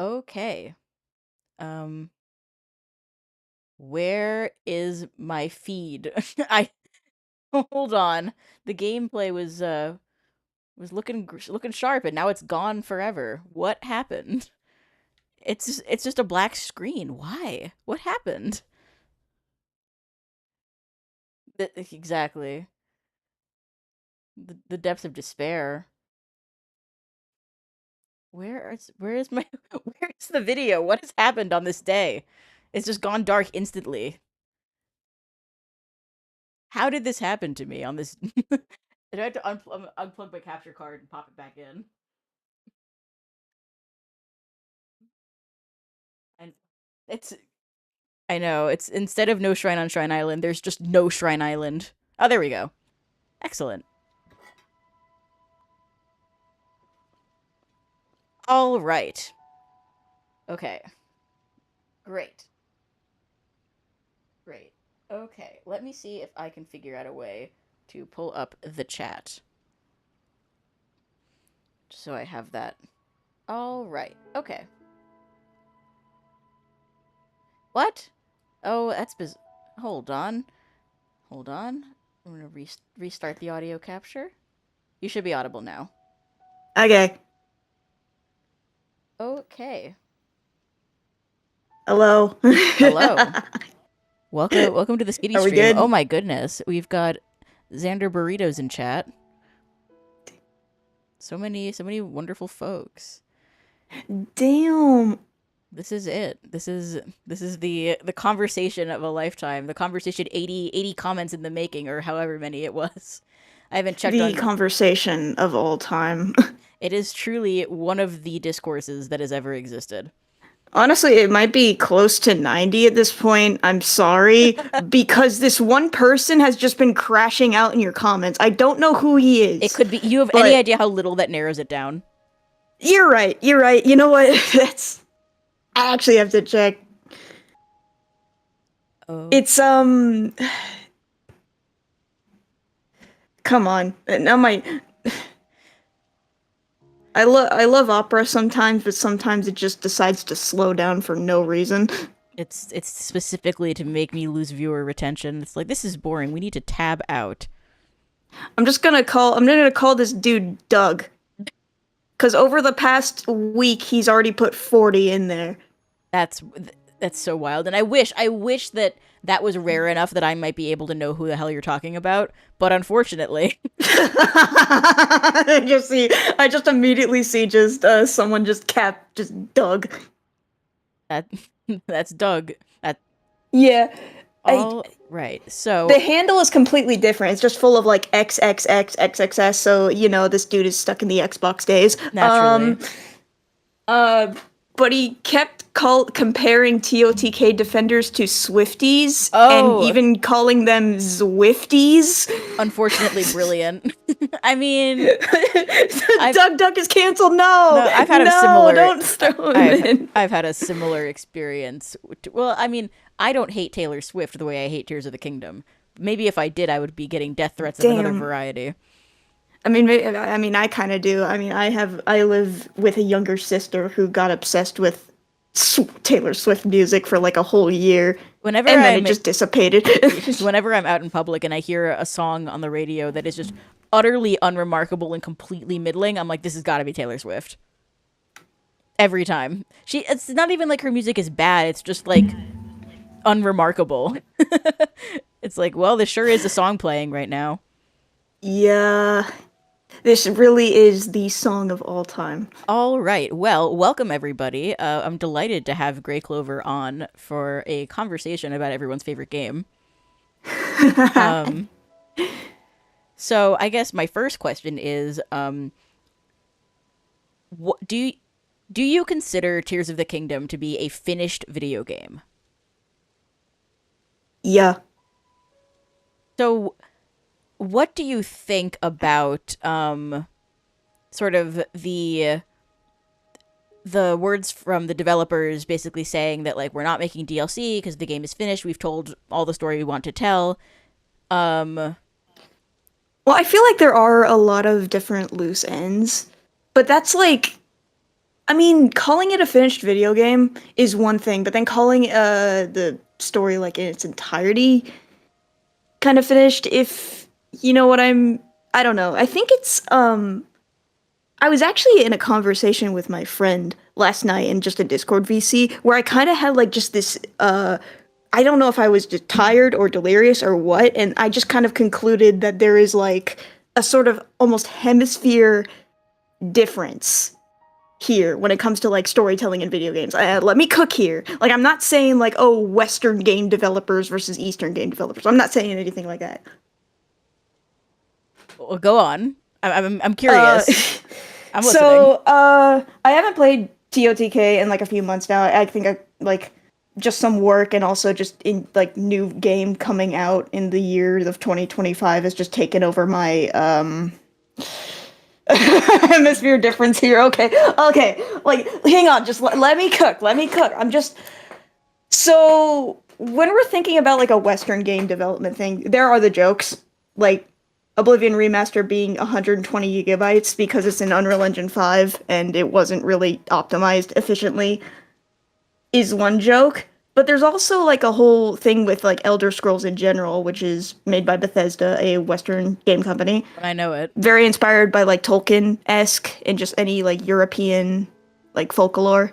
Okay. Um, where is my feed? I hold on. The gameplay was looking sharp, and now it's gone forever. What happened? It's just a black screen. Why? What happened? Exactly. The depths of despair. Where is my where's the video? What has happened on this day? It's just gone dark instantly. How did this happen to me on this? Do I have to unplug my capture card and pop it back in? And it's I know it's instead of no shrine on Shrine Island, there's just no Shrine Island. Oh, there we go. Excellent. All right. Okay. Great. Great. Okay. Let me see if I can figure out a way to pull up the chat so I have that. All right. Okay. What? Oh, that's hold on. Hold on. I'm gonna restart the audio capture. You should be audible now. Okay. Okay. Hello. Hello. Welcome to the Skitty Are we stream. Oh good? my goodness. We've got Xander Burritos in chat. So many wonderful folks. Damn. This is it. This is the conversation of a lifetime. The conversation 80 comments in the making, or however many it was. I haven't checked The on. conversation of all time. It is truly one of the discourses that has ever existed. Honestly, it might be close to 90 at this point. I'm sorry. Because this one person has just been crashing out in your comments. I don't know who he It is. could be. You have any But idea how little that narrows it down? you're right. You're right. You know what? That's. I actually have to check. Oh, It's, Come on. Now my. I love opera sometimes, but sometimes it just decides to slow down for no reason. it's specifically to make me lose viewer retention. It's like this is boring. We need to tab out. I'm gonna call this dude Doug. Cause over the past week he's already put 40 in there. That's that's so wild. And I wish that that was rare enough that I might be able to know who the hell you're talking about. But unfortunately, I just immediately see just someone just Doug. that that's Doug. That Yeah. I all right. So The handle is completely different. It's just full of like XXXXXS, so you know this dude is stuck in the Xbox days. naturally, Uh, but he kept comparing TOTK defenders to Swifties and oh, even calling them Zwifties. unfortunately, brilliant. I mean, I've Doug Duck is canceled. No, no, I've had a no, similar. don't throw him I've in. I've had a similar experience. Well, I mean, I don't hate Taylor Swift the way I hate Tears of the Kingdom. Maybe if I did, I would be getting death threats of another Damn. variety. I kind of do. I live with a younger sister who got obsessed with Taylor Swift music for like a whole year, Whenever and then it I'm just dissipated. whenever I'm out in public and I hear a song on the radio that is just utterly unremarkable and completely middling, I'm like, this has got to be Taylor Swift. Every time. It's not even like her music is bad. It's just like unremarkable. It's like, well, this sure is a song playing right now. Yeah, this really is the song of all time. All right. Well, welcome everybody. I'm delighted to have Grey Clover on for a conversation about everyone's favorite game. Um, so I guess my first question is, what do you consider Tears of the Kingdom to be a finished video game? Yeah. So, what do you think about sort of the words from the developers basically saying that like we're not making DLC because the game is finished. We've told all the story we want to tell. Um, Well, I feel like there are a lot of different loose ends, but that's like I mean, calling it a finished video game is one thing, but then calling the story like in its entirety kind of finished, if you know what I don't know. I think it's I was actually in a conversation with my friend last night in just a Discord VC where I kind of had like just this I don't know if I was just tired or delirious or what, and I just kind of concluded that there is like a sort of almost hemisphere difference here when it comes to like storytelling in video games. Let me cook here. Like I'm not saying like, oh, Western game developers versus Eastern game developers. I'm not saying anything like that. Well, go on. I'm Uh, curious. I'm listening. so I haven't played TOTK in like a few months now. I think I like just some work and also just in like new game coming out in the year of 2025 has just taken over my hemisphere difference here. Okay, like hang on, just let me cook. I'm just so when we're thinking about like a Western game development thing, there are the jokes like Oblivion Remaster being 120 gigabytes because it's in Unreal Engine 5 and it wasn't really optimized efficiently is one joke. But there's also like a whole thing with like Elder Scrolls in general, which is made by Bethesda, a Western game company. I know it. Very inspired by like Tolkien-esque and just any like European like folklore.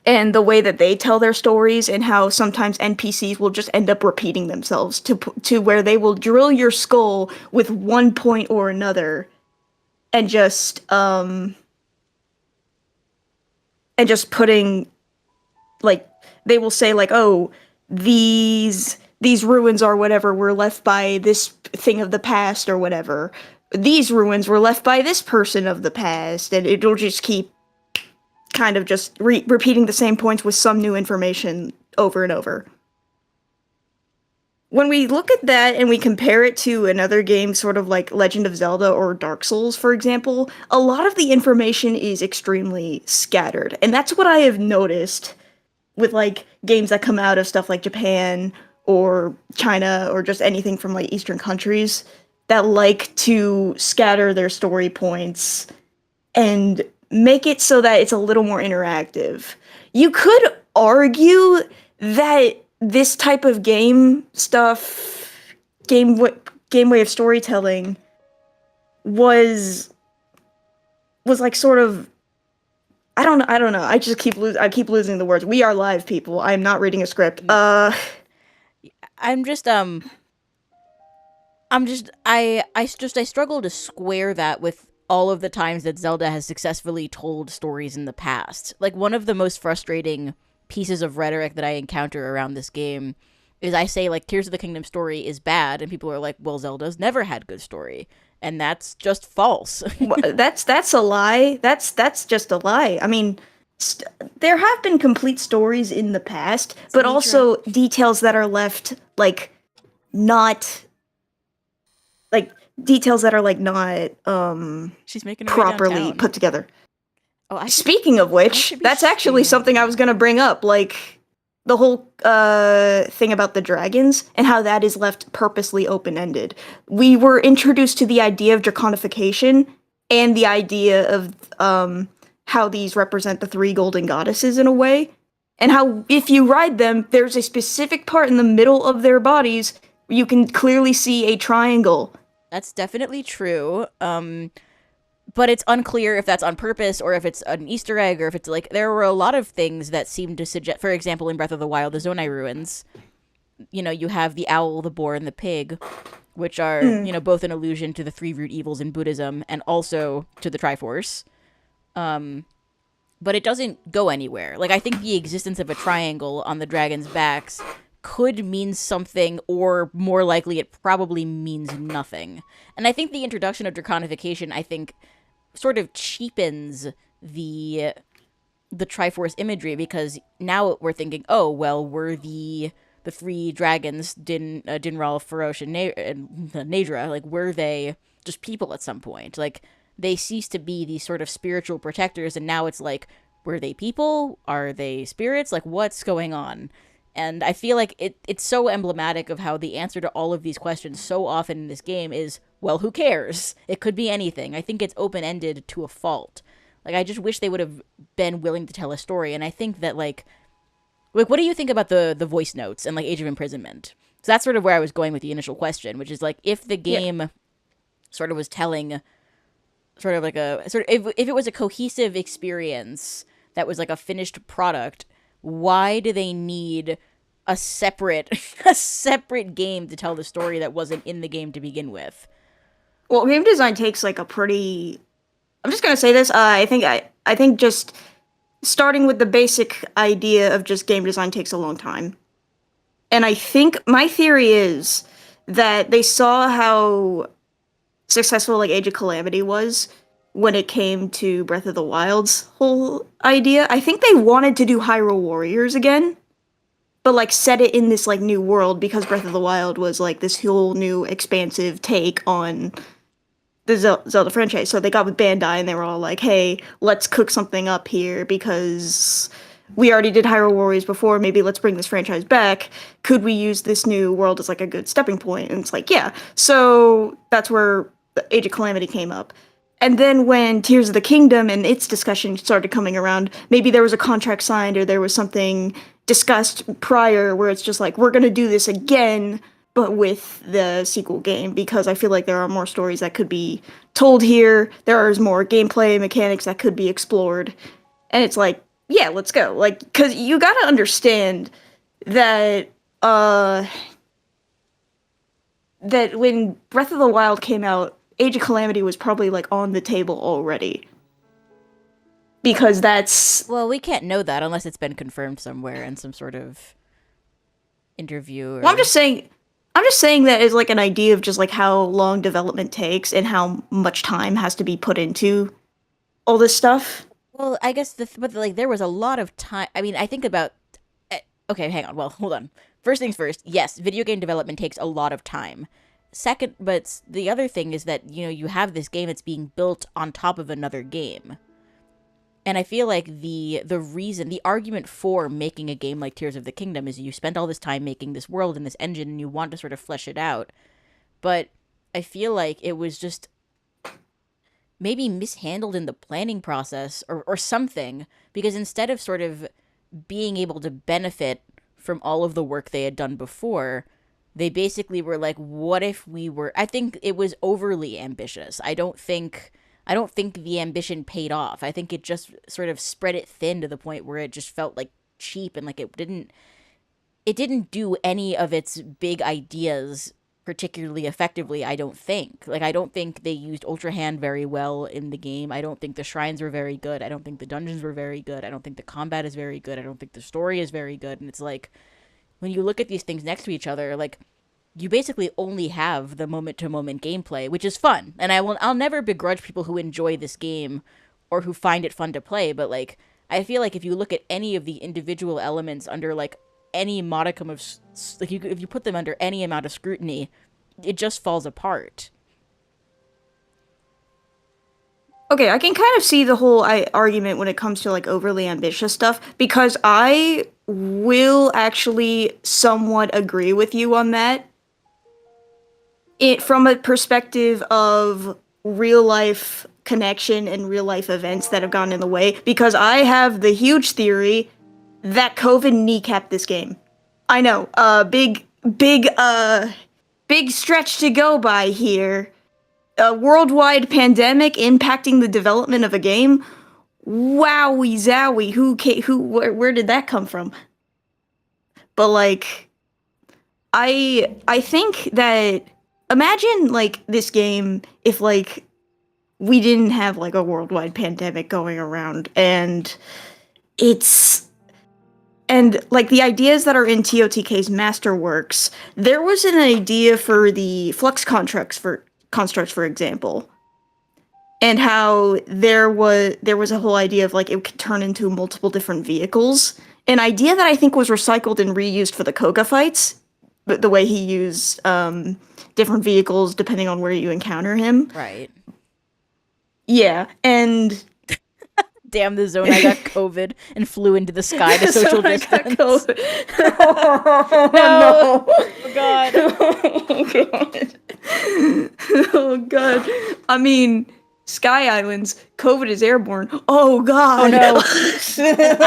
And the way that they tell their stories and how sometimes NPCs will just end up repeating themselves to where they will drill your skull with one point or another and just putting like they will say like, oh, these ruins or whatever were left by this thing of the past or whatever. These ruins were left by this person of the past, and it'll just keep kind of just repeating the same points with some new information over and over. When we look at that and we compare it to another game, sort of like Legend of Zelda or Dark Souls, for example, a lot of the information is extremely scattered. And that's what I have noticed with like games that come out of stuff like Japan or China or just anything from like Eastern countries that like to scatter their story points and make it so that it's a little more interactive. You could argue that this type of game stuff, game way of storytelling was like sort of I don't know. I just keep losing the words. We are live, people. I'm not reading a script. I struggle to square that with all of the times that Zelda has successfully told stories in the past. Like, one of the most frustrating pieces of rhetoric that I encounter around this game is I say, like, Tears of the Kingdom story is bad, and people are like, well, Zelda's never had good story. And that's just false. That's a lie. That's just a lie. I mean, there have been complete stories in the past, but also details that are left, like, not... like, details that are, like, not, She's making properly put together. Oh, Speaking of which, that's actually something I was gonna bring up, like the whole thing about the dragons and how that is left purposely open-ended. We were introduced to the idea of draconification and the idea of how these represent the three golden goddesses in a way, and how if you ride them, there's a specific part in the middle of their bodies where you can clearly see a triangle. That's definitely true. But it's unclear if that's on purpose or if it's an Easter egg or if it's like there were a lot of things that seemed to suggest, for example, in Breath of the Wild, the Zonai ruins, you know, you have the owl, the boar, and the pig, which are, you know, both an allusion to the three root evils in Buddhism and also to the Triforce. But it doesn't go anywhere. Like, I think the existence of a triangle on the dragon's backs could mean something, or more likely it probably means nothing. And I think the introduction of draconification, I think, sort of cheapens the Triforce imagery, because now we're thinking, oh, well, were the three dragons, Dinral, Farosh, and Nadra, like, were they just people at some point? Like, they ceased to be these sort of spiritual protectors, and now it's like, were they people? Are they spirits? Like, what's going on? And I feel like it's so emblematic of how the answer to all of these questions so often in this game is, well, who cares? It could be anything. I think it's open-ended to a fault. Like, I just wish they would have been willing to tell a story. And I think that, like, what do you think about the voice notes and, like, Age of Imprisonment? So that's sort of where I was going with the initial question, which is, like, if the Yeah. game sort of was telling sort of like a sort of if it was a cohesive experience that was like a finished product, why do they need a separate a separate game to tell the story that wasn't in the game to begin with? Well, game design takes like a pretty. I'm just gonna say this. I think just starting with the basic idea of just game design takes a long time, and I think my theory is that they saw how successful like Age of Calamity was when it came to Breath of the Wild's whole idea. I think they wanted to do Hyrule Warriors again, but like set it in this like new world because Breath of the Wild was like this whole new expansive take on the Zelda franchise. So they got with Bandai and they were all like, "Hey, let's cook something up here because we already did Hyrule Warriors before. Maybe let's bring this franchise back. Could we use this new world as like a good stepping point?" And it's like, yeah. So that's where the Age of Calamity came up. And then when Tears of the Kingdom and its discussion started coming around, maybe there was a contract signed or there was something discussed prior where it's just like, we're going to do this again, but with the sequel game, because I feel like there are more stories that could be told here. There is more gameplay mechanics that could be explored. And it's like, yeah, let's go. Like, because you got to understand that, that when Breath of the Wild came out, Age of Calamity was probably like on the table already. Because that's Well, we can't know that unless it's been confirmed somewhere in some sort of interview. Or... well, I'm just saying that is like an idea of just like how long development takes and how much time has to be put into all this stuff. Well, I guess but like there was a lot of time. I mean, I think about. Okay, hang on. Well, hold on. First things first. Yes, video game development takes a lot of time. Second, but the other thing is that you have this game that's being built on top of another game. And I feel like the argument for making a game like Tears of the Kingdom is you spent all this time making this world and this engine and you want to sort of flesh it out. But I feel like it was just maybe mishandled in the planning process or something, because instead of sort of being able to benefit from all of the work they had done before, they basically were like, what if we were... I think it was overly ambitious. I don't think the ambition paid off. I think it just sort of spread it thin to the point where it just felt like cheap and like it didn't do any of its big ideas particularly effectively, I don't think. Like, I don't think they used Ultra Hand very well in the game. I don't think the shrines were very good. I don't think the dungeons were very good. I don't think the combat is very good. I don't think the story is very good. And it's like, when you look at these things next to each other, like, you basically only have the moment-to-moment gameplay, which is fun. And I'll never begrudge people who enjoy this game or who find it fun to play, but, like, I feel like if you look at any of the individual elements under, like, any modicum of... like, if you put them under any amount of scrutiny, it just falls apart. Okay, I can kind of see the whole argument when it comes to, like, overly ambitious stuff, because I will actually somewhat agree with you on that. From a perspective of real-life connection and real-life events that have gone in the way, because I have the huge theory that COVID kneecapped this game. I know, big stretch to go by here. A worldwide pandemic impacting the development of a game? Wowie zowie, where did that come from? But, like, I think that, imagine, like, this game if, like, we didn't have, like, a worldwide pandemic going around, and like, the ideas that are in TOTK's Masterworks, there was an idea for the flux constructs, for example, and how there was a whole idea of, like, it could turn into multiple different vehicles. An idea that I think was recycled and reused for the Koga fights, but the way he used different vehicles depending on where you encounter him. Right. Yeah, and... Damn, the Zonai got COVID and flew into the sky to social distance. Got COVID. Oh, no. Oh, God. Oh, God. Oh, God. I mean, Sky Islands, COVID is airborne. Oh Oh God. no. And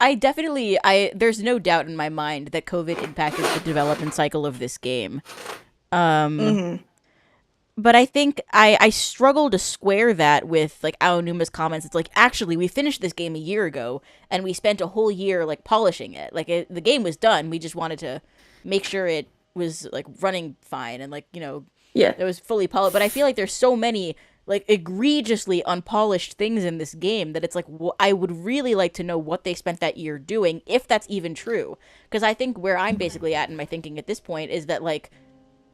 I definitely there's no doubt in my mind that COVID impacted the development cycle of this game. Um hmm but I think I struggle to square that with like Aonuma's comments. It's like, actually, we finished this game a year ago and we spent a whole year like polishing it. Like the game was done. We just wanted to make sure it was like running fine and like, Yeah. it was fully polished. But I feel like there's so many like egregiously unpolished things in this game that it's like I would really like to know what they spent that year doing, if that's even true. Because I think where I'm basically at in my thinking at this point is that like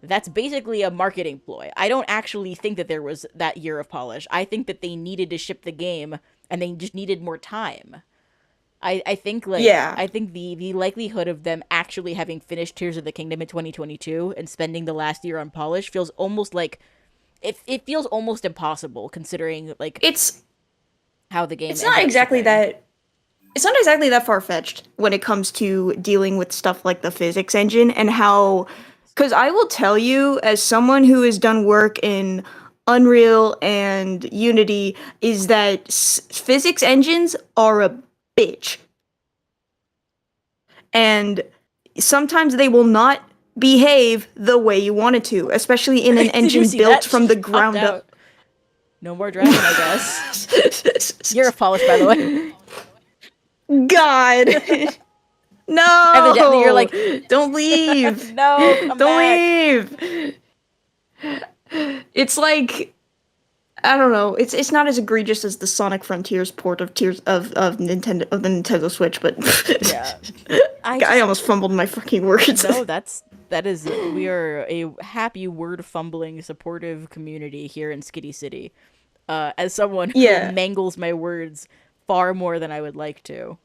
that's basically a marketing ploy. I don't actually think that there was that year of polish. I think that they needed to ship the game and they just needed more time. I think like Yeah. I think the likelihood of them actually having finished Tears of the Kingdom in 2022 and spending the last year on polish feels almost like it feels almost impossible considering like It's how the game it's not ended up exactly shipping. that it's not exactly that far-fetched when it comes to dealing with stuff like the physics engine and how, because I will tell you, as someone who has done work in Unreal and Unity, is that physics engines are a bitch. And sometimes they will not behave the way you want it to, especially in an Did you engine see built that? She from the just popped ground up. out. No more dragon, I guess. You're a polish, by the way. God. Evidently, you're No! like, Don't leave! no, come Don't back. leave! It's like, I don't know. It's not as egregious as the Sonic Frontiers port of Tears of Nintendo of the Nintendo Switch, but Yeah, I I just almost fumbled my fucking words. no. That is we are a happy word fumbling supportive community here in Skitty City. As someone who Yeah. mangles my words far more than I would like to.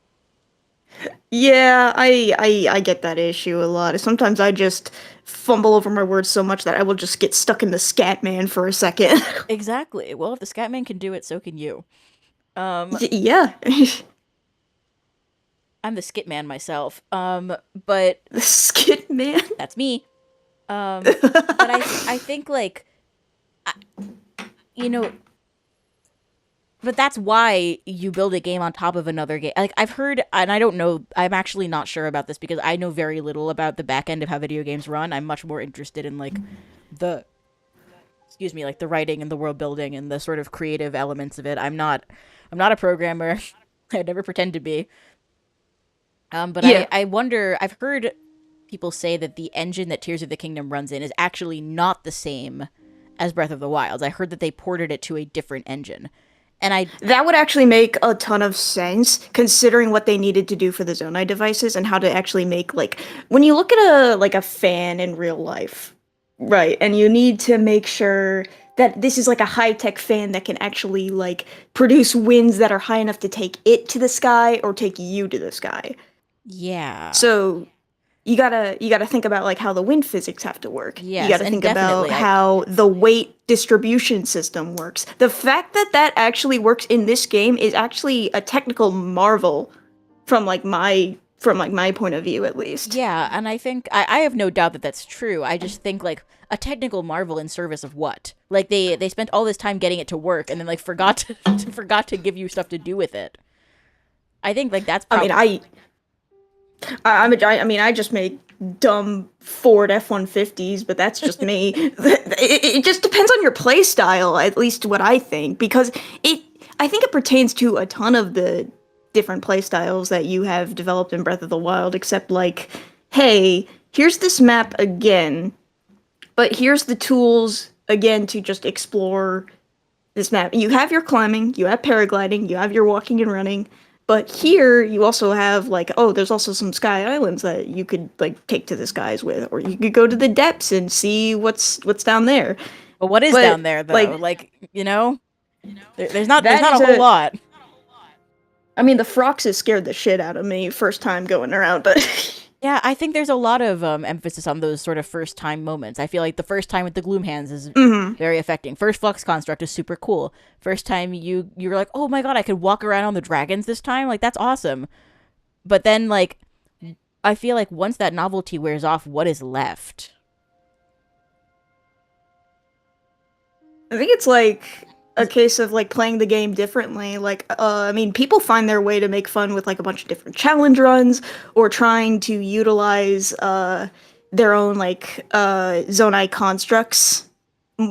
Yeah, I get that issue a lot. Sometimes I just fumble over my words so much that I will just get stuck in the scat man for a second. Exactly. Well, if the Scatman can do it, so can you. Yeah. I'm the Skitman myself. But The skit man. that's me. But I think like I- you know, but that's why you build a game on top of another game. Like I've heard, and I don't know, I'm actually not sure about this because I know very little about the back end of how video games run. I'm much more interested in like the excuse me, like the writing and the world building and the sort of creative elements of it. I'm not a programmer. I never pretend to be. But Yeah. I wonder, I've heard people say that the engine that Tears of the Kingdom runs in is actually not the same as Breath of the Wild. I heard that they ported it to a different engine. And I That would actually make a ton of sense considering what they needed to do for the Zonai devices and how to actually make like when you look at a fan in real life, right? And you need to make sure that this is like a high-tech fan that can actually like produce winds that are high enough to take it to the sky or take you to the sky. yeah. So you gotta think about like how the wind physics have to work. You Yes, gotta and think about definitely I how the weight distribution system works. The fact that that actually works in this game is actually a technical marvel from my point of view at least. yeah, and I think I have no doubt that that's true. I just think like a technical marvel in service of what? Like they spent all this time getting it to work and then like forgot to forgot to give you stuff to do with it. I think like that's I mean, probably I mean, I just make dumb Ford F-150s, but that's just me. It just depends on your play style, at least what I think, because I think it pertains to a ton of the different play styles that you have developed in Breath of the Wild, except like, hey, here's this map again, but here's the tools again to just explore this map. You have your climbing, you have paragliding, you have your walking and running, but here you also have like, oh, there's also some sky islands that you could like take to the skies with, or you could go to the depths and see what's down there. but what is But down there though? like Like, there's that not is a whole a lot. I mean, the Froxes scared the shit out of me first time going around, but Yeah, I think there's a lot of emphasis on those sort of first time moments. I feel like the first time with the gloom hands is very affecting. First flux construct is super cool. First time you're like, oh my god, I could walk around on the dragons this time. Like that's awesome. But then like I feel like once that novelty wears off, what is left? I think it's like a case of like playing the game differently. Like, I mean, people find their way to make fun with like a bunch of different challenge runs or trying to utilize their own like Zonai constructs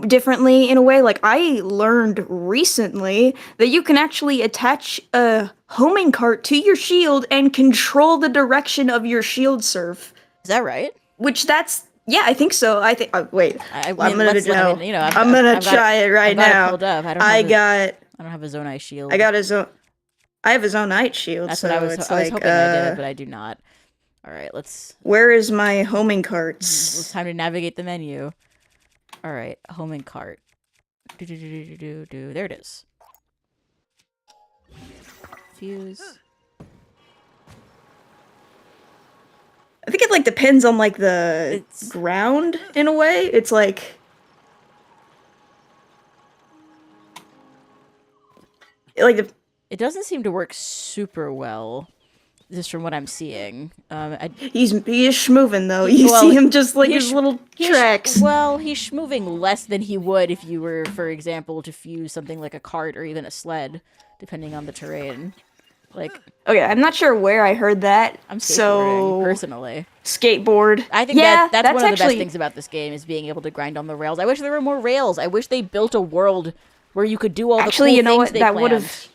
differently in a way. Like, I learned recently that you can actually attach a homing cart to your shield and control the direction of your shield surf. Is that right? Which that's yeah, I think so. I think. Wait, I I'm mean, gonna let's. I mean, you know, I'm gonna I've got try it right I've got it now. pulled up. I got I don't have a Zonai shield. I got his own. I have his own night shield, That's so what I was. it's I was like, hoping I did it, but I do not. All right, let's. where is my homing It's carts? time to navigate the menu. All right, homing cart. Do. There it is. Fuse. I think it like depends on like the It's ground in a way. It's like the It doesn't seem to work super well, just from what I'm seeing. he is schmoving though. You Well, see him just like his sh- little he's tracks. well, he's moving less than he would if you were, for example, to fuse something like a cart or even a sled, depending on the terrain. Like, Okay, I'm not sure where I heard that. I'm skateboarding So personally. skateboard. I think yeah, that's one of the best actually things about this game is being able to grind on the rails. I wish there were more rails. I wish they built a world where you could do all the actually cool you know things what they that planned. would have.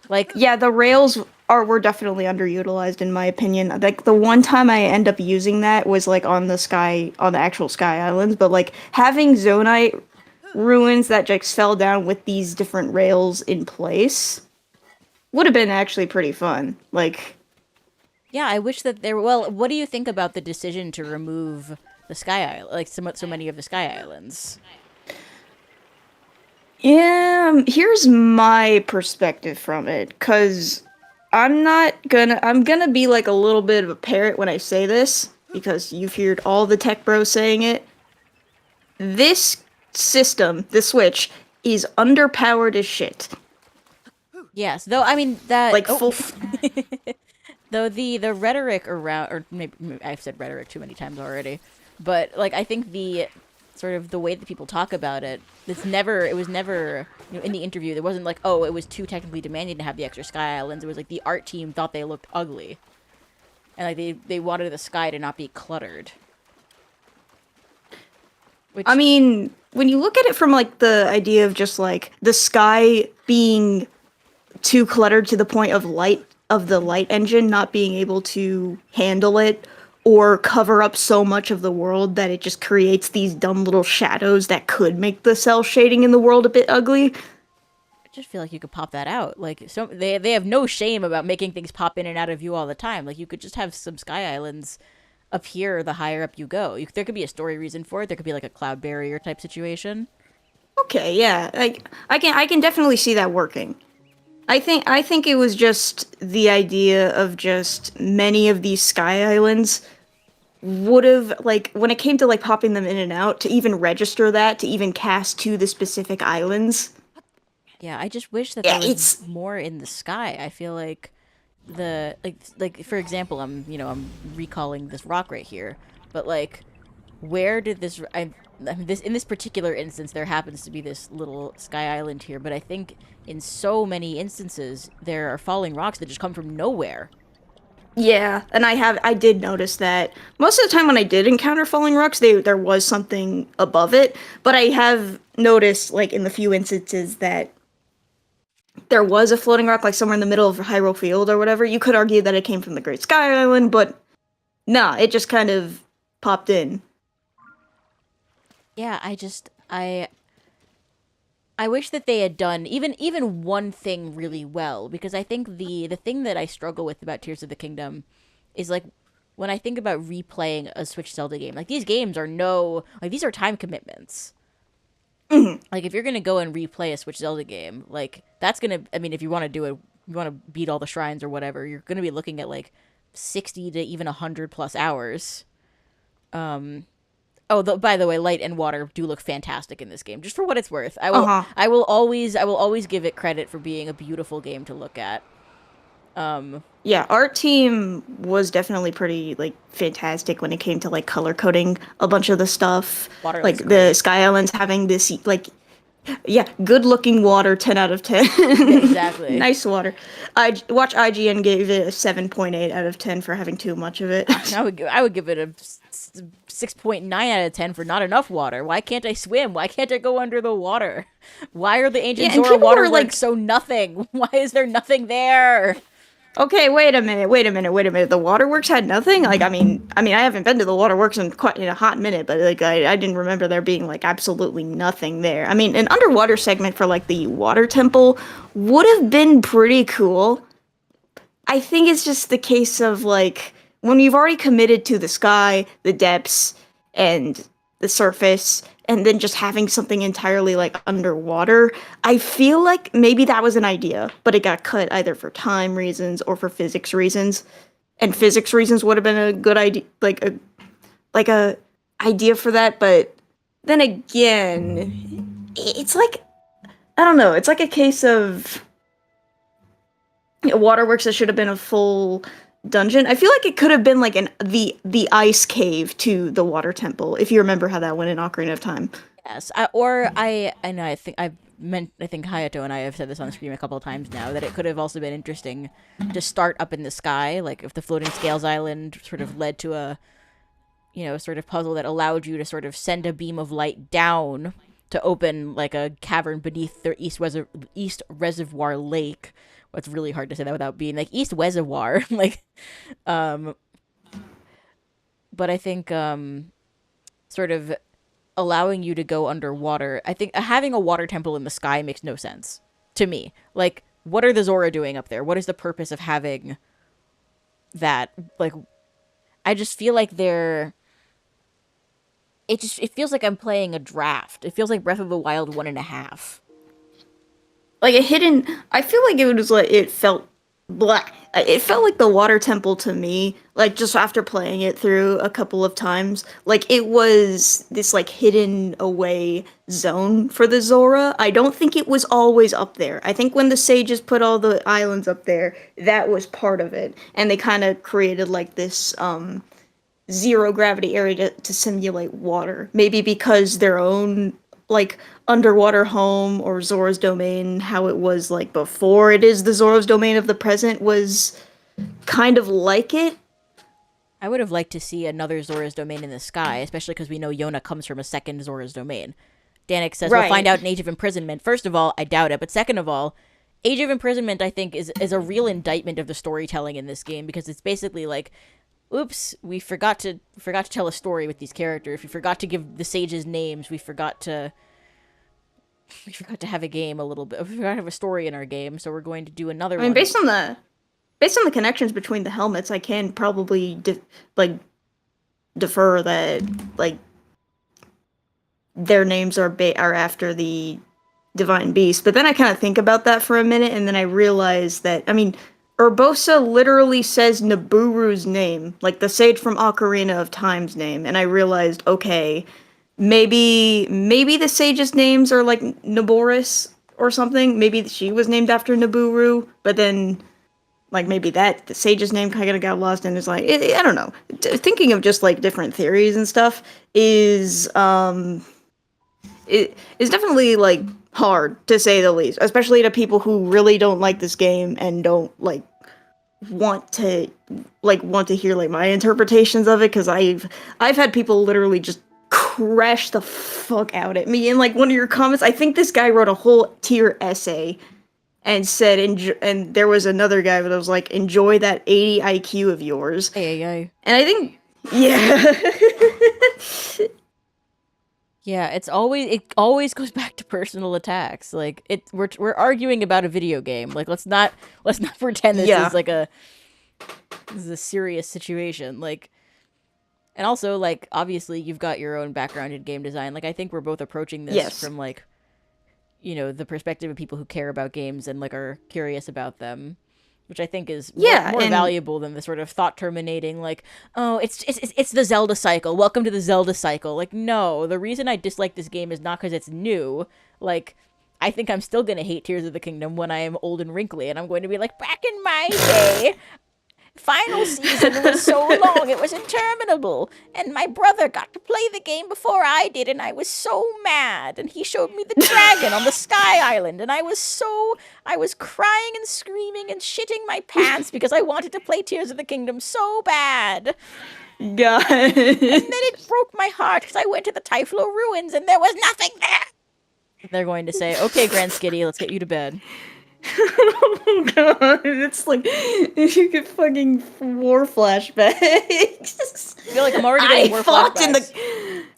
Like, Yeah, the rails were definitely underutilized in my opinion. Like the one time I end up using that was like on the actual Sky Islands, but like having Zonite ruins that just fell down with these different rails in place would have been actually pretty fun. Like, yeah, I wish that there. Well, what do you think about the decision to remove the Sky Island, like so many of the Sky Islands? yeah, here's my perspective from it, cuz I'm gonna be like a little bit of a parrot when I say this because you've heard all the tech bros saying it. This system, the Switch, is underpowered as shit. Yes, though I mean that. Like Oh, full. though the rhetoric around, or maybe I've said rhetoric too many times already, but like I think the sort of the way that people talk about it, it was never, in the interview, there wasn't like, oh, it was too technically demanding to have the extra Sky Islands. It was like the art team thought they looked ugly, and like they wanted the sky to not be cluttered. Which, I mean, when you look at it from like the idea of just like the sky being too cluttered to the point of the light engine not being able to handle it or cover up so much of the world that it just creates these dumb little shadows that could make the cell shading in the world a bit ugly. I just feel like you could pop that out. Like, so they have no shame about making things pop in and out of view all the time. Like, you could just have some Sky Islands appear the higher up you go. There could be a story reason for it. There could be like a cloud barrier type situation. Okay, yeah. I can definitely see that working. I think it was just the idea of just many of these sky islands would have like when it came to like popping them in and out to even register that to even cast to the specific islands. Yeah, I just wish that Yeah, there was it's more in the sky. I feel like like for example, I'm recalling this rock right here, but like where did I mean, this in this particular instance there happens to be this little sky island here, but I think in so many instances there are falling rocks that just come from nowhere. yeah, and I did notice that most of the time when I did encounter falling rocks, there was something above it, but I have noticed like in the few instances that there was a floating rock like somewhere in the middle of Hyrule Field or whatever. You could argue that it came from the Great Sky Island, but nah, it just kind of popped in. Yeah, I wish that they had done even one thing really well, because I think the thing that I struggle with about Tears of the Kingdom is like when I think about replaying a Switch Zelda game, like these games are these are time commitments. Like if you're gonna go and replay a Switch Zelda game, like that's gonna, I mean, if you want to do it, you want to beat all the shrines or whatever, you're gonna be looking at like 60 to even 100 plus hours. Oh, by the way, light and water do look fantastic in this game. Just for what it's worth, Uh-huh. I will always give it credit for being a beautiful game to look at. Yeah, art team was definitely pretty like fantastic when it came to like color coding a bunch of the stuff. Water Like looks the great. Sky Islands having this like Yeah, good looking water, 10 out of 10. Yeah, exactly. Nice water. I watch IGN gave it a 7.8 out of 10 for having too much of it. I would give it a 6.9 out of 10 for not enough water. Why can't I swim? Why can't I go under the water? Why are the ancient Yeah, and Zora people were waterworks like, so nothing? Why is there nothing there? okay, wait a minute. The waterworks had nothing? Like, I haven't been to the waterworks in a hot minute, but like I didn't remember there being like absolutely nothing there. I mean, an underwater segment for like the water temple would have been pretty cool. I think it's just the case of like when you've already committed to the sky, the depths, and the surface, and then just having something entirely like underwater. I feel like maybe that was an idea, but it got cut either for time reasons or for physics reasons. And physics reasons would have been a good idea, like a idea for that. But then again, it's like I don't know. It's like a case of waterworks that should have been a full dungeon. I feel like it could have been like the ice cave to the water temple, if you remember how that went in Ocarina of Time. Yes, I think Hayato and I have said this on stream a couple of times now that it could have also been interesting to start up in the sky, like if the floating scales island sort of led to a sort of puzzle that allowed you to sort of send a beam of light down to open like a cavern beneath their East Reservoir Lake. Well, it's really hard to say that without being like East Reservoir, like, um, but I think sort of allowing you to go underwater. I think having a water temple in the sky makes no sense to me. Like, what are the Zora doing up there? What is the purpose of having that? Like, I just feel like they're. It feels like I'm playing a draft. It feels like Breath of the Wild 1.5. Like a hidden. I feel like it was like it felt black. It felt like the water temple to me. Like just after playing it through a couple of times, like it was this like hidden away zone for the Zora. I don't think it was always up there. I think when the sages put all the islands up there, that was part of it, and they kind of created like this zero gravity area to simulate water. Maybe because their own like underwater home or Zora's domain, how it was like before it is the Zora's domain of the present, was kind of like it. I would have liked to see another Zora's domain in the sky, especially because we know Yona comes from a second Zora's domain. Danik says we'll find Right. out in Age of Imprisonment. First of all, I doubt it, but second of all, Age of Imprisonment I think is a real indictment of the storytelling in this game because it's basically like, oops, we forgot to tell a story with these characters. We forgot to give the sages names. We forgot to have a game a little bit. We forgot to have a story in our game, so we're going to do another I mean, one. based on the connections between the helmets, I can probably like defer that like their names are after the divine beast. But then I kind of think about that for a minute, and then I realize that I mean, Urbosa literally says Nibiru's name, like the sage from Ocarina of Time's name, and I realized, okay, maybe the sage's names are like Naboris or something. Maybe she was named after Nibiru, but then like maybe that the sage's name kind of got lost and is like I don't know. Thinking of just like different theories and stuff is it is definitely like hard to say the least, especially to people who really don't like this game and don't want to want to hear like my interpretations of it because I've had people literally just crash the fuck out at me in like one of your comments. I think this guy wrote a whole tier essay and said and there was another guy that was like enjoy that 80 IQ of yours. Ay. And I think yeah. Yeah, it always goes back to personal attacks. Like we're arguing about a video game. Like let's not pretend this Yeah. is like this is a serious situation. Like and also like obviously you've got your own background in game design. Like I think we're both approaching this Yes. from like the perspective of people who care about games and like are curious about them, which I think is Yeah, more and valuable than the sort of thought terminating like, oh, it's the Zelda cycle. Welcome to the Zelda cycle. Like, no, the reason I dislike this game is not because it's new. Like, I think I'm still gonna hate Tears of the Kingdom when I am old and wrinkly, and I'm going to be like, back in my day. Final season was so long, it was interminable. And my brother got to play the game before I did, and I was so mad. And he showed me the dragon on the Sky Island, and I was crying and screaming and shitting my pants because I wanted to play Tears of the Kingdom so bad. God. And then it broke my heart because I went to the Typhlo ruins and there was nothing there. They're going to say, okay, Grand Skitty, let's get you to bed. Oh god, it's like you get fucking war flashbacks. I feel like I'm already getting war flashbacks.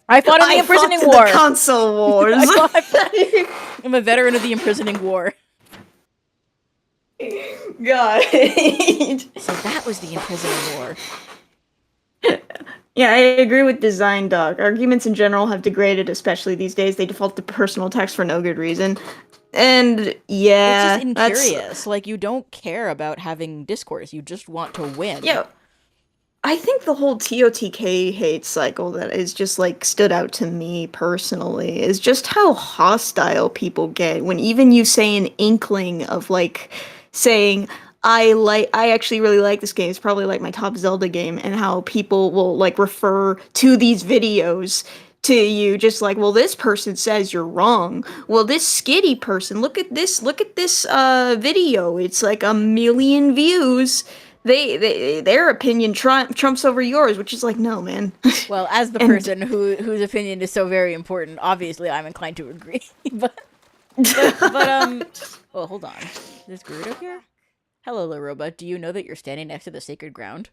I fought in the imprisoning fought war. The console wars. I'm a veteran of the imprisoning war. God. So that was the imprisoning war. Yeah, I agree with Design Doc. Arguments in general have degraded, especially these days. They default to personal attacks for no good reason. And yeah, it's just incurious. Like, you don't care about having discourse. You just want to win. Yeah. I think the whole TOTK hate cycle that is just like stood out to me personally is just how hostile people get when even you say an inkling of like saying I actually really like this game. It's probably like my top Zelda game, and how people will like refer to these videos to you just like, well, this person says you're wrong. Well, this skitty person, look at this video. It's like 1 million views. Their opinion trumps over yours, which is like, no, man. Well, as the person whose opinion is so very important, obviously I'm inclined to agree. but well, hold on. There's Gerudo here? Hello, Laroba. Do you know that you're standing next to the sacred ground?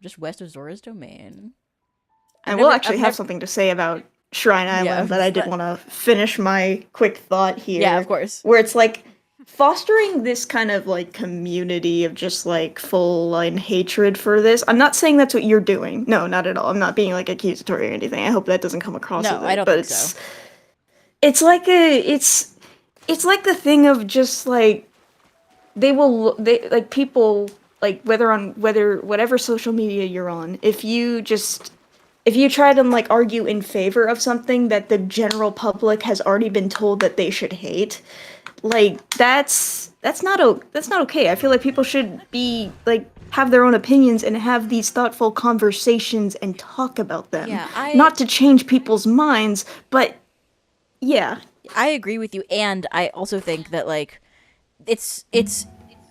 Just west of Zora's domain. And we'll actually have something to say about Shrine Island, but I did want to finish my quick thought here. Yeah, of course. Where it's like fostering this kind of like community of just like full line hatred for this. I'm not saying that's what you're doing. No, not at all. I'm not being like accusatory or anything. I hope that doesn't come across. No, I don't think so. It's like it's like the thing of just like they like people like whatever social media you're on, if you try to like argue in favor of something that the general public has already been told that they should hate, like that's not okay. I feel like people should be like have their own opinions and have these thoughtful conversations and talk about them. Yeah, not to change people's minds, but yeah. I agree with you, and I also think that like it's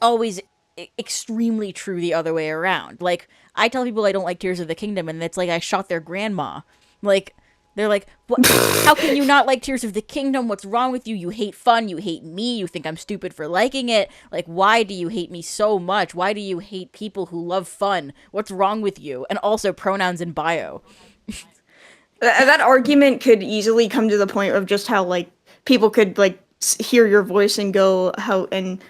always extremely true the other way around. Like, I tell people I don't like Tears of the Kingdom, and it's like I shot their grandma. Like, they're like, what? How can you not like Tears of the Kingdom? What's wrong with you? You hate fun. You hate me. You think I'm stupid for liking it. Like, why do you hate me so much? Why do you hate people who love fun? What's wrong with you? And also pronouns in bio. That argument could easily come to the point of just how like people could like hear your voice and go and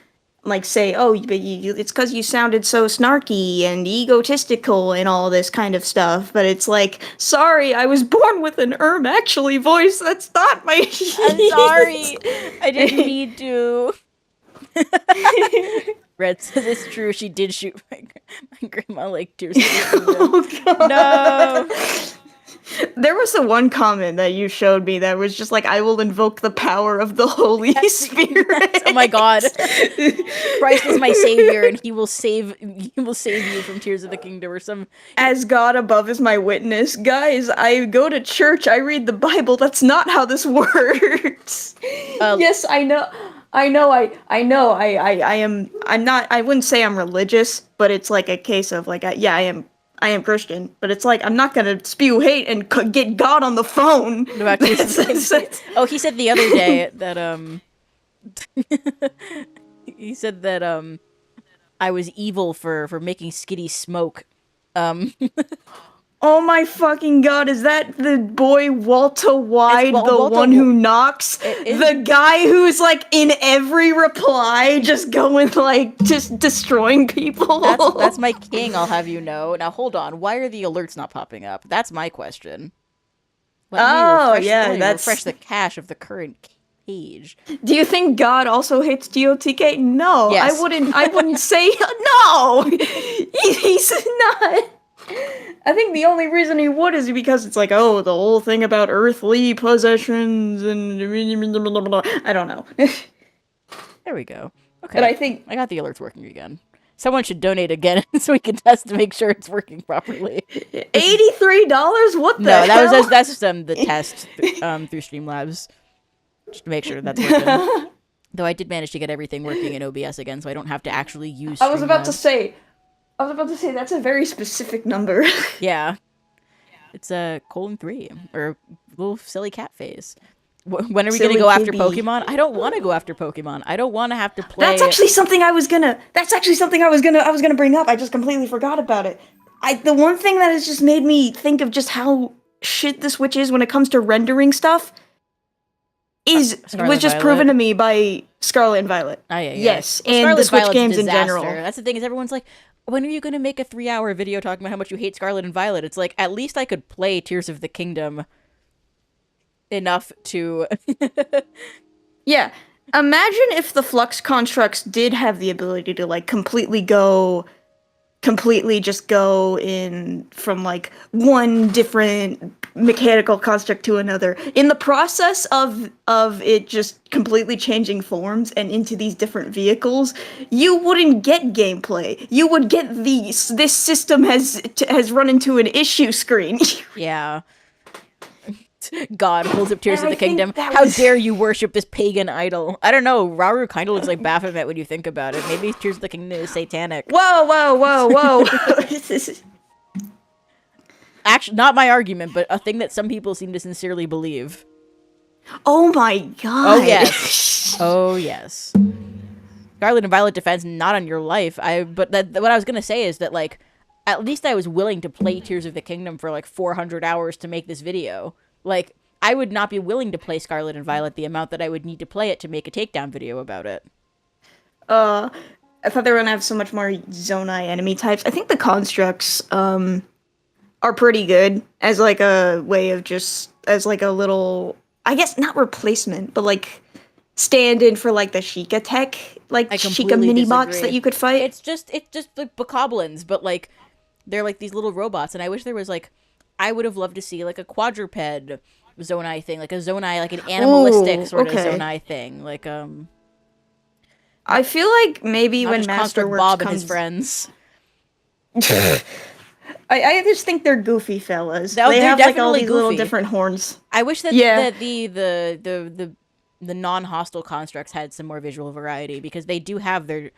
like say, oh, but it's because you sounded so snarky and egotistical and all this kind of stuff. But it's like, sorry, I was born with an actually voice. That's not my. I'm sorry, I didn't mean to. Red says it's true. She did shoot my grandma like Tears of the Kingdom. Oh, God. No. There was the one comment that you showed me that was just like, I will invoke the power of the Holy Spirit. Oh my god. Christ is my savior and he will save you from Tears of the Kingdom or some. As God above is my witness. Guys, I go to church, I read the Bible. That's not how this works. Yes, I know. I'm not, I wouldn't say I'm religious, but it's like a case of like, I am Christian, but it's like, I'm not gonna spew hate and get God on the phone. Oh, he said the other day that, he said that, I was evil for making Skitty smoke. Oh my fucking god, is that the boy Walter Wide, one who knocks? The guy who's like in every reply, just going like, just destroying people? That's my king, I'll have you know. Now hold on, why are the alerts not popping up? That's my question. Let me refresh the cache of the current page. Do you think God also hates GOTK? No, yes. I wouldn't say no! He's not. I think the only reason he would is because it's like, oh, the whole thing about earthly possessions and I don't know. There we go. Okay. But I think I got the alerts working again. Someone should donate again so we can test to make sure it's working properly. $83? What the No, hell? that's just the test through Streamlabs, just to make sure that's working. Though I did manage to get everything working in OBS again, so I don't have to actually use. I was about to say that's a very specific number. Yeah, it's a :3 or little silly cat face. When are we gonna go after Pokemon? I don't want to go after Pokemon. I don't want to have to play. That's actually something I was gonna bring up. I just completely forgot about it. The one thing that has just made me think of just how shit the Switch is when it comes to rendering stuff was just proven to me by Scarlet and Violet. Oh yeah. Yes, well, and Scarlet the Switch Violet's games in general. That's the thing, is everyone's like, when are you gonna make a 3-hour video talking about how much you hate Scarlet and Violet? It's like, at least I could play Tears of the Kingdom enough to Yeah. Imagine if the Flux constructs did have the ability to like completely just go in from like one different mechanical construct to another. In the process of it just completely changing forms and into these different vehicles, you wouldn't get gameplay. You would get this system has run into an issue screen. Yeah. God holds up Tears of the Kingdom. How dare you worship this pagan idol? I don't know. Rauru kind of looks like Baphomet when you think about it. Maybe Tears of the Kingdom is satanic. Whoa. Actually, not my argument, but a thing that some people seem to sincerely believe. Oh my god. Oh yes. Oh yes. Scarlet and Violet defense, not on your life. But what I was gonna say is that, like, at least I was willing to play Tears of the Kingdom for like 400 hours to make this video. Like, I would not be willing to play Scarlet and Violet the amount that I would need to play it to make a takedown video about it. I thought they were gonna have so much more Zonai enemy types. I think the constructs are pretty good as like a way of as like a little, I guess not replacement, but like stand-in for like the Sheikah tech, like Sheikah mini bots that you could fight. It's just like bokoblins, but like they're like these little robots, and I wish there was like, I would have loved to see like a quadruped Zonai thing, like a Zonai, like an animalistic sort of Zonai thing, like I feel like maybe when Masterworks Bob comes, and his friends. I just think they're goofy fellas. They're they have like all definitely these goofy. little different horns. I wish that that the non-hostile constructs had some more visual variety, because they do have their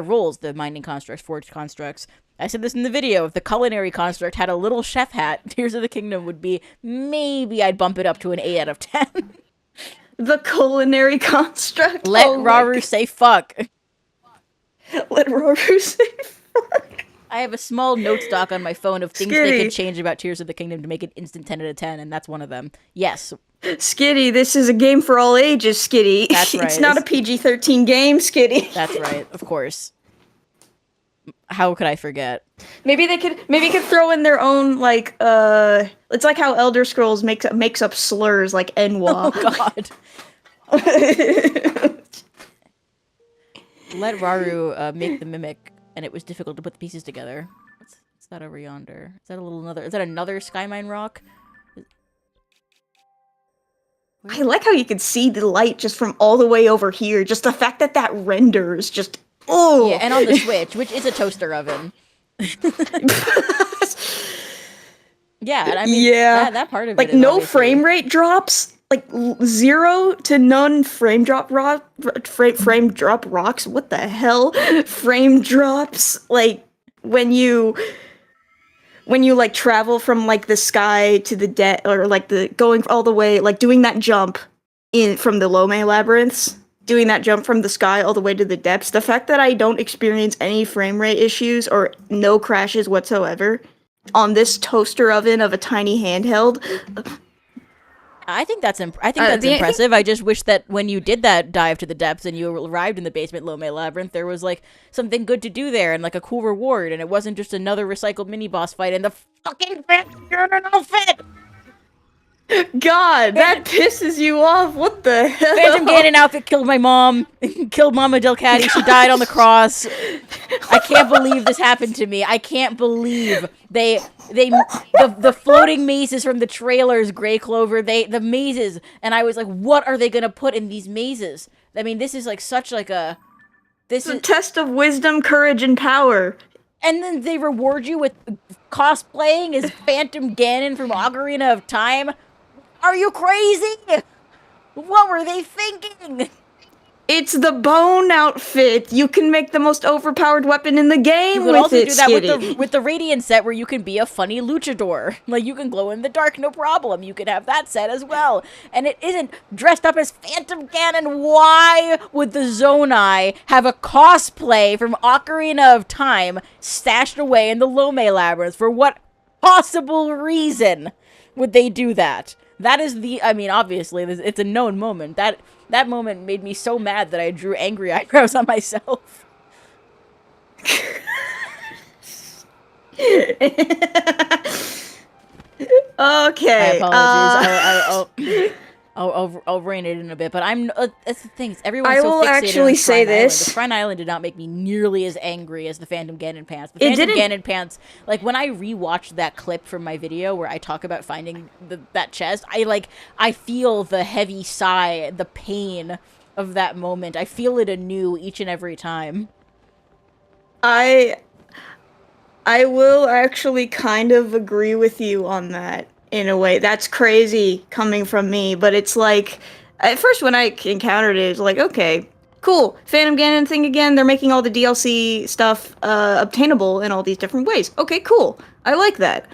roles, the mining constructs, forged constructs. I said this in the video, if the culinary construct had a little chef hat, Tears of the Kingdom would be, maybe I'd bump it up to an 8 out of 10. The culinary construct? Let Rauru say fuck. Let Rauru say fuck. I have a small note stock on my phone of things they could change about Tears of the Kingdom to make it instant 10 out of 10, and that's one of them. Yes. Skitty, this is a game for all ages, Skitty. That's right. It's not a PG-13 game, Skitty. That's right, of course. How could I forget? Maybe you could throw in their own, like, it's like how Elder Scrolls makes up slurs like Enwa. Oh god. Let Rauru make the mimic, and it was difficult to put the pieces together. What's that over yonder? Is that another Skymine rock? I like how you can see the light just from all the way over here. Just the fact that renders just, oh. Yeah, and on the Switch, which is a toaster oven. Yeah, and I mean, that part of like, it is no obviously frame rate drops, like 0 to none frame drop rocks. What the hell? Frame drops, like when you like travel from like the sky to the deck, or like going all the way, like doing that jump from the Lome labyrinths, doing that jump from the sky all the way to the depths. The fact that I don't experience any frame rate issues or no crashes whatsoever on this toaster oven of a tiny handheld. I think that's impressive. I just wish that when you did that dive to the depths and you arrived in the basement Lome Labyrinth, there was like something good to do there and like a cool reward, and it wasn't just another recycled mini boss fight in the fucking Phantom fit. God, that pisses you off. What the hell? Phantom Ganon outfit killed my mom, killed Mama Delcatty. She died on the cross. I can't believe this happened to me. I can't believe the floating mazes from the trailers, Grey Clover, the mazes, and I was like, what are they gonna put in these mazes? I mean, this is like such like a This It's a is, test of wisdom, courage, and power. and then they reward you with cosplaying as Phantom Ganon from Ocarina of Time. Are you crazy? What were they thinking? It's the bone outfit. You can make the most overpowered weapon in the game You could with also it, do that Skitty. with the Radiant set, where you can be a funny luchador. Like, you can glow in the dark, no problem. You can have that set as well. And it isn't dressed up as Phantom Ganon. Why would the Zonai have a cosplay from Ocarina of Time stashed away in the Lome Labyrinth? For what possible reason would they do that? That is the, I mean, obviously, it's a known moment. That moment made me so mad that I drew angry eyebrows on myself. Okay. I apologize. I'll rein it in a bit, but I'm. That's the thing. Everyone's I so will fixated actually on say Shrine Island. this. The Shrine Island did not make me nearly as angry as the Phantom Ganon pants. The It Phantom didn't- Ganon pants, like when I rewatched that clip from my video where I talk about finding that chest, I feel the heavy sigh, the pain of that moment. I feel it anew each and every time. I will actually kind of agree with you on that in a way. That's crazy coming from me, but it's like at first when I encountered it, it's like, okay, cool, Phantom Ganon thing again. They're making all the DLC stuff obtainable in all these different ways. Okay, cool. I like that.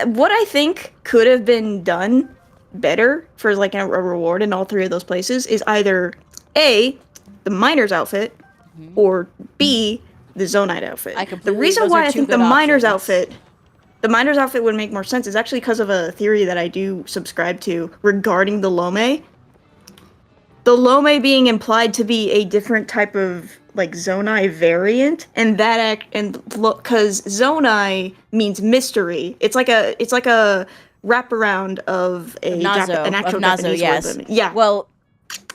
What I think could have been done better for like a reward in all three of those places is either A, the miner's outfit, or B, the Zonite outfit. The reason those why are I two think good options. the miner's outfit would make more sense is actually because of a theory that I do subscribe to regarding the Lome. The Lome being implied to be a different type of like Zonai variant, and because Zonai means mystery. It's like a wraparound of an actual Japanese yes. word. Yeah. Well,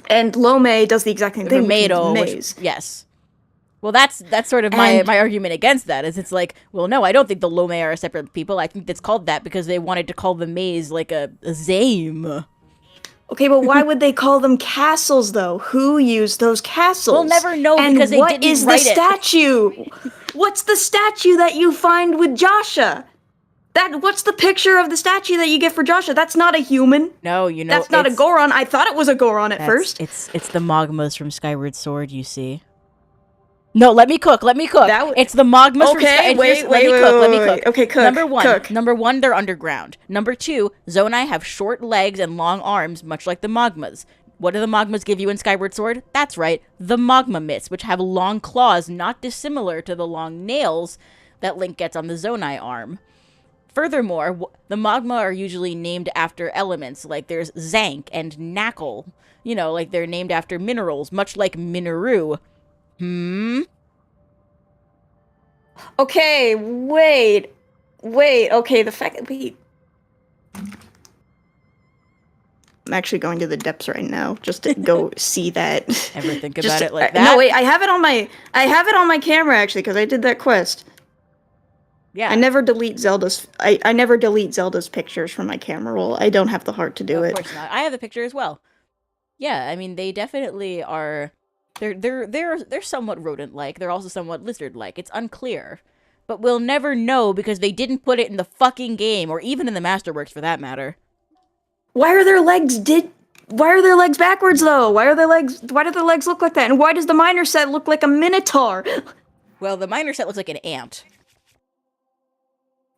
and Lome does the exact same thing. Tomato, maze. yes. Well, that's sort of my argument against that. Is it's like, well, no, I don't think the Lome are separate people. I think it's called that because they wanted to call the maze like a zame. Okay, but why would they call them castles though? Who used those castles? We'll never know and because they what didn't is write the it. statue? What's the statue that you find with Joshua? What's the picture of the statue that you get for Joshua? That's not a human. No, you know that's not a Goron. I thought it was a Goron at first. It's the Magmas from Skyward Sword. You see. No, let me cook. It's the Magmas from Skyward Sword. Let me cook. Okay, cook. Number one, they're underground. Number two, Zonai have short legs and long arms, much like the Magmas. What do the Magmas give you in Skyward Sword? That's right, the Magma Mitts, which have long claws not dissimilar to the long nails that Link gets on the Zonai arm. Furthermore, the Magma are usually named after elements, like there's Zank and Knackle. You know, like they're named after minerals, much like Minoru. Okay, wait. Okay, the fact that I'm actually going to the depths right now just to go see that. Ever think about it like that? No, wait. I have it on my camera actually because I did that quest. Yeah. I never delete Zelda's. I never delete Zelda's pictures from my camera roll. I don't have the heart to do it. Of course not. I have the picture as well. Yeah, I mean they definitely are. They're somewhat rodent-like. They're also somewhat lizard-like. It's unclear, but we'll never know because they didn't put it in the fucking game or even in the Masterworks for that matter. Why are their legs backwards though? Why do their legs look like that? And why does the miner set look like a minotaur? Well, the miner set looks like an ant.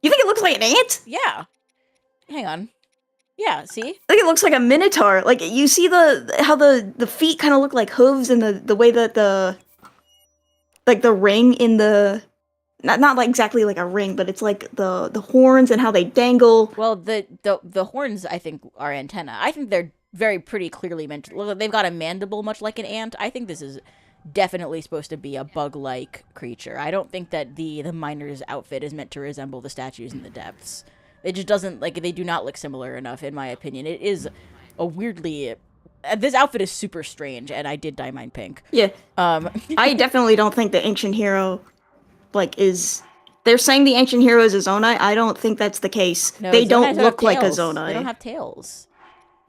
You think it looks like an ant? Yeah. Hang on. Yeah, see? I think it looks like a minotaur. Like you see how the feet kind of look like hooves and the way that the ring in the not like exactly like a ring, but it's like the horns and how they dangle. Well, the horns I think are antenna. I think they're pretty clearly meant to look. They've got a mandible much like an ant. I think this is definitely supposed to be a bug-like creature. I don't think that the miner's outfit is meant to resemble the statues in the depths. It just doesn't, like, they do not look similar enough, in my opinion. It is a weirdly... this outfit is super strange, and I did dye mine pink. Yeah. I definitely don't think the ancient hero, like, is... They're saying the ancient hero is a Zonai. I don't think that's the case. No, they Zonais don't look like a tails. Zonai. They don't have tails.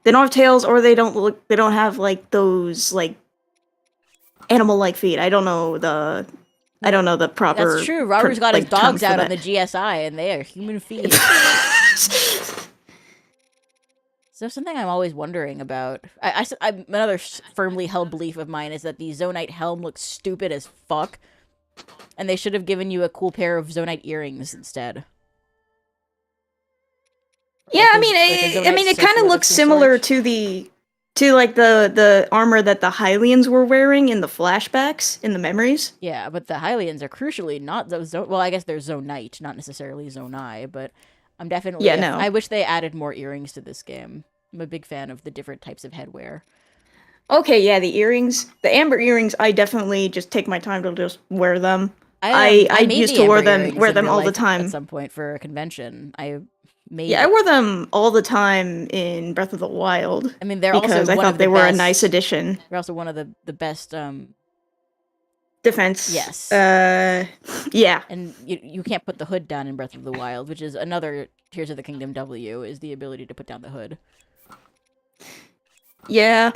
They don't have tails, or they don't have, like, those, like... animal-like feet. I don't know the That's proper true. Robber's got his like term dogs for out on that. the GSI, and they are human feet. So something I'm always wondering about. Another firmly held belief of mine is that the Zonite helm looks stupid as fuck, and they should have given you a cool pair of Zonite earrings instead. Yeah, I Like a mean, Zonite it kind of circlet of looks some similar sort. to like the armor that the Hylians were wearing in the flashbacks in the memories. Yeah, but the Hylians are crucially not those. Well, I guess they're Zonite, not necessarily Zonai, but I'm Yeah, definitely. no. I wish they added more earrings to this game. I'm a big fan of the different types of headwear. Okay, yeah, the earrings, the amber earrings, I definitely just take my time to just wear them. I I made used the to amber wear earrings in them real all the life at time. some point for a convention. I Yeah, I made. wore them all the time in Breath of the Wild I mean, they're also because I one thought of the they were a nice best. addition. They're also one of the best. Defense. Yes, Yeah. and you can't put the hood down in Breath of the Wild, which is another Tears of the Kingdom W is the ability to put down the hood. Yeah,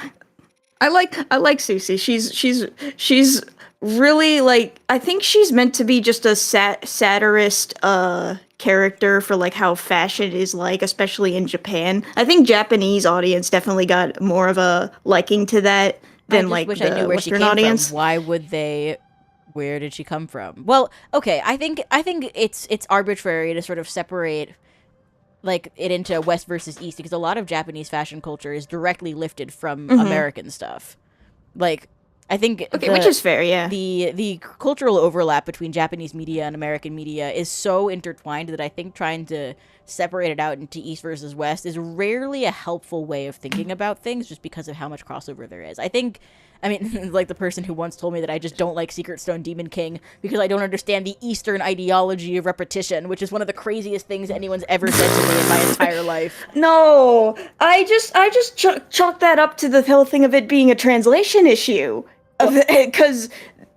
I like Susie. She's really like I think she's meant to be just a satirist character for like how fashion is like, especially in Japan. I think Japanese audience definitely got more of a liking to that I than just like wish I knew the where she Western came from. audience. Why would they? Where did she come from? Well, okay, I think it's arbitrary to sort of separate like it into West versus East because a lot of Japanese fashion culture is directly lifted from Hmm. American stuff. Like I think Okay, which is fair, yeah. the cultural overlap between Japanese media and American media is so intertwined that I think trying to separate it out into East versus West is rarely a helpful way of thinking about things just because of how much crossover there is. I mean, like the person who once told me that I just don't like Secret Stone Demon King because I don't understand the Eastern ideology of repetition, which is one of the craziest things anyone's ever said to me in my entire life. No, I just chalk that up to the whole thing of it being a translation issue. Well, Because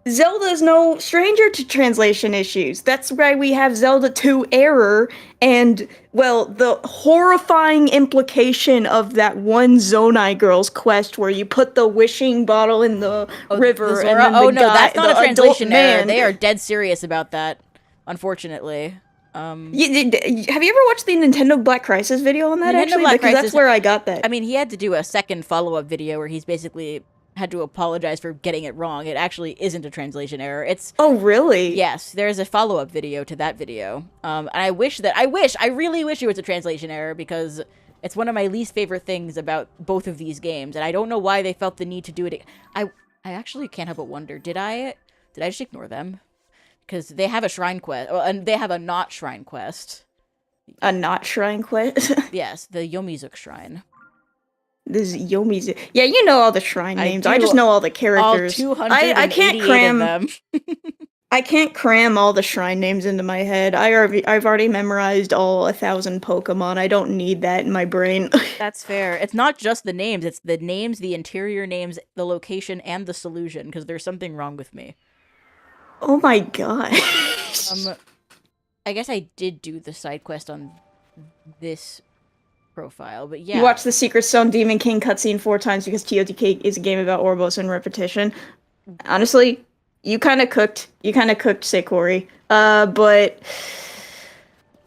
Zelda's no stranger to translation issues. That's why we have Zelda 2 Error and, well, the horrifying implication of that one Zonai girl's quest where you put the wishing bottle in the the river and Zora. then Oh no, that's not a the adult translation error. man. They are dead serious about that, unfortunately. Have you ever watched the Nintendo Black Crisis video on that Nintendo actually? Black Because that's Crisis. where I got that. I mean, he had to do a second follow-up video where he's basically had to apologize for getting it wrong. It actually isn't a translation error. It's Oh, really? yes, there's a follow-up video to that video. And I really wish it was a translation error because it's one of my least favorite things about both of these games, and I don't know why they felt the need to do it. I actually can't help but wonder, did I just ignore them? Because they have a shrine quest, and they have a not shrine quest. A not shrine quest? Yes, the Yomizuke shrine. This Yomi's. Yeah, you know all the shrine I names. do I just know all the all characters. I can't 288 of cram. them. I can't cram all the shrine names into my head. I've already memorized all 1,000 Pokemon. I don't need that in my brain. That's fair. It's not just the names, it's the names, the interior names, the location, and the solution, because there's something wrong with me. Oh my god. Um, I guess I did do the side quest on this profile, but yeah. You watched the Secret Stone Demon King cutscene 4 times because Totk is a game about Orbos and repetition. Honestly, you kind of cooked. You kind of cooked, Seikori. But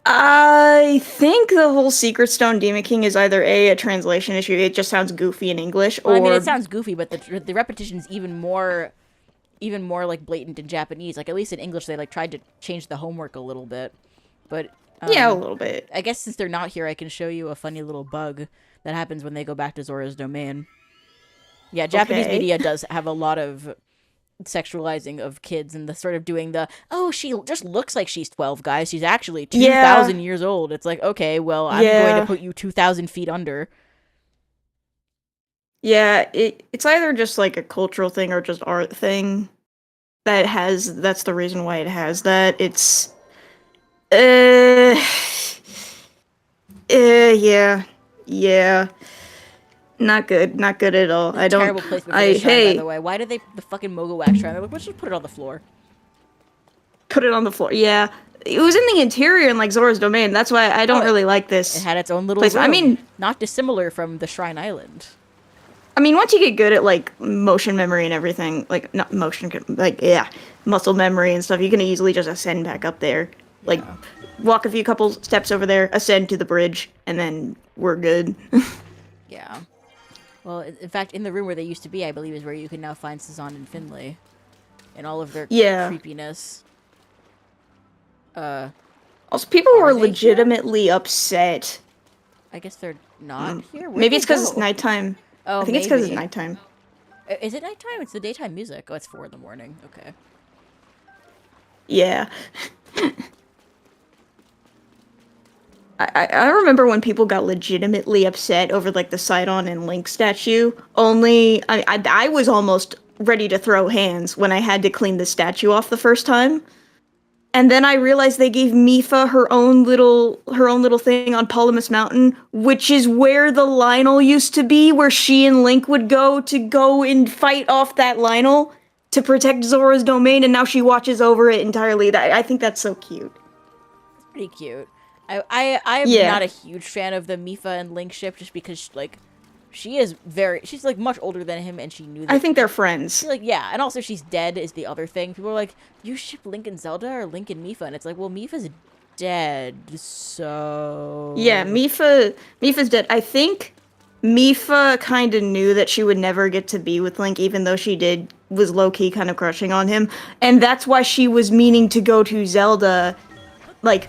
I think the whole Secret Stone Demon King is either a translation issue. It just sounds goofy in English, Well, I mean, or it sounds goofy, but the repetition's even more like blatant in Japanese. Like at least in English, they like tried to change the homework a little bit, but yeah, a little bit. I guess since they're not here, I can show you a funny little bug that happens when they go back to Zora's domain. Yeah, Japanese Okay. media does have a lot of sexualizing of kids and the sort of doing the, oh, she just looks like she's 12, guys. She's actually 2,000 years old. It's like, okay, well, I'm going to put you 2,000 feet under. Yeah, it's either just like a cultural thing or just art thing that's the reason why it has that. It's uh, yeah. Yeah. Not good. Not good at all. I don't Terrible placement for this shrine, hey, by the way. Why did they the fucking Mogowax shrine? They're like, let's just put it on the floor. put it on the floor. Yeah. It was in the interior in like Zora's domain. That's why I don't really like It this had its own little place. room. I mean, Not dissimilar from the Shrine Island. I mean, once you get good at like motion memory and everything, like not motion, like yeah, muscle memory and stuff, you can easily just ascend back up there. Like, Yeah. walk a few couple steps over there, ascend to the bridge, and then we're good. Yeah. Well, in fact, in the room where they used to be, I believe, is where you can now find Sazan and Finley, and all of their Yeah. creepiness. Also, people Are were they here? legitimately upset. I guess they're not here. Where'd Maybe they it's because it's go? nighttime. Oh, I think it's because it's maybe. nighttime. Is it nighttime? It's the daytime music. Oh, it's 4 in the morning. Okay. Yeah. I remember when people got legitimately upset over like the Sidon and Link statue. Only I was almost ready to throw hands when I had to clean the statue off the first time. And then I realized they gave Mifa her own little thing on Polymus Mountain, which is where the Lionel used to be, where she and Link would go and fight off that Lionel to protect Zora's domain, and now she watches over it entirely. I think that's so cute. It's pretty cute. I'm Yeah. not a huge fan of the Mifa and Link ship just because, like, she's, like, much older than him and she knew that. I think they're friends. Like, yeah, and also she's dead is the other thing. People are like, you ship Link and Zelda or Link and Mifa? And it's like, well, Mifa's dead, so... Yeah, Mifa's dead. I think Mifa kind of knew that she would never get to be with Link, even though she was low-key kind of crushing on him. And that's why she was meaning to go to Zelda, like,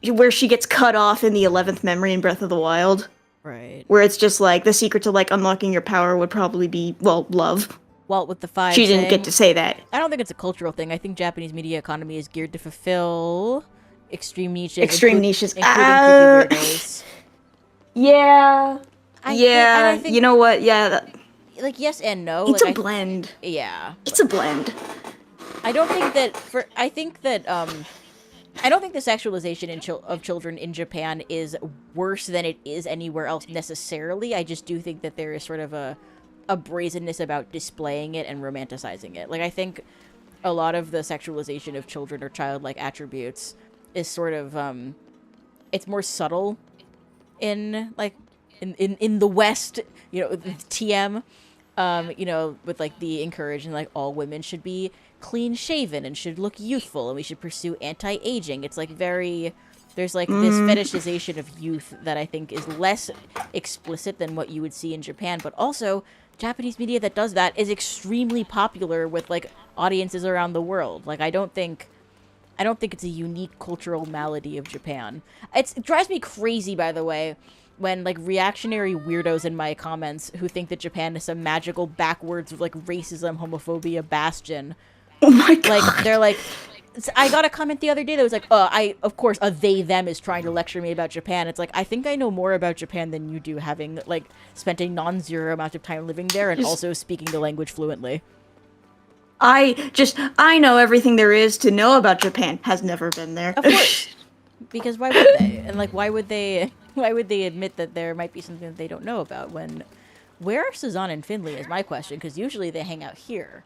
where she gets cut off in the 11th memory in Breath of the Wild. Right. Where it's just like, the secret to, like, unlocking your power would probably be, well, love. Walt with the 5 She didn't saying, get to say that. I don't think it's a cultural thing. I think Japanese media economy is geared to fulfill extreme niches. Extreme niches. Including creepy weirdos. Yeah. I think, you know what? Yeah, like, yes and no. it's like, a blend. Yeah. It's a blend. I don't think that I don't think the sexualization of children in Japan is worse than it is anywhere else necessarily. I just do think that there is sort of a brazenness about displaying it and romanticizing it. Like, I think a lot of the sexualization of children or childlike attributes is sort of it's more subtle in like in the West, you know, TM, you know, with like the encouraging like all women should be clean shaven and should look youthful and we should pursue anti-aging. It's like there's like this fetishization of youth that I think is less explicit than what you would see in Japan, but also Japanese media that does that is extremely popular with like audiences around the world. Like I don't think it's a unique cultural malady of Japan. It drives me crazy, by the way, when like reactionary weirdos in my comments who think that Japan is some magical backwards like racism, homophobia bastion. Oh my god. Like they're like, I got a comment the other day that was like, of course a they them is trying to lecture me about Japan. It's like, I think I know more about Japan than you do, having like spent a non-zero amount of time living there and also speaking the language fluently. I know everything there is to know about Japan. Has never been there. Of course. Because why would they? And like, why would they admit that there might be something that they don't know about when... Where are Suzanne and Finley is my question, because usually they hang out here.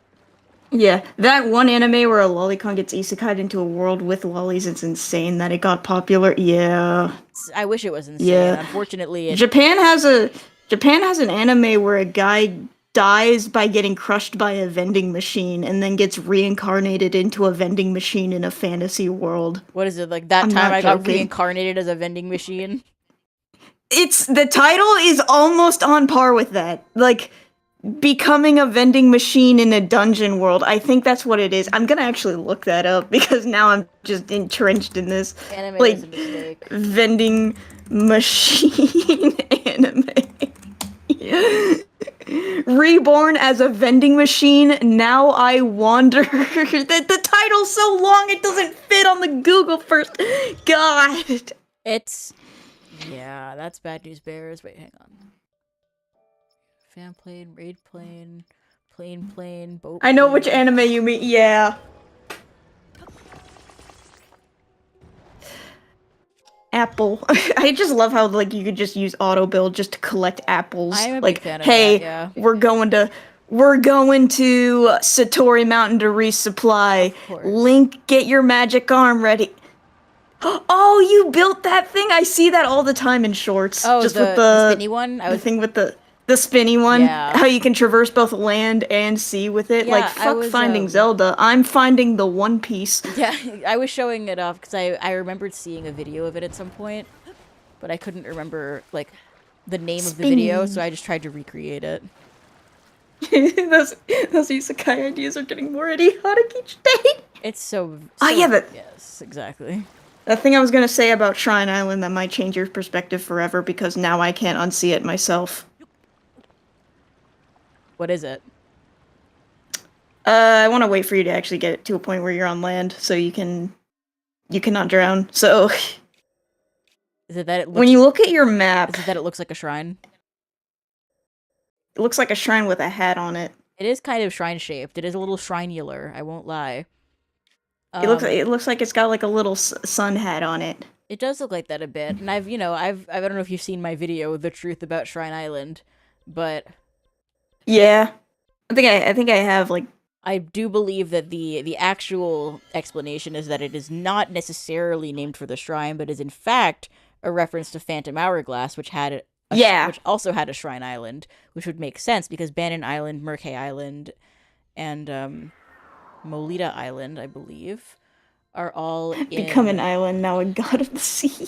Yeah, that one anime where a lolicon gets isekai'd into a world with lollies, it's insane that it got popular. Yeah. I wish it was insane. Yeah. Unfortunately, Japan has an anime where a guy dies by getting crushed by a vending machine and then gets reincarnated into a vending machine in a fantasy world. What is it, like that I'm time not I got joking. reincarnated as a vending machine? The title is almost on par with that. Like, becoming a vending machine in a dungeon world. I think that's what it is. I'm gonna actually look that up because now I'm just entrenched in this. Anime like, is a mistake. Vending machine anime. Reborn as a vending machine, now I wander. The title's so long it doesn't fit on the Google first. God. Yeah, that's bad news bears. Wait, hang on. Fan plane, raid plane, plane, boat. I know plane. which anime you mean. Yeah. Apple. I just love how like you could just use auto build just to collect apples. I'm a like, big fan of hey, that, yeah. we're going to Satori Mountain to resupply. Of course. Link, get your magic arm ready. Oh, you built that thing? I see that all the time in shorts. Oh, just the with the spinny one. The thing with the The spinny one, Yeah. how you can traverse both land and sea with it. Like, Yeah, I fuck was finding Zelda. I'm finding the One Piece. yeah, I was showing it off because I remembered seeing a video of it at some point, but I couldn't remember like the name of the video, so Spinny. I just tried to recreate it. those those isekai ideas are getting more idiotic each day. It's so Oh so yeah, yes, exactly. the thing I was gonna say about Shrine Island that might change your perspective forever because now I can't unsee it myself. What is it? I want to wait for you to actually get to a point where you're on land, so you cannot drown. So Is it that it looks when you look at your map, is it that it looks like a shrine? it looks like a shrine with a hat on it. It is kind of shrine shaped. It is a little shrinular, I won't lie. It looks like it's got like a little sun hat on it. It does look like that a bit. And I don't know if you've seen my video, The Truth About Shrine Island, but Yeah, I think I have like. I do believe that the actual explanation is that it is not necessarily named for the shrine, but is in fact a reference to Phantom Hourglass, which had which also had a shrine island, which would make sense because Bannon Island, Murkay Island, and Molita Island, I believe, are all in... Become an island, now a god of the sea.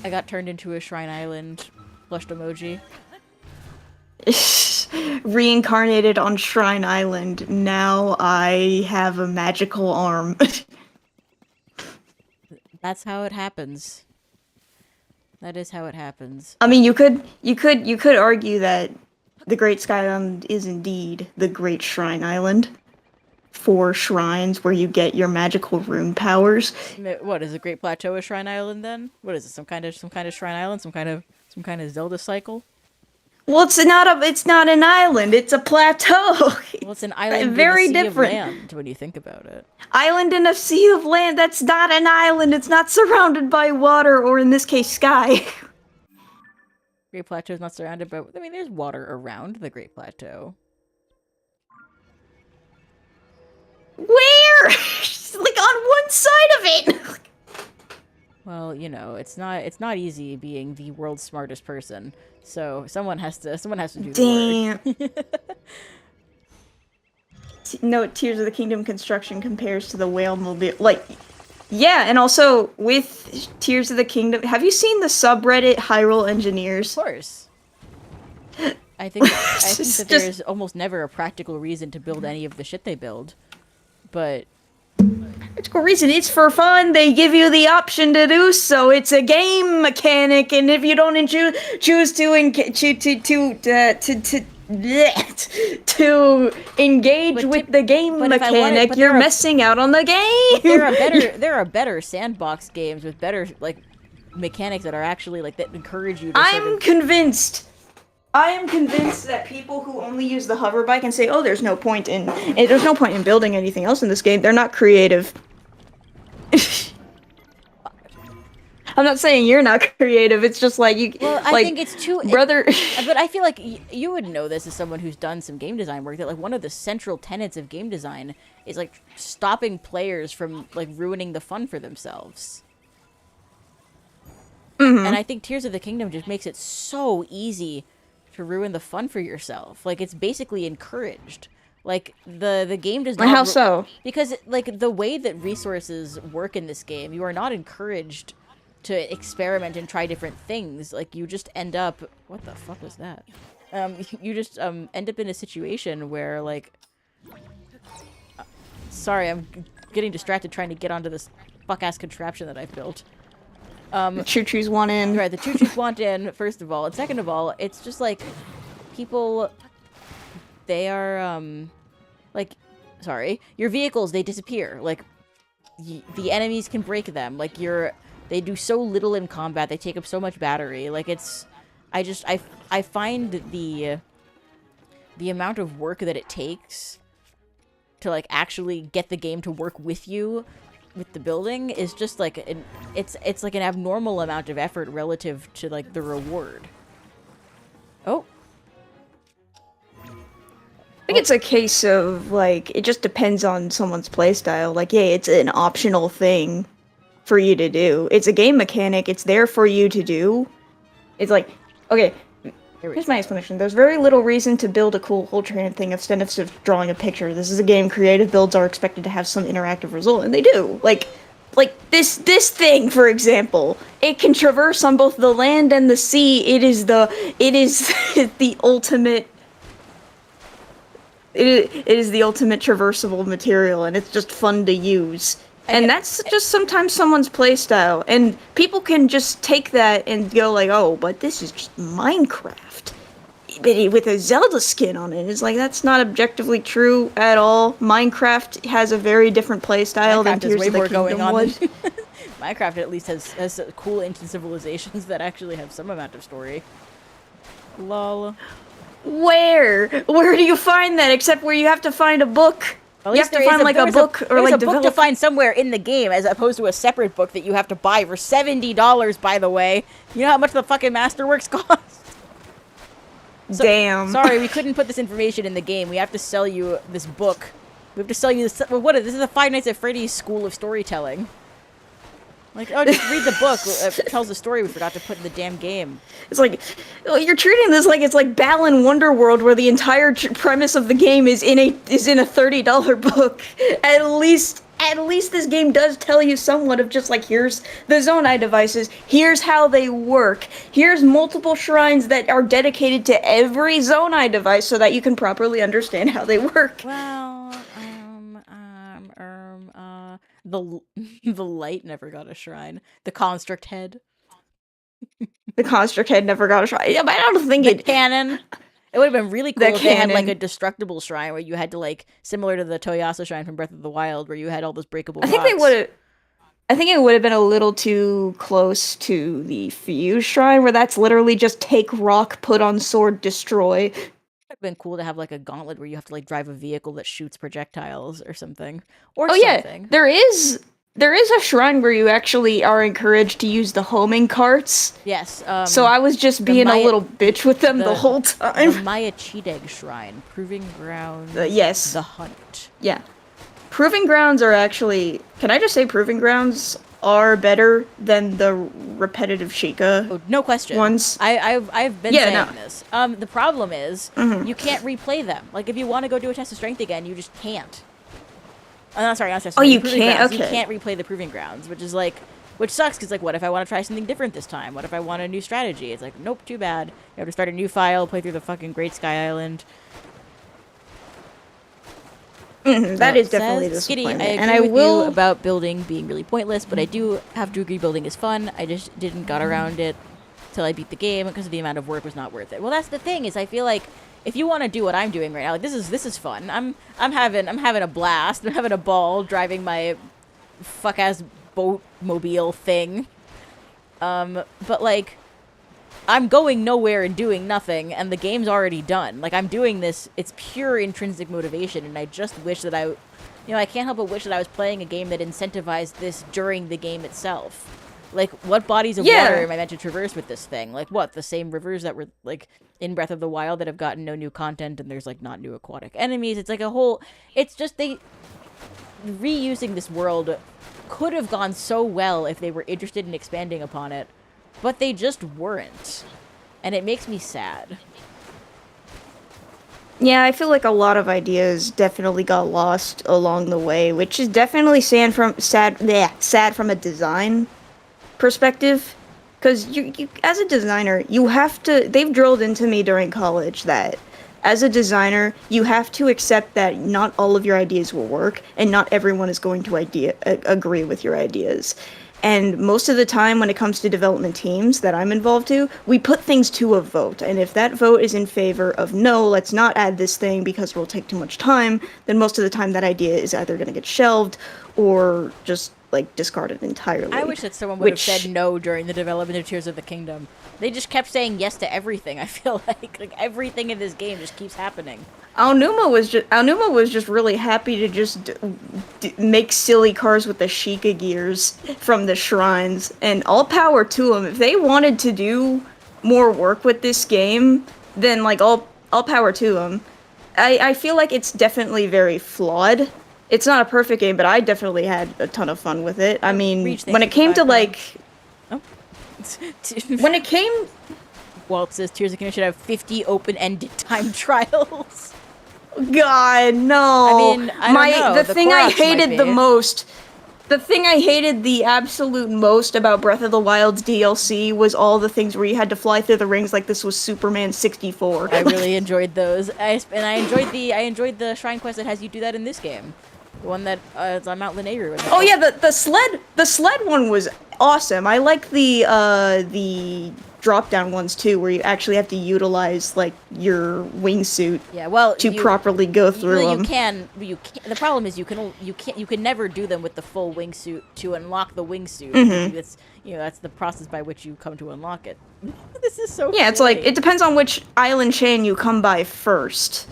I got turned into a shrine island blushed emoji. Reincarnated on Shrine Island, now I have a magical arm. That's how it happens. That is how it happens. I mean, you could argue that the Great Sky Island is indeed the Great Shrine Island for shrines where you get your magical rune powers. What is the Great Plateau a shrine island then? What is it? Some kind of shrine island? Some kind of Zelda cycle? Well, it's not an island. It's a plateau. Well, it's an island very in a sea different of land when you think about it. Island in a sea of land. That's not an island. It's not surrounded by water, or in this case, sky. Great Plateau is not surrounded by... I mean, there's water around the Great Plateau. Where? Like on one side of it. Well, it's not easy being the world's smartest person. So someone has to do the work. No, Tears of the Kingdom construction compares to the whale mobile. Like, yeah, and also with Tears of the Kingdom, have you seen the subreddit Hyrule Engineers? Of course. I think that there's almost never a practical reason to build any of the shit they build. But practical reason, it's for fun. They give you the option to do so. It's a game mechanic, and if you don't choose to engage with the game mechanic, you're missing out on the game. There are better sandbox games with better like mechanics that are actually like that encourage you to I am convinced that people who only use the hover bike and say, "Oh, there's no point in building anything else in this game," they're not creative. I'm not saying you're not creative. It's just like you. Well, I think it's too brother. But I feel like you would know this as someone who's done some game design work. That like one of the central tenets of game design is like stopping players from like ruining the fun for themselves. Mm-hmm. And I think Tears of the Kingdom just makes it so easy to ruin the fun for yourself. Like it's basically encouraged. Like the game does not. How so? Because like the way that resources work in this game, you are not encouraged to experiment and try different things. Like you just end up. What the fuck was that? You just end up in a situation where like. Sorry, I'm getting distracted trying to get onto this fuck ass contraption that I've built. The choo-choos want in. Right, the choo-choos want in, first of all. And second of all, it's just like people, they are, like, sorry, your vehicles, they disappear. Like, the enemies can break them. Like, they do so little in combat, they take up so much battery. Like, it's, I find the amount of work that it takes to, like, actually get the game to work with you with the building is just like it's like an abnormal amount of effort relative to like the reward. Oh, I think it's a case of like it just depends on someone's playstyle. Like, yeah, it's an optional thing for you to do. It's a game mechanic. It's there for you to do. It's like, okay, Here's my explanation. There's very little reason to build a cool Ultraman thing instead of just drawing a picture. This is a game. Creative builds are expected to have some interactive result, and they do. Like this thing, for example, it can traverse on both the land and the sea. It is the ultimate. It is the ultimate traversable material, and it's just fun to use. And that's just sometimes someone's playstyle, and people can just take that and go like, "Oh, but this is just Minecraft, but with a Zelda skin on it." It's like that's not objectively true at all. Minecraft has a very different playstyle than Tears of the Kingdom would. Minecraft at least has cool ancient civilizations that actually have some amount of story. Lol. Where do you find that? Except where you have to find a book. At you have to find like a book or like a book to find somewhere in the game, as opposed to a separate book that you have to buy for $70. By the way, you know how much the fucking Masterworks cost? Damn. Sorry, we couldn't put this information in the game. We have to sell you this book. We have to sell you this. What is this? Is a Five Nights at Freddy's School of Storytelling. Like, oh, just read the book. It tells the story we forgot to put in the damn game. It's like, you're treating this like it's like Balan Wonderworld, where the entire premise of the game is in a $30 book. At least this game does tell you somewhat of just like, here's the Zonai devices, here's how they work, here's multiple shrines that are dedicated to every Zonai device so that you can properly understand how they work. Well, the light never got a shrine. The construct head. The construct head never got a shrine. Yeah, but I don't think the cannon. It would have been really cool The if they had cannon. like a destructible shrine where you had to like, similar to the Toyasa shrine from Breath of the Wild, where you had all those breakable I think rocks. they would have. I think it would have been a little too close to the Fuse Shrine, where that's literally just take rock, put on sword, destroy. It'd been cool to have like a gauntlet where you have to like drive a vehicle that shoots projectiles or something. Or something. Yeah, there is a shrine where you actually are encouraged to use the homing carts. Yes. So I was just being a little bitch with them the whole time. The Maya Chideg Shrine, Proving Ground. Yes. The Hunt. Yeah. Proving Grounds are actually. Can I just say Proving Grounds are better than the repetitive Sheikah? Oh, no question. Ones. I've been saying this. The problem is you can't replay them. Like if you want to go do a test of strength again, you just can't. Not test of strength. Oh, you Proving can't. Grounds. Okay. You can't replay the Proving Grounds, which sucks because like, what if I want to try something different this time? What if I want a new strategy? It's like, nope, too bad. You have to start a new file, play through the fucking Great Sky Island. That is definitely disappointing. I agree with you about building being really pointless, but I do have to agree building is fun. I just didn't got around it till I beat the game because the amount of work was not worth it. Well, that's the thing is I feel like if you want to do what I'm doing right now, like this is fun. I'm having a blast. I'm having a ball driving my fuck ass boat mobile thing. But like I'm going nowhere and doing nothing, and the game's already done. Like, I'm doing this, it's pure intrinsic motivation, and I just wish that I can't help but wish that I was playing a game that incentivized this during the game itself. Like, what bodies of water am I meant to traverse with this thing? Like, what, the same rivers that were, like, in Breath of the Wild that have gotten no new content, and there's, like, not new aquatic enemies? It's like a whole, it's just, reusing this world could have gone so well if they were interested in expanding upon it. But they just weren't. And it makes me sad. Yeah, I feel like a lot of ideas definitely got lost along the way, which is definitely sad from a design perspective. Because you as a designer, you have to... They've drilled into me during college that as a designer, you have to accept that not all of your ideas will work, and not everyone is going to agree with your ideas. And most of the time when it comes to development teams that I'm involved to, we put things to a vote. And if that vote is in favor of no, let's not add this thing because it will take too much time, then most of the time that idea is either going to get shelved or just like discarded entirely. I wish that someone would have said no during the development of Tears of the Kingdom. They just kept saying yes to everything. I feel like everything in this game just keeps happening. Aonuma was just really happy to just make silly cars with the Sheikah gears from the shrines, and all power to them. If they wanted to do more work with this game, then like all power to them. I feel like it's definitely very flawed. It's not a perfect game, but I definitely had a ton of fun with it. I mean, when it came to like, when it came Walt says Tears of the Kingdom should have 50 open-ended time trials. God, no. I mean, I don't know. The The thing I Koroks might hated the be. most, the thing I hated the absolute most about Breath of the Wild's DLC was all the things where you had to fly through the rings like this was Superman 64. I really enjoyed those. I enjoyed the shrine quest that has you do that in this game. The one that is on Mount Lanayru. Oh yeah, the sled one was awesome. I like the drop down ones too, where you actually have to utilize like your wingsuit. Yeah, well, to properly go through you them. can. The problem is you can never do them with the full wingsuit to unlock the wingsuit. Mm-hmm. That's the process by which you come to unlock it. This is so. Yeah, it's like it depends on which island chain you come by first,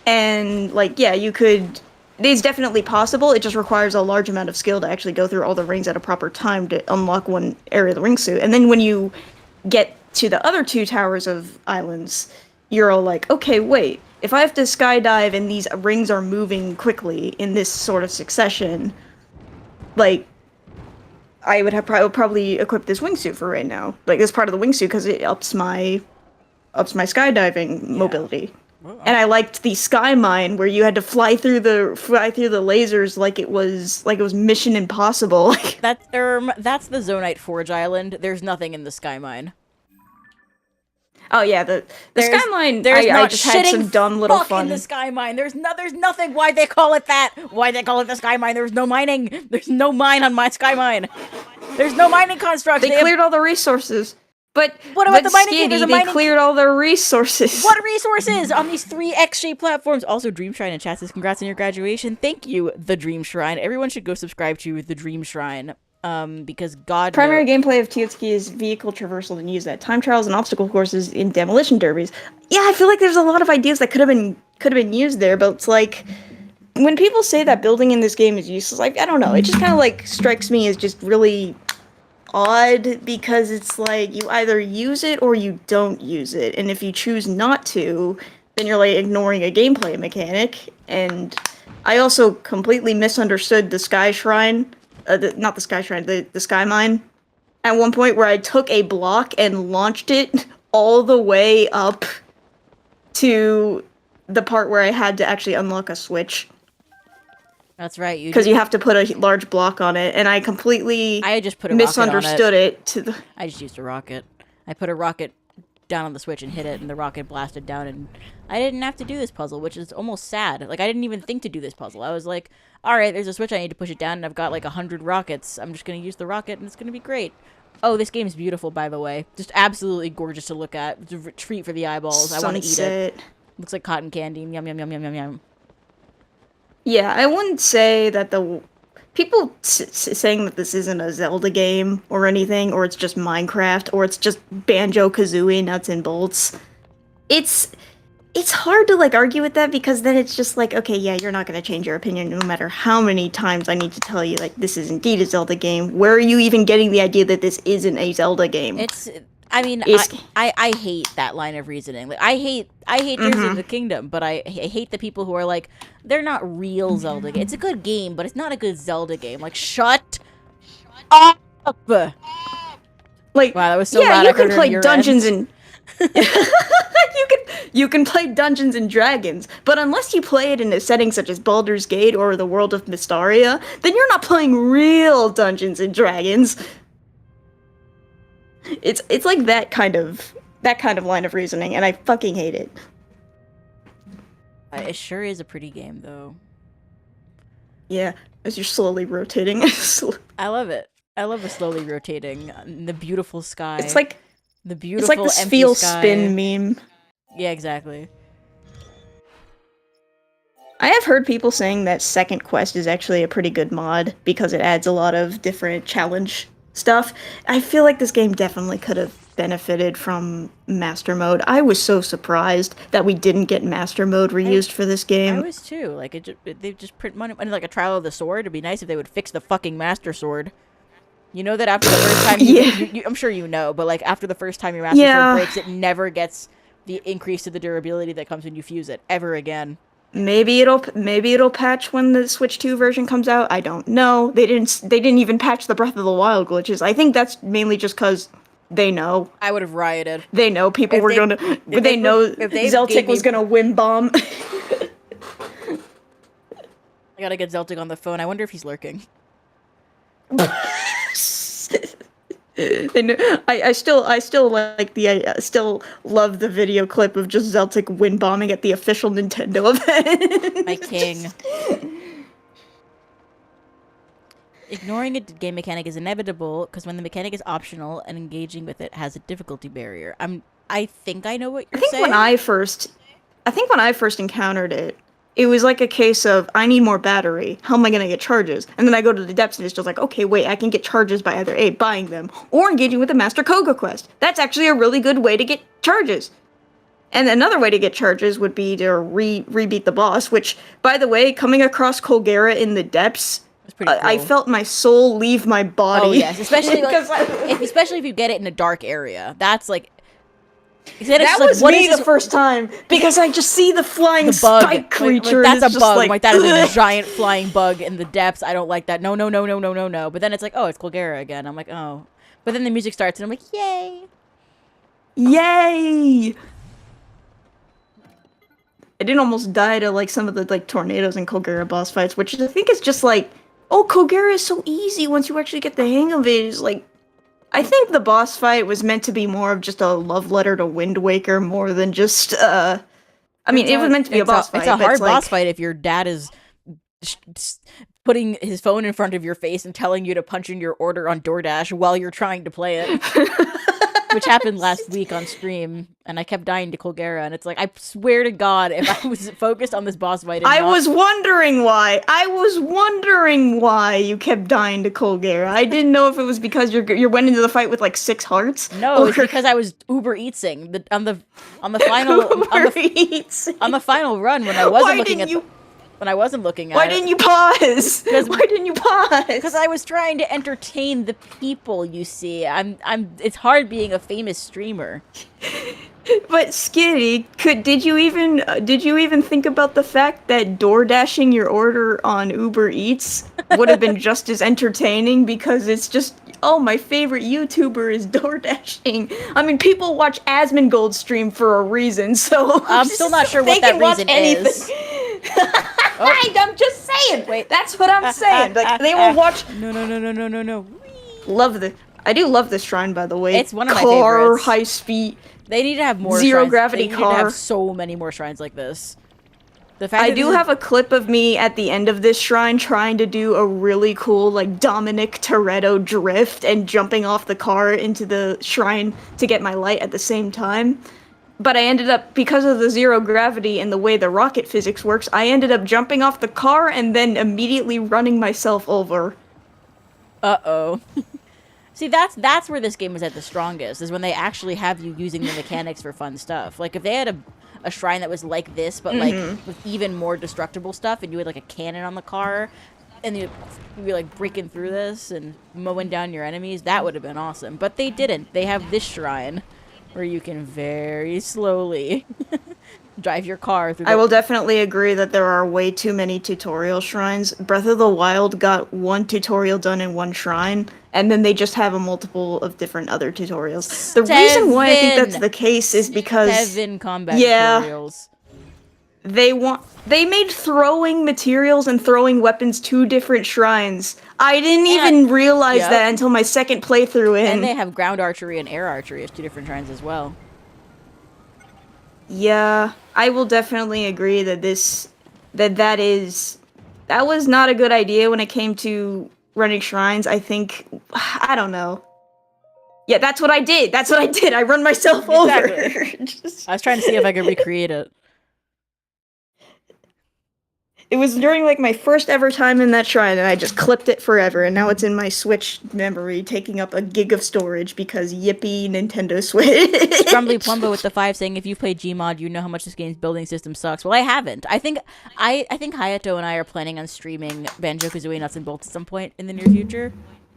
and like yeah, you could. It is definitely possible. It just requires a large amount of skill to actually go through all the rings at a proper time to unlock one area of the wingsuit. And then when you get to the other two towers of islands, you're all like, okay, wait. If I have to skydive and these rings are moving quickly in this sort of succession, like, I would probably equip this wingsuit for right now. Like, this part of the wingsuit because it ups my skydiving mobility. And I liked the sky mine where you had to fly through the lasers like it was Mission Impossible. That's the Zonite Forge Island. There's nothing in the sky mine. Oh yeah, the sky mine. I just had some dumb little fun in the sky mine. There's nothing. Why'd they call it that? Why'd they call it the sky mine? There's no mining. There's no mine on my sky mine. There's no mining construct. They cleared all the resources. But what about the mining key? They cleared all the resources. What resources on these 3 X-shaped platforms? Also, Dream Shrine in chat says, congrats on your graduation. Thank you, the Dream Shrine. Everyone should go subscribe to the Dream Shrine. Because primary gameplay of Totk is vehicle traversal and use that. Time trials and obstacle courses in demolition derbies. Yeah, I feel like there's a lot of ideas that could have been used there, but it's like when people say that building in this game is useless, like I don't know, it just kind of like strikes me as just really odd because it's like you either use it or you don't use it, and if you choose not to, then you're like ignoring a gameplay mechanic. And I also completely misunderstood the Sky Shrine, not the Sky Shrine, the Sky Mine at one point where I took a block and launched it all the way up to the part where I had to actually unlock a switch. That's right. Because you have to put a large block on it, and I completely misunderstood it. I just used a rocket. I put a rocket down on the switch and hit it, and the rocket blasted down, and I didn't have to do this puzzle, which is almost sad. Like, I didn't even think to do this puzzle. I was like, alright, there's a switch, I need to push it down, and I've got like 100 rockets. I'm just gonna use the rocket, and it's gonna be great. Oh, this game's beautiful, by the way. Just absolutely gorgeous to look at. It's a treat for the eyeballs. I want to eat it. Looks like cotton candy. Yum, yum, yum, yum, yum, yum. Yeah, I wouldn't say that the people saying that this isn't a Zelda game or anything, or it's just Minecraft, or it's just Banjo-Kazooie nuts and bolts. It's hard to like argue with that because then it's just like, okay, yeah, you're not going to change your opinion no matter how many times I need to tell you like this is indeed a Zelda game. Where are you even getting the idea that this isn't a Zelda game? I hate that line of reasoning. Like, I hate Tears of the Kingdom, but I hate the people who are like, they're not real Zelda games. It's a good game, but it's not a good Zelda game. Like, shut up! Like, wow, that was so yeah, loud. you can play Dungeons and you can play Dungeons and Dragons, but unless you play it in a setting such as Baldur's Gate or the world of Mystaria, then you're not playing real Dungeons and Dragons. It's like that kind of line of reasoning, and I fucking hate it. It sure is a pretty game, though. Yeah, as you're slowly rotating. I love it. I love the slowly rotating, the beautiful sky. It's like the beautiful. It's like this feel spin meme. Yeah, exactly. I have heard people saying that Second Quest is actually a pretty good mod because it adds a lot of different challenge stuff. I feel like this game definitely could have benefited from Master Mode. I was so surprised that we didn't get Master Mode reused for this game. I was too. Like, they just print money. And like a Trial of the Sword, it'd be nice if they would fix the fucking Master Sword. You know that after the first time, I'm sure you know, but like after the first time your Master Sword breaks, it never gets the increase to the durability that comes when you fuse it ever again. Maybe it'll patch when the Switch 2 version comes out. I don't know. They didn't even patch the Breath of the Wild glitches. I think that's mainly just because They know. I would have rioted. They know people were gonna. They know Zeltic was gonna win bomb. I gotta get Zeltic on the phone. I wonder if he's lurking. And I still like I still love the video clip of just Zeltic win bombing at the official Nintendo event. My king. Ignoring a game mechanic is inevitable because when the mechanic is optional and engaging with it has a difficulty barrier. I think I know what you're saying. I think when I first encountered it, it was like a case of, I need more battery. How am I going to get charges? And then I go to the depths and it's just like, okay, wait, I can get charges by either A, buying them, or engaging with the Master Koga quest. That's actually a really good way to get charges. And another way to get charges would be to re-beat the boss, which, by the way, coming across Colgera in the depths, cool. I felt my soul leave my body. Oh, yes, especially especially if you get it in a dark area. That's like... That was me the first time, because I just see the flying spike creature. That's a bug. Like, like, that is a giant flying bug in the depths. I don't like that. No. But then it's like, oh, it's Colgera again. I'm like, oh. But then the music starts, and I'm like, yay. Yay! I did almost die to, like, some of the, like, tornadoes and Colgera boss fights, which I think is just like, oh, Colgera is so easy once you actually get the hang of it. It's like, I think the boss fight was meant to be more of just a love letter to Wind Waker more than just, it was meant to be a boss fight. It's a hard boss fight if your dad is putting his phone in front of your face and telling you to punch in your order on DoorDash while you're trying to play it. Which happened last week on stream, and I kept dying to Colgera, and it's like, I swear to God, if I was focused on this boss fight... I was wondering why you kept dying to Colgera. I didn't know if it was because you went into the fight with, like, 6 hearts. No, it's because I was Uber Eatsing on the final run when I wasn't looking at... Why didn't you pause? Why didn't you pause? Because I was trying to entertain the people, you see. It's hard being a famous streamer. But Skitty, did you even think about the fact that door dashing your order on Uber Eats would have been just as entertaining, because it's just, oh, my favorite YouTuber is door dashing. I mean, people watch Asmongold stream for a reason, so I'm still not sure what that reason is. I'm just saying. Wait, that's what I'm saying. Like, they will watch. No. I do love this shrine, by the way. It's one of my favorites. High speed. They need to have more zero shrines. Gravity they car. Need to have so many more shrines like this. I do have a clip of me at the end of this shrine trying to do a really cool, like, Dominic Toretto drift and jumping off the car into the shrine to get my light at the same time. But I ended up, because of the zero gravity and the way the rocket physics works, I ended up jumping off the car and then immediately running myself over. Uh-oh. See, that's where this game was at the strongest, is when they actually have you using the mechanics for fun stuff. Like, if they had a shrine that was like this, but, like, with even more destructible stuff, and you had, like, a cannon on the car, and you'd be, like, breaking through this and mowing down your enemies, that would have been awesome. But they didn't. They have this shrine, where you can very slowly drive your car through. I will definitely agree that there are way too many tutorial shrines. Breath of the Wild got one tutorial done in one shrine, and then they just have a multiple of different other tutorials. The reason why I think that's the case is because 7 combat tutorials. They made throwing materials and throwing weapons 2 different shrines. I didn't even realize that until my second playthrough in. And they have ground archery and air archery as 2 different shrines as well. Yeah, I will definitely agree that that was not a good idea when it came to running shrines. I don't know. Yeah, that's what I did. I run myself over. I was trying to see if I could recreate it. It was during, like, my first ever time in that shrine, and I just clipped it forever, and now it's in my Switch memory, taking up a gig of storage, because yippee, Nintendo Switch. Crumbly Plumbo with the 5 saying, if you played Gmod, you know how much this game's building system sucks. Well, I haven't. I think Hayato and I are planning on streaming Banjo-Kazooie Nuts and Bolts at some point in the near future.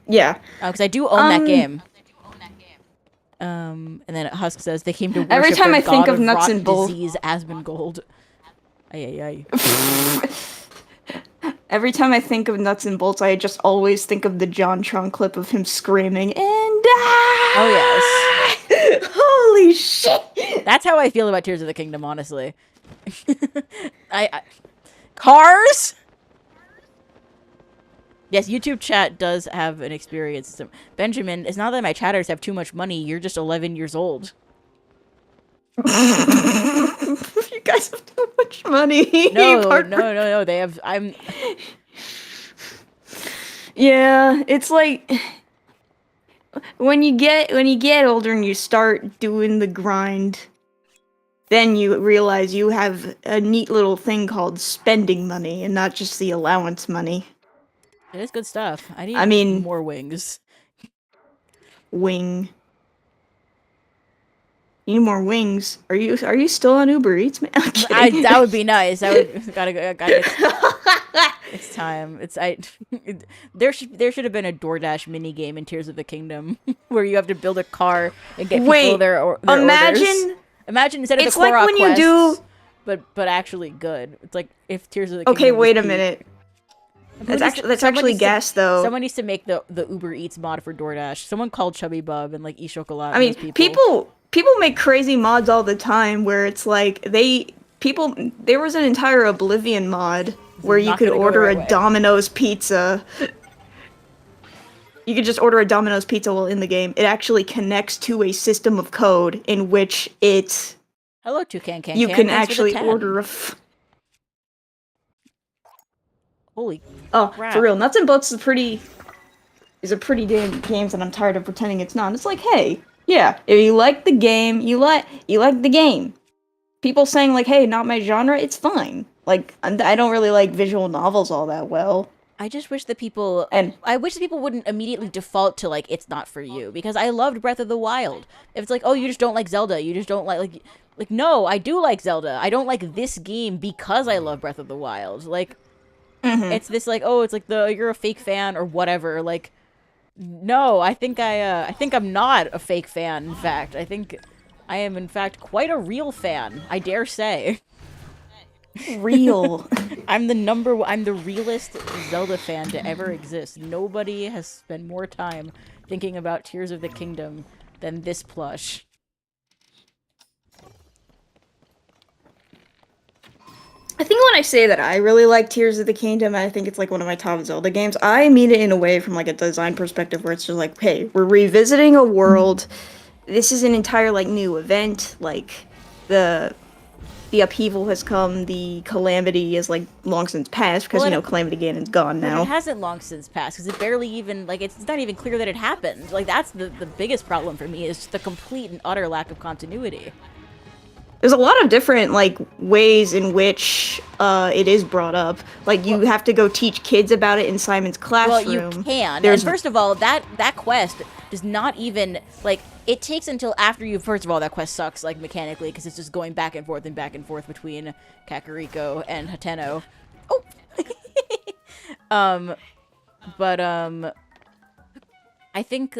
Yeah. Because I do own that game. And then Husk says, they came to worship every time their I think god of Nuts and Bolts, disease, Asmongold. Ay. Every time I think of Nuts and Bolts, I just always think of the John Tron clip of him screaming, "And Oh yes. Holy shit. That's how I feel about Tears of the Kingdom, honestly. Cars? Yes, YouTube chat does have an experience system. Benjamin, it's not that my chatters have too much money. You're just 11 years old. You guys have too much money. No. They have. Yeah, it's like when you get older and you start doing the grind, then you realize you have a neat little thing called spending money and not just the allowance money. It is good stuff. I mean, more wings. Wing. You need more wings. Are you still on Uber Eats, man? That would be nice. I would gotta. It's time. There should have been a DoorDash mini game in Tears of the Kingdom where you have to build a car and get people their imagine orders. Imagine instead of it's the Korok like when quests, you do, but actually good. It's like if Tears of the Kingdom. Okay, wait a peak. minute. That's actually gas though. Someone needs to make the Uber Eats mod for DoorDash. Someone called Chubby Bub and like eChocolat. I mean, people make crazy mods all the time where it's like there was an entire Oblivion mod where you could order a Domino's pizza. You could just order a Domino's pizza while in the game. It actually connects to a system of code in which Hello, Toucan Can. You can actually order Holy crap. For real, Nuts and Bolts is a pretty damn games, and I'm tired of pretending it's not. It's like, hey, yeah, if you like the game, you like the game. People saying like, hey, not my genre, it's fine. Like, I don't really like visual novels all that well. I just wish that people wouldn't immediately default to like it's not for you, because I loved Breath of the Wild. If it's like, oh, you just don't like Zelda, you just don't like no, I do like Zelda. I don't like this game because I love Breath of the Wild. Like, it's this like, oh, it's like you're a fake fan or whatever. Like, no, I think I'm not a fake fan. In fact, I think I am in fact quite a real fan. I dare say. Real. I'm the realest Zelda fan to ever exist. Nobody has spent more time thinking about Tears of the Kingdom than this plush. I think when I say that I really like Tears of the Kingdom, I think it's like one of my top Zelda games, I mean it in a way from like a design perspective where it's just like, hey, we're revisiting a world. This is an entire like new event. Like the upheaval has come, the calamity is like long since passed because Calamity Ganon's gone now. It hasn't long since passed because it barely even like it's not even clear that it happened. Like that's the biggest problem for me is just the complete and utter lack of continuity. There's a lot of different like ways in which it is brought up. Like you have to go teach kids about it in Simon's classroom. Well, you can. And first of all, that quest does not even like it takes until after you. First of all, that quest sucks like mechanically because it's just going back and forth between Kakariko and Hateno. Oh. I think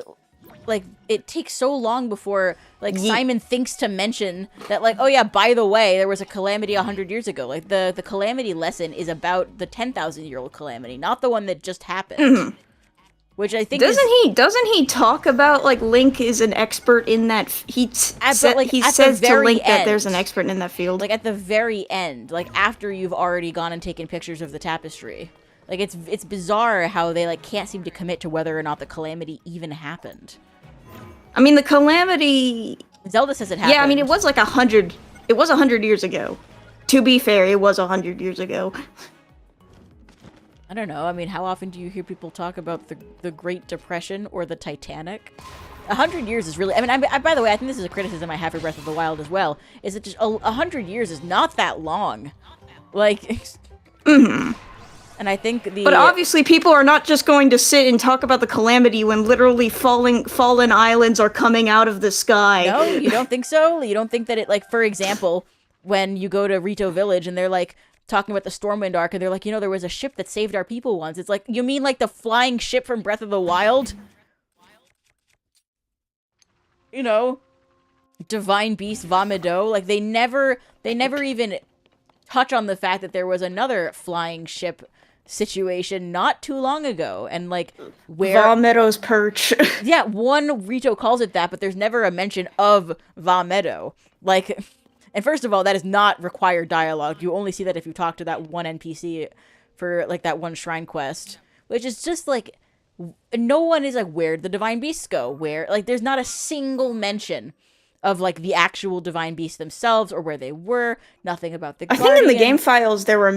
like it takes so long before like Simon thinks to mention that like, oh yeah, by the way, there was a calamity 100 years ago. Like the calamity lesson is about the 10,000-year-old calamity, not the one that just happened. Which I think doesn't he talk about like Link is an expert in that he says to Link that there's an expert in that field. Like at the very end, like after you've already gone and taken pictures of the tapestry. Like it's bizarre how they like can't seem to commit to whether or not the calamity even happened. I mean, the calamity. Zelda says it happened. Yeah, I mean, it was like 100. It was 100 years ago. To be fair, it was 100 years ago. I don't know. I mean, how often do you hear people talk about the Great Depression or the Titanic? 100 years is really. I mean, by the way, I think this is a criticism I have for Breath of the Wild as well. Is that just 100 years is not that long, like. And I think But obviously people are not just going to sit and talk about the calamity when literally fallen islands are coming out of the sky. No, you don't think so? You don't think that it, like, for example, when you go to Rito Village and they're, like, talking about the Stormwind Arc and they're like, there was a ship that saved our people once. It's like, you mean, like, the flying ship from Breath of the Wild? Divine Beast Vamido. Like, they never even touch on the fact that there was another flying ship situation not too long ago, and like where Va Meadows perch. yeah, one Rito calls it that, but there's never a mention of Va Meadow. Like, and first of all, that is not required dialogue. You only see that if you talk to that one NPC for like that one shrine quest, which is just like no one is like, where'd the divine beasts go? Where, like, there's not a single mention of like the actual divine beasts themselves or where they were. Nothing about the I think in the game files I think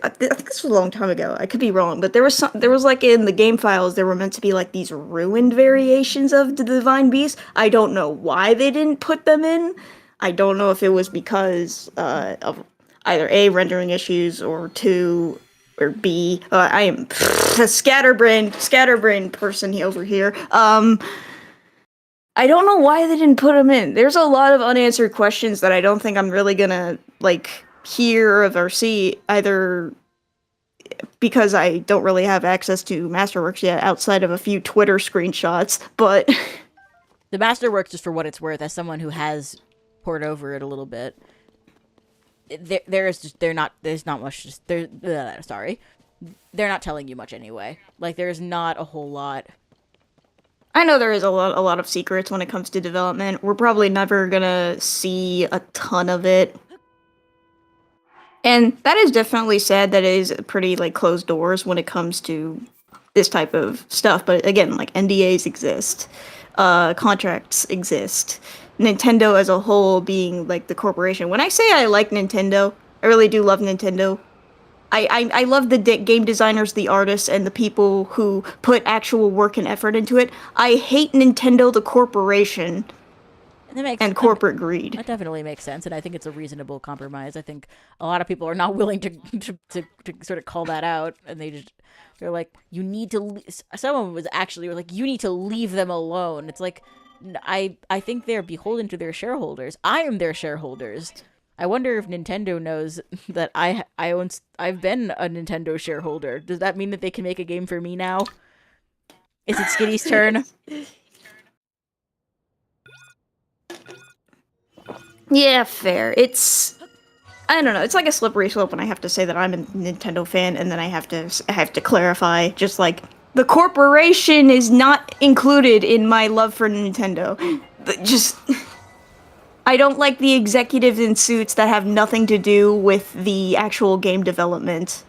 I think this was a long time ago. I could be wrong, but there was like in the game files there were meant to be like these ruined variations of the divine beast. I don't know why they didn't put them in. I don't know if it was because of either A, rendering issues, or two, or B, I am a scatterbrain person over here. I don't know why they didn't put them in. There's a lot of unanswered questions that I don't think I'm really gonna, like, hear of or see, either because I don't really have access to Masterworks yet, outside of a few Twitter screenshots, but... The Masterworks is for what it's worth, as someone who has poured over it a little bit. They're not telling you much anyway. Like, there's not a whole lot. I know there is a lot of secrets when it comes to development. We're probably never gonna see a ton of it. And that is definitely sad that it is pretty, like, closed doors when it comes to this type of stuff. But again, like, NDAs exist. Contracts exist. Nintendo as a whole being, like, the corporation. When I say I like Nintendo, I really do love Nintendo. I love the game designers, the artists, and the people who put actual work and effort into it. I hate Nintendo, the corporation, and corporate greed. That definitely makes sense, and I think it's a reasonable compromise. I think a lot of people are not willing to sort of call that out, and they're like, you need to. Someone was actually like, you need to leave them alone. It's like, I think they're beholden to their shareholders. I am their shareholders. I wonder if Nintendo knows that I've been a Nintendo shareholder. Does that mean that they can make a game for me now? Is it Skitty's turn? Yeah, fair. I don't know. It's like a slippery slope when I have to say that I'm a Nintendo fan, and then I have to clarify, just like, the corporation is not included in my love for Nintendo. Just... I don't like the executives in suits that have nothing to do with the actual game development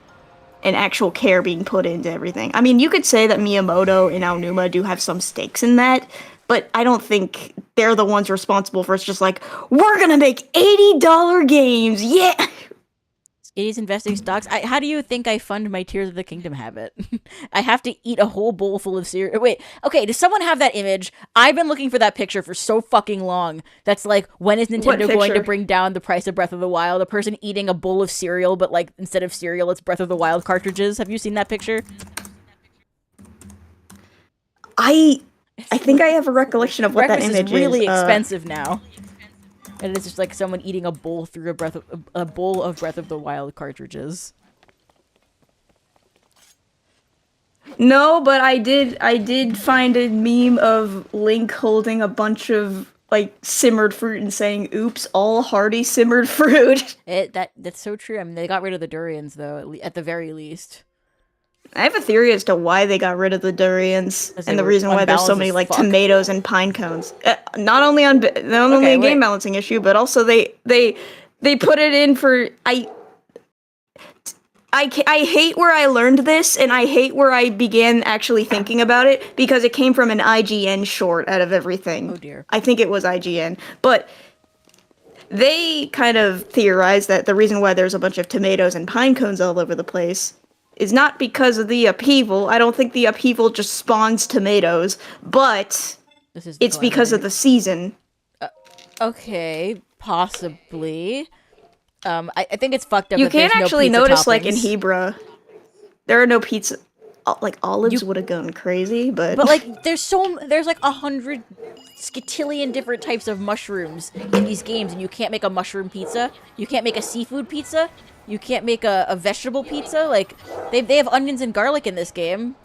and actual care being put into everything. I mean, you could say that Miyamoto and Aonuma do have some stakes in that, but I don't think they're the ones responsible for it's just like, we're gonna make $80 games, yeah! Skitty's investing stocks. How do you think I fund my Tears of the Kingdom habit? I have to eat a whole bowl full of cereal. Wait, okay, does someone have that image? I've been looking for that picture for so fucking long. That's like, when is Nintendo going to bring down the price of Breath of the Wild? A person eating a bowl of cereal, but like, instead of cereal, it's Breath of the Wild cartridges. Have you seen that picture? I think I have a recollection of what that image is. Breakfast is really expensive now. And it's just like someone eating a bowl through a bowl of Breath of the Wild cartridges. No, but I did find a meme of Link holding a bunch of, like, simmered fruit and saying, "Oops, all hearty simmered fruit." That's so true. I mean, they got rid of the durians though, at the very least. I have a theory as to why they got rid of the durians, and the reason why there's so many, like, tomatoes and pine cones. Not only a game balancing issue, but also they put it in for I hate where I learned this, and I hate where I began actually thinking about it, because it came from an IGN short out of everything. Oh dear. I think it was IGN, but they kind of theorized that the reason why there's a bunch of tomatoes and pine cones all over the place is not because of the upheaval. I don't think the upheaval just spawns tomatoes, but it's because of the season. Okay, possibly. I think it's fucked up. You can actually notice, like, in Hebra, there are no pizza. Like, olives would have gone crazy, but like, there's like 100 skitillion different types of mushrooms in these games, and you can't make a mushroom pizza. You can't make a seafood pizza. You can't make a vegetable pizza. Like, they have onions and garlic in this game.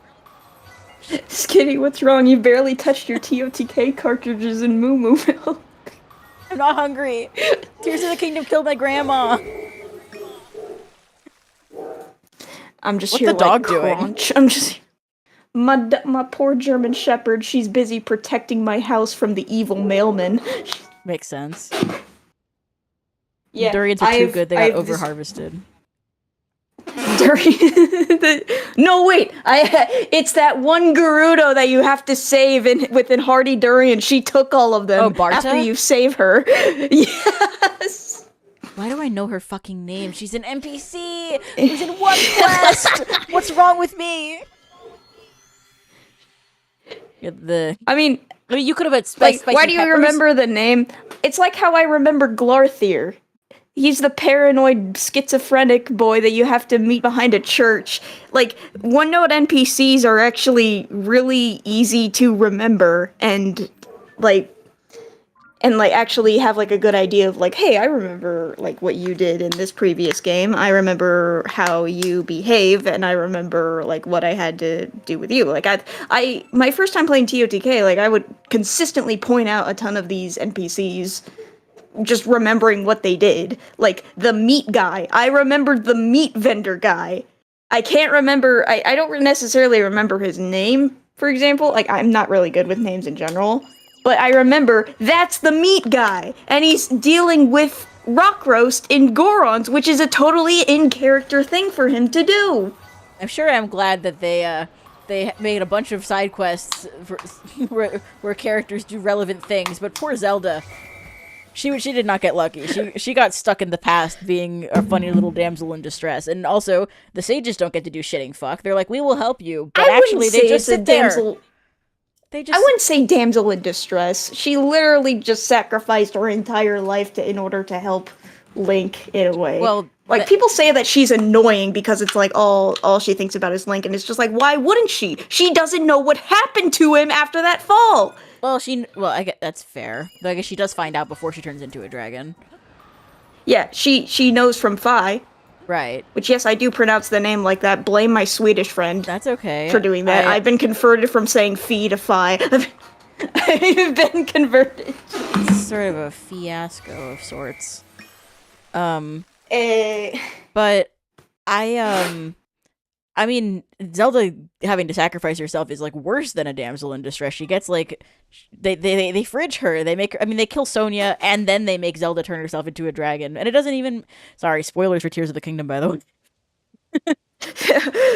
Skitty, what's wrong? You barely touched your TOTK cartridges in Moo Moo Milk. I'm not hungry. Tears of the Kingdom killed my grandma. I'm just What's here the dog like doing? crunch. I'm just my poor German Shepherd. She's busy protecting my house from the evil mailman. Makes sense. Yeah, Durians are too good. They got over-harvested. No, wait. It's that one Gerudo that you have to save within Hardy Durian. She took all of them after you save her. Yes. Why do I know her fucking name? She's an NPC who's in one quest. What's wrong with me? I mean, you could have had why do you remember the name? It's like how I remember Glarthir. He's the paranoid schizophrenic boy that you have to meet behind a church. Like, one-note NPCs are actually really easy to remember and actually have like a good idea of like, hey, I remember like what you did in this previous game. I remember how you behave, and I remember like what I had to do with you. Like I my first time playing TOTK, like I would consistently point out a ton of these NPCs, just remembering what they did. Like the meat guy, I remembered the meat vendor guy. I can't remember. I don't necessarily remember his name, for example. Like I'm not really good with names in general. But I remember that's the meat guy, and he's dealing with rock roast in Gorons, which is a totally in-character thing for him to do. I'm glad that they made a bunch of side quests where characters do relevant things, but poor Zelda, she did not get lucky. She got stuck in the past being a funny little damsel in distress, and also the sages don't get to do shitting fuck. They're like, we will help you, but actually they just sit there. I wouldn't say damsel in distress. She literally just sacrificed her entire life in order to help Link in a way. Well, like people say that she's annoying because it's like all she thinks about is Link, and it's just like, why wouldn't she? She doesn't know what happened to him after that fall. Well, I guess that's fair. Though I guess she does find out before she turns into a dragon. Yeah, she knows from Fi. Right. Which, yes, I do pronounce the name like that. Blame my Swedish friend. That's okay. For doing that. I've been converted from saying Fi to Fi. I've been converted. It's sort of a fiasco of sorts. But I mean, Zelda having to sacrifice herself is like worse than a damsel in distress. She gets like, they fridge her. They make her, they kill Sonya, and then they make Zelda turn herself into a dragon. And it doesn't even, sorry, spoilers for Tears of the Kingdom, by the way.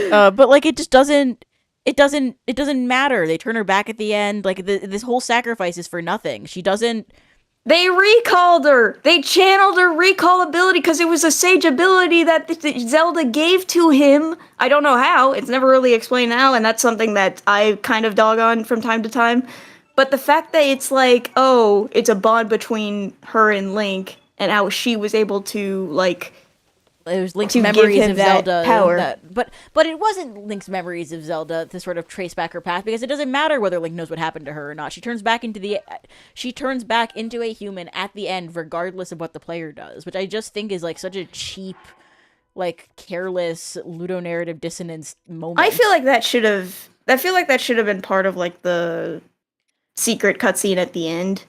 But like it just doesn't, it doesn't matter. They turn her back at the end. Like this whole sacrifice is for nothing. She doesn't. They recalled her! They channeled her recall ability because it was a sage ability that Zelda gave to him. I don't know how. It's never really explained how, and that's something that I kind of dog on from time to time. But the fact that it's like, oh, it's a bond between her and Link, and how she was able to, like, it was Link's memories of Zelda power. But it wasn't Link's memories of Zelda to sort of trace back her path, because it doesn't matter whether Link knows what happened to her or not. She turns back into a human at the end, regardless of what the player does, which I just think is like such a cheap, like careless ludonarrative dissonance moment. I feel like that should have been part of like the secret cutscene at the end.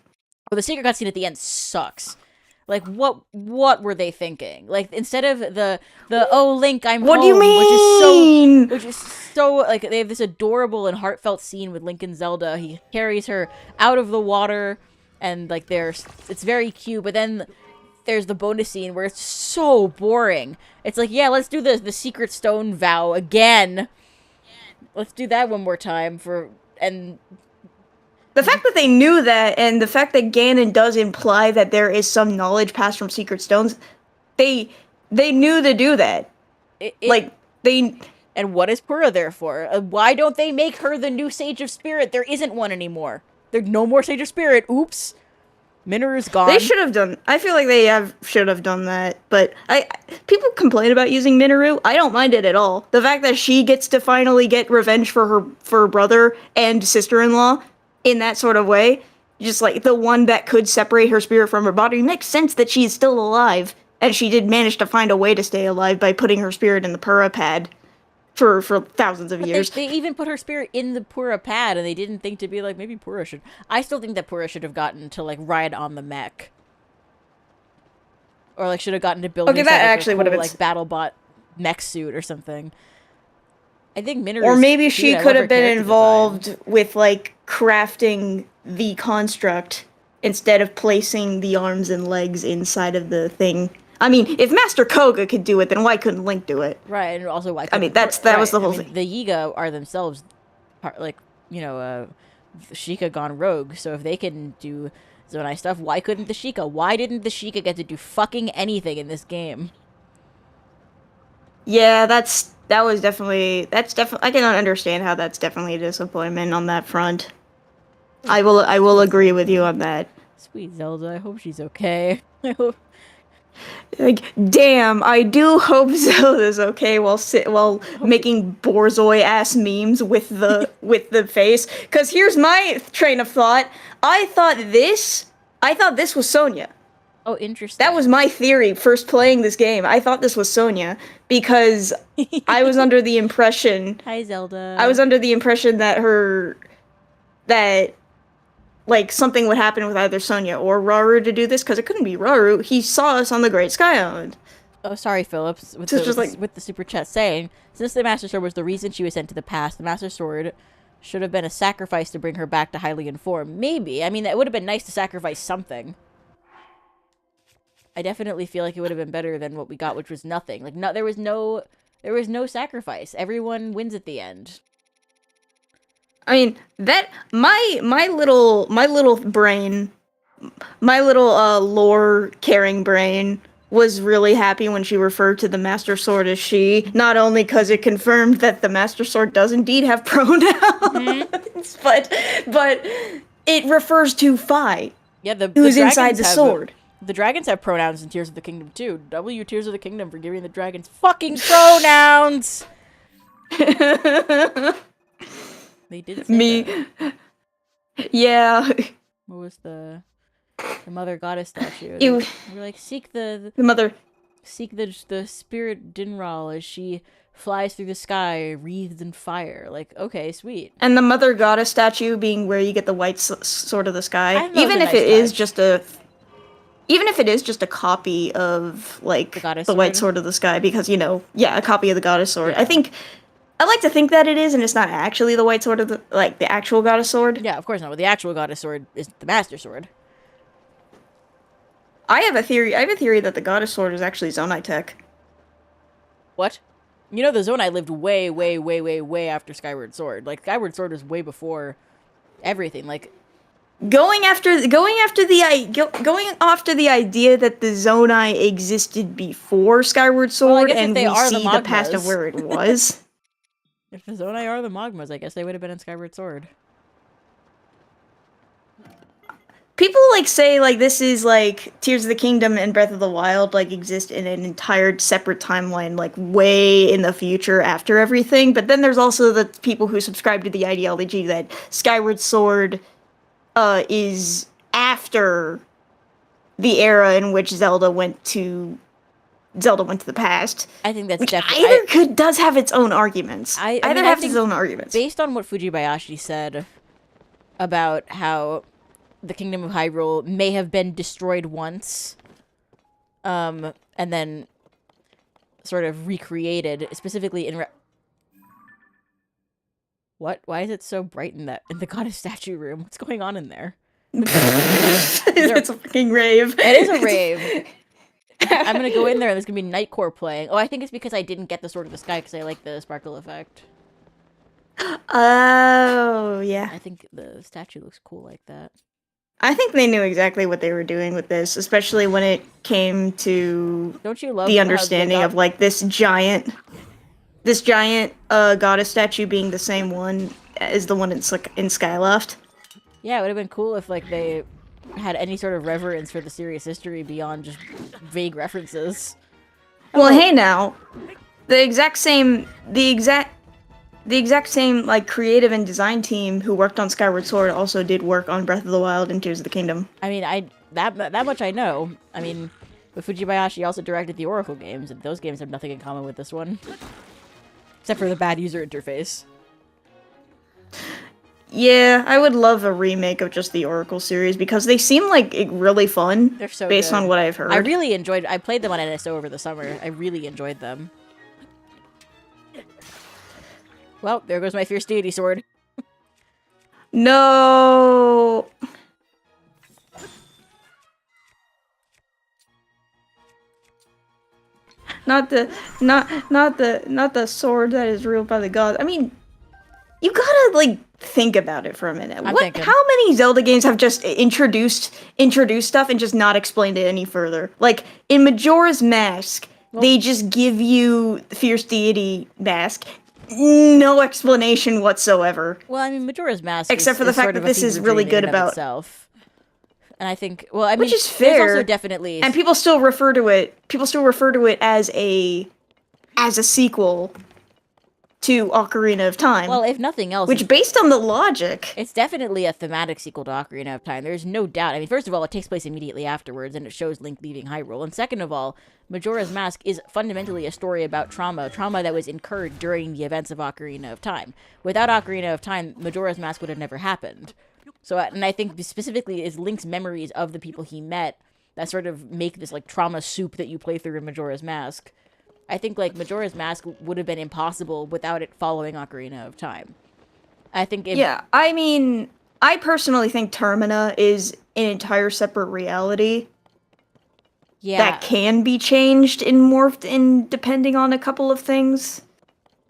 Well, the secret cutscene at the end sucks. Like, what were they thinking? Like, instead of the oh, Link, I'm home. What do you mean? Which is so, like, they have this adorable and heartfelt scene with Link and Zelda. He carries her out of the water, and, like, it's very cute, but then there's the bonus scene where it's so boring. It's like, yeah, let's do the secret stone vow again. Let's do that one more time the fact that they knew that, and the fact that Ganon does imply that there is some knowledge passed from secret stones, they knew to do that. And what is Purah there for? Why don't they make her the new Sage of Spirit? There isn't one anymore. There's no more Sage of Spirit. Oops. Minoru's gone. They should have done. I feel like should have done that. But people complain about using Minoru. I don't mind it at all. The fact that she gets to finally get revenge for her brother and sister-in-law in that sort of way, just like the one that could separate her spirit from her body, makes sense that she's still alive, and she did manage to find a way to stay alive by putting her spirit in the Purah pad for thousands of years. They even put her spirit in the Purah pad, and they didn't think to be like, maybe Purah should. I still think that Purah should have gotten to like ride on the mech, or like should have gotten to build. Okay, that actually would have been like BattleBot mech suit or something. I think Minoru's Or maybe cute. she I could love her have been character involved design. with like crafting the construct instead of placing the arms and legs inside of the thing. I mean, if Master Koga could do it, then why couldn't Link do it? Right, and also why I mean, couldn't that was right? the I whole mean, thing. the Yiga are themselves, like Sheikah gone rogue. So if they can do Zonai stuff, why couldn't the Sheikah? Why didn't the Sheikah get to do fucking anything in this game? Yeah, that was definitely I cannot understand how that's definitely a disappointment on that front. I will agree with you on that. Sweet Zelda, I hope she's okay. I hope. Like, damn, I do hope Zelda's okay while making Borzoi ass memes with the face. Cause here's my train of thought. I thought this was Sonya. Oh, interesting. That was my theory first playing this game. I thought this was Sonya because I was under the impression Hi, Zelda. that like something would happen with either Sonya or Rauru to do this, because it couldn't be Rauru. He saw us on the Great Sky Island. Oh, sorry, Phillips, with So it's just like, with the super chat saying, since the Master Sword was the reason she was sent to the past, the Master Sword should have been a sacrifice to bring her back to Hylian form. Maybe. I mean, it would have been nice to sacrifice something. I definitely feel like it would have been better than what we got, which was nothing. Like, no, there was no sacrifice. Everyone wins at the end. I mean, that my little brain, my little lore caring brain was really happy when she referred to the Master Sword as she, not only because it confirmed that the Master Sword does indeed have pronouns, but it refers to Fi, Yeah, who's inside the sword. The dragons have pronouns in Tears of the Kingdom too. W Tears of the Kingdom for giving the dragons fucking pronouns. They did say that. Yeah. What was the mother goddess statue? You, We're like, seek the mother. spirit Dinral as she flies through the sky, wreathed in fire. Like, okay, sweet. And the mother goddess statue being where you get the white sword of the sky. Even if it is just a copy of like the white sword of the sky, because a copy of the goddess sword. Yeah. I like to think that it is, and it's not actually the white sword of the actual goddess sword. Yeah, of course not. But the actual goddess sword is the Master Sword. I have a theory that the goddess sword is actually Zonai tech. What? You know, the Zonai lived way, way, way, way, way after Skyward Sword. Like, Skyward Sword was way before everything. Like, going after the idea that the Zonai existed before Skyward Sword, well, and we see the past of where it was. If the Zonai are the Magmas, I guess they would have been in Skyward Sword. People say this is Tears of the Kingdom and Breath of the Wild exist in an entire separate timeline, way in the future after everything. But then there's also the people who subscribe to the ideology that Skyward Sword is after the era in which Zelda went to the past. I think that's definitely does have its own arguments. Either has its own arguments. Based on what Fujibayashi said about how the Kingdom of Hyrule may have been destroyed once, and then sort of recreated, specifically in What? Why is it so bright in the goddess statue room? What's going on in there? It's a fucking rave. It is a rave. I'm gonna go in there and there's gonna be Nightcore playing. Oh, I think it's because I didn't get the Sword of the Sky because I like the sparkle effect. Oh, yeah. I think the statue looks cool like that. I think they knew exactly what they were doing with this, especially when it came to Don't you love the understanding of this giant goddess statue being the same one as the one in Skyloft? Yeah, it would have been cool if they had any sort of reverence for the serious history beyond just vague references. Well, hey now, the exact same creative and design team who worked on Skyward Sword also did work on Breath of the Wild and Tears of the Kingdom. I mean, that much I know. I mean, but Fujibayashi also directed the Oracle games, and those games have nothing in common with this one. Except for the bad user interface. Yeah, I would love a remake of just the Oracle series because they seem really fun. They're so based good. on what I've heard. I played them on NSO over the summer. I really enjoyed them. Well, there goes my fierce deity sword. No. Not the sword that is ruled by the gods. I mean, you gotta like think about it for a minute. I'm thinking. How many Zelda games have just introduced stuff and just not explained it any further? Like in Majora's Mask, they just give you the Fierce Deity mask, no explanation whatsoever. Well, I mean, Majora's Mask, except for the fact that this is really good about itself. And I think, well, I mean, which is fair. There's also definitely, and people still refer to it. As a sequel to Ocarina of Time. Well, if nothing else, which, based on the logic, it's definitely a thematic sequel to Ocarina of Time. There's no doubt. I mean, first of all, it takes place immediately afterwards, and it shows Link leaving Hyrule. And second of all, Majora's Mask is fundamentally a story about trauma that was incurred during the events of Ocarina of Time. Without Ocarina of Time, Majora's Mask would have never happened. So, and I think specifically is Link's memories of the people he met that sort of make this like trauma soup that you play through in Majora's Mask. I think like Majora's Mask would have been impossible without it following Ocarina of Time. I think I mean, I personally think Termina is an entire separate reality. Yeah. That can be changed and morphed in depending on a couple of things.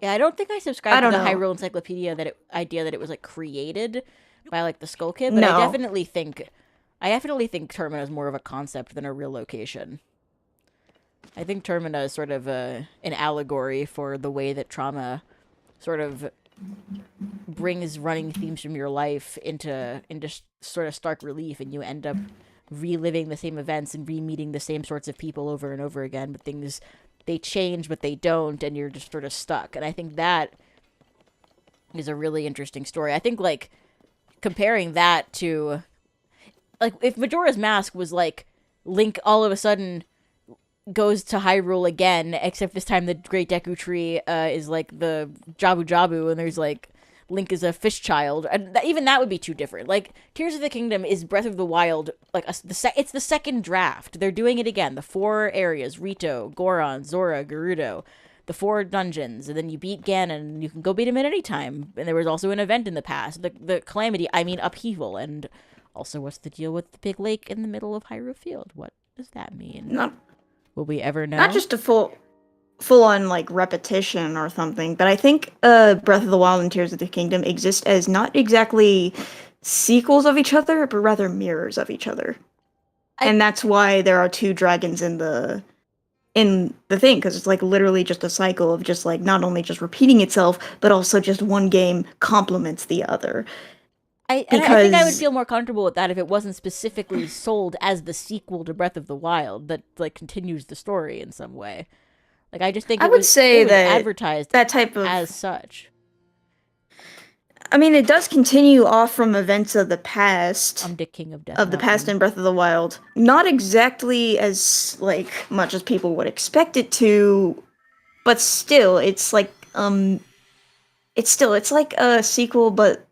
Yeah, I don't think I subscribe to the Hyrule Encyclopedia idea that it was like created by like the Skull Kid, but I definitely think Termina is more of a concept than a real location. I think Termina is sort of an allegory for the way that trauma sort of brings running themes from your life into sort of stark relief, and you end up reliving the same events and re-meeting the same sorts of people over and over again, but things, they change but they don't, and you're just sort of stuck. And I think that is a really interesting story. I think like comparing that to like if Majora's Mask was like Link all of a sudden goes to Hyrule again, except this time the Great Deku Tree is like the Jabu Jabu, and there's like Link is a fish child, and even that would be too different. Like Tears of the Kingdom is Breath of the Wild, like it's the second draft. They're doing it again. The 4 areas: Rito, Goron, Zora, Gerudo, the 4 dungeons, and then you beat Ganon, and you can go beat him at any time. And there was also an event in the past, the Calamity, I mean Upheaval, and also what's the deal with the big lake in the middle of Hyrule Field? What does that mean? Will we ever know? Not just a full-on like repetition or something, but I think Breath of the Wild and Tears of the Kingdom exist as not exactly sequels of each other, but rather mirrors of each other. And that's why there are 2 dragons in the thing, because it's like literally just a cycle of just like not only just repeating itself, but also just one game complements the other. I think I would feel more comfortable with that if it wasn't specifically sold as the sequel to Breath of the Wild that like continues the story in some way. Like I just think it was advertised that type of as such. I mean, it does continue off from events of the past. I'm the king of death. Of the past in Breath of the Wild, not exactly as like much as people would expect it to, but still, it's like it's like a sequel, but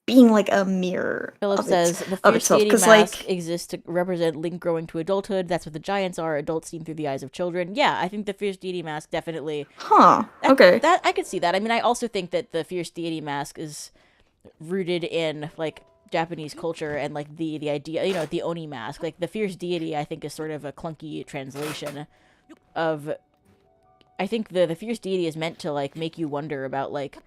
being like a mirror. Philip says the Fierce Deity mask exists to represent Link growing to adulthood. That's what the giants are, adults seen through the eyes of children. Yeah, I think the Fierce Deity mask definitely. Okay. That I could see that. I mean, I also think that the Fierce Deity mask is rooted in like Japanese culture and like the idea, you know, the Oni mask. Like the Fierce Deity, I think is sort of a clunky translation of. I think the Fierce Deity is meant to like make you wonder about like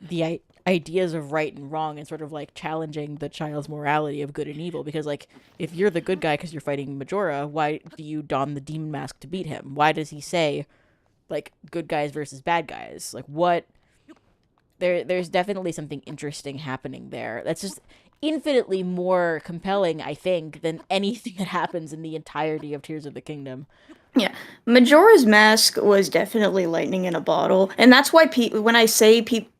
the ideas of right and wrong and sort of like challenging the child's morality of good and evil, because like if you're the good guy because you're fighting Majora, why do you don the demon mask to beat him? Why does he say like good guys versus bad guys? Like what? There's definitely something interesting happening there that's just infinitely more compelling, I think, than anything that happens in the entirety of Tears of the Kingdom. Yeah, Majora's Mask was definitely lightning in a bottle, and that's why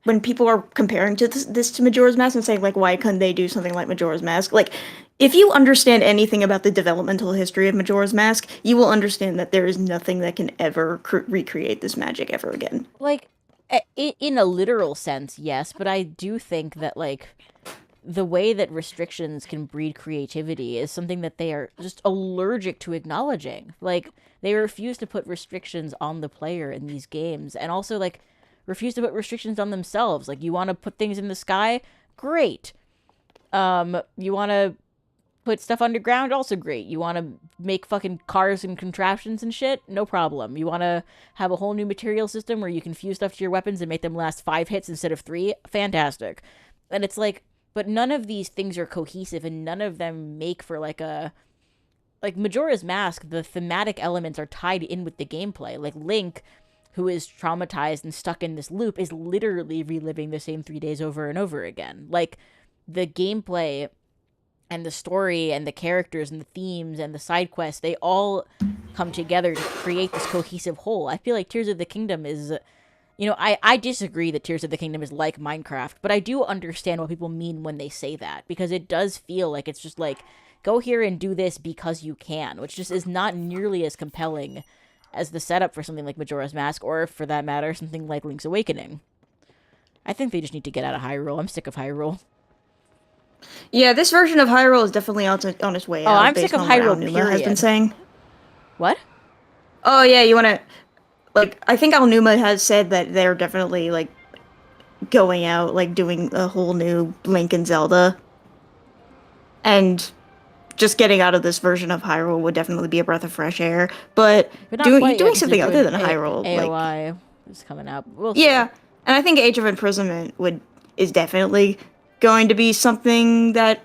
when people are comparing to this to Majora's Mask and saying like, why couldn't they do something like Majora's Mask? Like, if you understand anything about the developmental history of Majora's Mask, you will understand that there is nothing that can ever recreate this magic ever again. Like, in a literal sense, yes, but I do think that like the way that restrictions can breed creativity is something that they are just allergic to acknowledging. Like, they refuse to put restrictions on the player in these games. And also, like, refuse to put restrictions on themselves. Like, you want to put things in the sky? Great. You want to put stuff underground? Also great. You want to make fucking cars and contraptions and shit? No problem. You want to have a whole new material system where you can fuse stuff to your weapons and make them last 5 hits instead of 3? Fantastic. And it's like, but none of these things are cohesive, and none of them make for like Majora's Mask. The thematic elements are tied in with the gameplay. Like, Link, who is traumatized and stuck in this loop, is literally reliving the same 3 days over and over again. Like, the gameplay and the story and the characters and the themes and the side quests, they all come together to create this cohesive whole. I feel like Tears of the Kingdom is, I disagree that Tears of the Kingdom is like Minecraft, but I do understand what people mean when they say that, because it does feel like it's just like, go here and do this because you can, which just is not nearly as compelling as the setup for something like Majora's Mask, or for that matter, something like Link's Awakening. I think they just need to get out of Hyrule. I'm sick of Hyrule. Yeah, this version of Hyrule is definitely on its way out. I'm sick of Hyrule, period. Has been saying. What? Oh, yeah, you want to... Like, I think Alnuma has said that they're definitely, like, going out, like, doing a whole new Link and Zelda. And just getting out of this version of Hyrule would definitely be a breath of fresh air. But doing something other than Hyrule... AOI is coming out. We'll yeah, and I think Age of Imprisonment is definitely going to be something that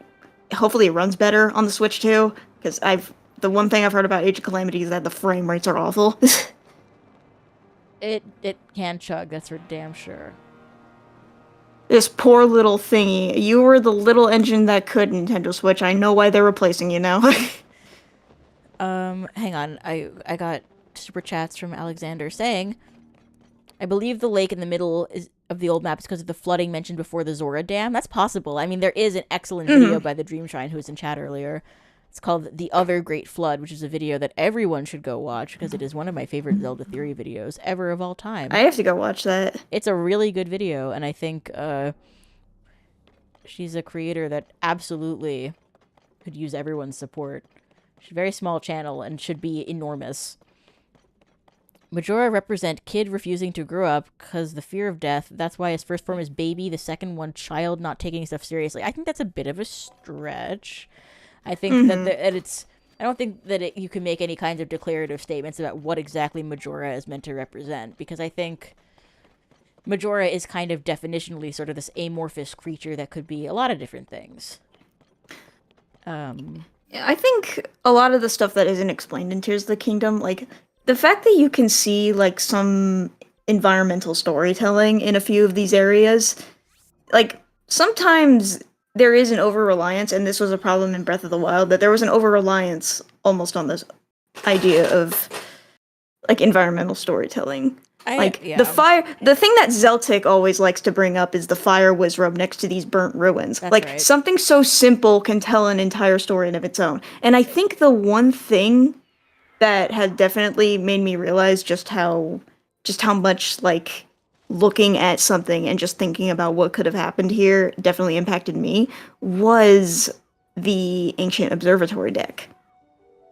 hopefully runs better on the Switch too, because the one thing I've heard about Age of Calamity is that the frame rates are awful. It can chug, that's for damn sure. This poor little thingy. You were the little engine that could, Nintendo Switch. I know why they're replacing you now. Hang on. I got super chats from Alexander saying, I believe the lake in the middle of the old map is because of the flooding mentioned before the Zora Dam. That's possible. I mean, there is an excellent video by the Dream Shrine, who was in chat earlier. It's called The Other Great Flood, which is a video that everyone should go watch, because it is one of my favorite Zelda theory videos ever of all time. I have to go watch that. It's a really good video, and I think she's a creator that absolutely could use everyone's support. She's a very small channel and should be enormous. Majora represent kid refusing to grow up because the fear of death. That's why his first form is baby, the second one child, not taking stuff seriously. I think that's a bit of a stretch. I think that it's... I don't think that you can make any kinds of declarative statements about what exactly Majora is meant to represent, because I think Majora is kind of definitionally sort of this amorphous creature that could be a lot of different things. I think a lot of the stuff that isn't explained in Tears of the Kingdom, like, the fact that you can see, like, some environmental storytelling in a few of these areas, like, sometimes there is an over-reliance, and this was a problem in Breath of the Wild, that there was an over-reliance almost on this idea of, like, environmental storytelling. The thing that Zeltic always likes to bring up is the fire was rubbed next to these burnt ruins. That's like, right. Something so simple can tell an entire story in of its own. And I think the one thing that has definitely made me realize just how much, like, looking at something and just thinking about what could have happened here definitely impacted me was the Ancient Observatory deck,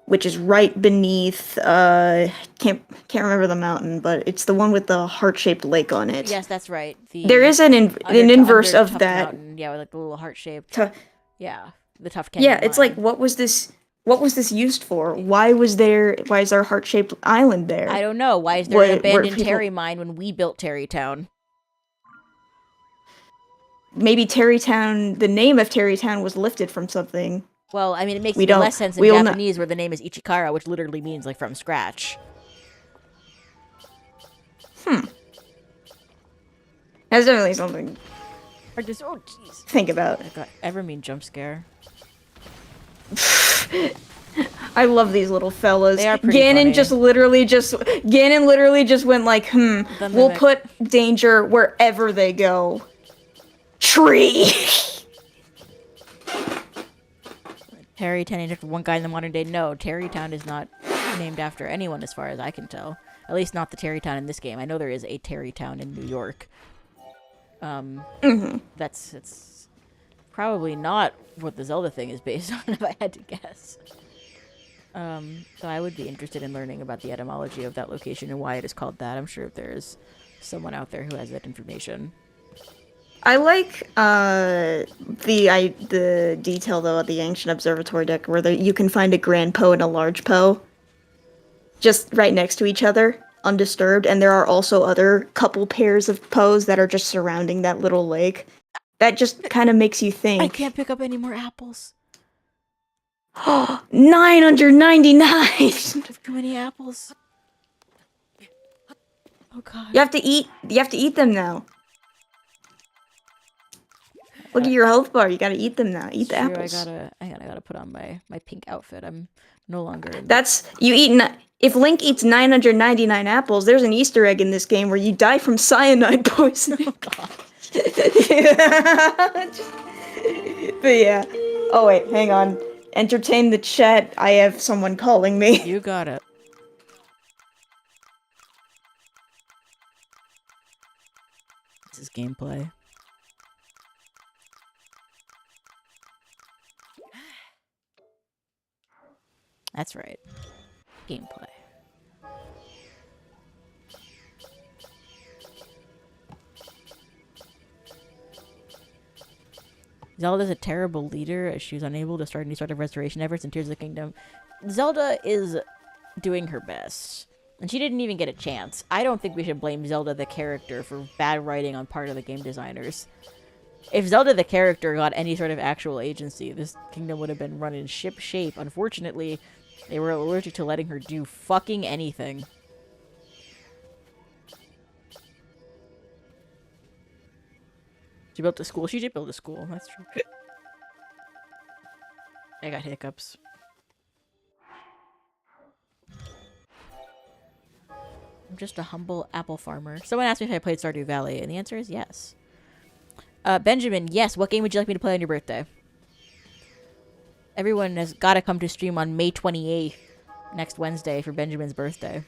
which is right beneath, can't remember the mountain, but it's the one with the heart-shaped lake on it. Yes, that's right. There is an inverse of Totk that. Mountain. Yeah, with like the little heart-shaped. Yeah, the Tough Canyon. Yeah, it's like, what was this used for? Why is there a heart-shaped island there? I don't know. Why is there an abandoned Terry mine when we built Terrytown? Maybe Terrytown, the name of Terrytown was lifted from something. Well, I mean, it makes less sense in Japanese, where the name is Ichikara, which literally means, like, from scratch. That's definitely something. Or just, oh, jeez. Think about. Ever mean jump scare? I love these little fellas. They are pretty Ganon funny. Ganon literally just went like, we'll put danger wherever they go. Tree! Terrytown named after one guy in the modern day. No, Terrytown is not named after anyone as far as I can tell. At least not the Terrytown in this game. I know there is a Terrytown in New York. It's probably not what the Zelda thing is based on, if I had to guess. So I would be interested in learning about the etymology of that location and why it is called that. I'm sure there's someone out there who has that information. I like the detail though at the Ancient Observatory deck where you can find a Grand Poe and a Large Poe just right next to each other, undisturbed, and there are also other couple pairs of Poes that are just surrounding that little lake. That just kind of makes you think. I can't pick up any more apples. 999. I have too many apples. Oh god. You have to eat them now. Look at your health bar. You gotta eat them now. Eat the apples. I gotta put on my pink outfit. I'm no longer. If Link eats 999 apples, there's an Easter egg in this game where you die from cyanide poisoning. Oh god. But yeah. Oh wait, hang on. Entertain the chat. I have someone calling me. You got it. This is gameplay. That's right. Gameplay. Zelda's a terrible leader as she was unable to start any sort of restoration efforts in Tears of the Kingdom. Zelda is doing her best. And she didn't even get a chance. I don't think we should blame Zelda the character for bad writing on part of the game designers. If Zelda the character got any sort of actual agency, this kingdom would have been run in ship shape. Unfortunately, they were allergic to letting her do fucking anything. She built a school. She did build a school. That's true. I got hiccups. I'm just a humble apple farmer. Someone asked me if I played Stardew Valley, and the answer is yes. Benjamin, yes. What game would you like me to play on your birthday? Everyone has got to come to stream on May 28th, next Wednesday, for Benjamin's birthday.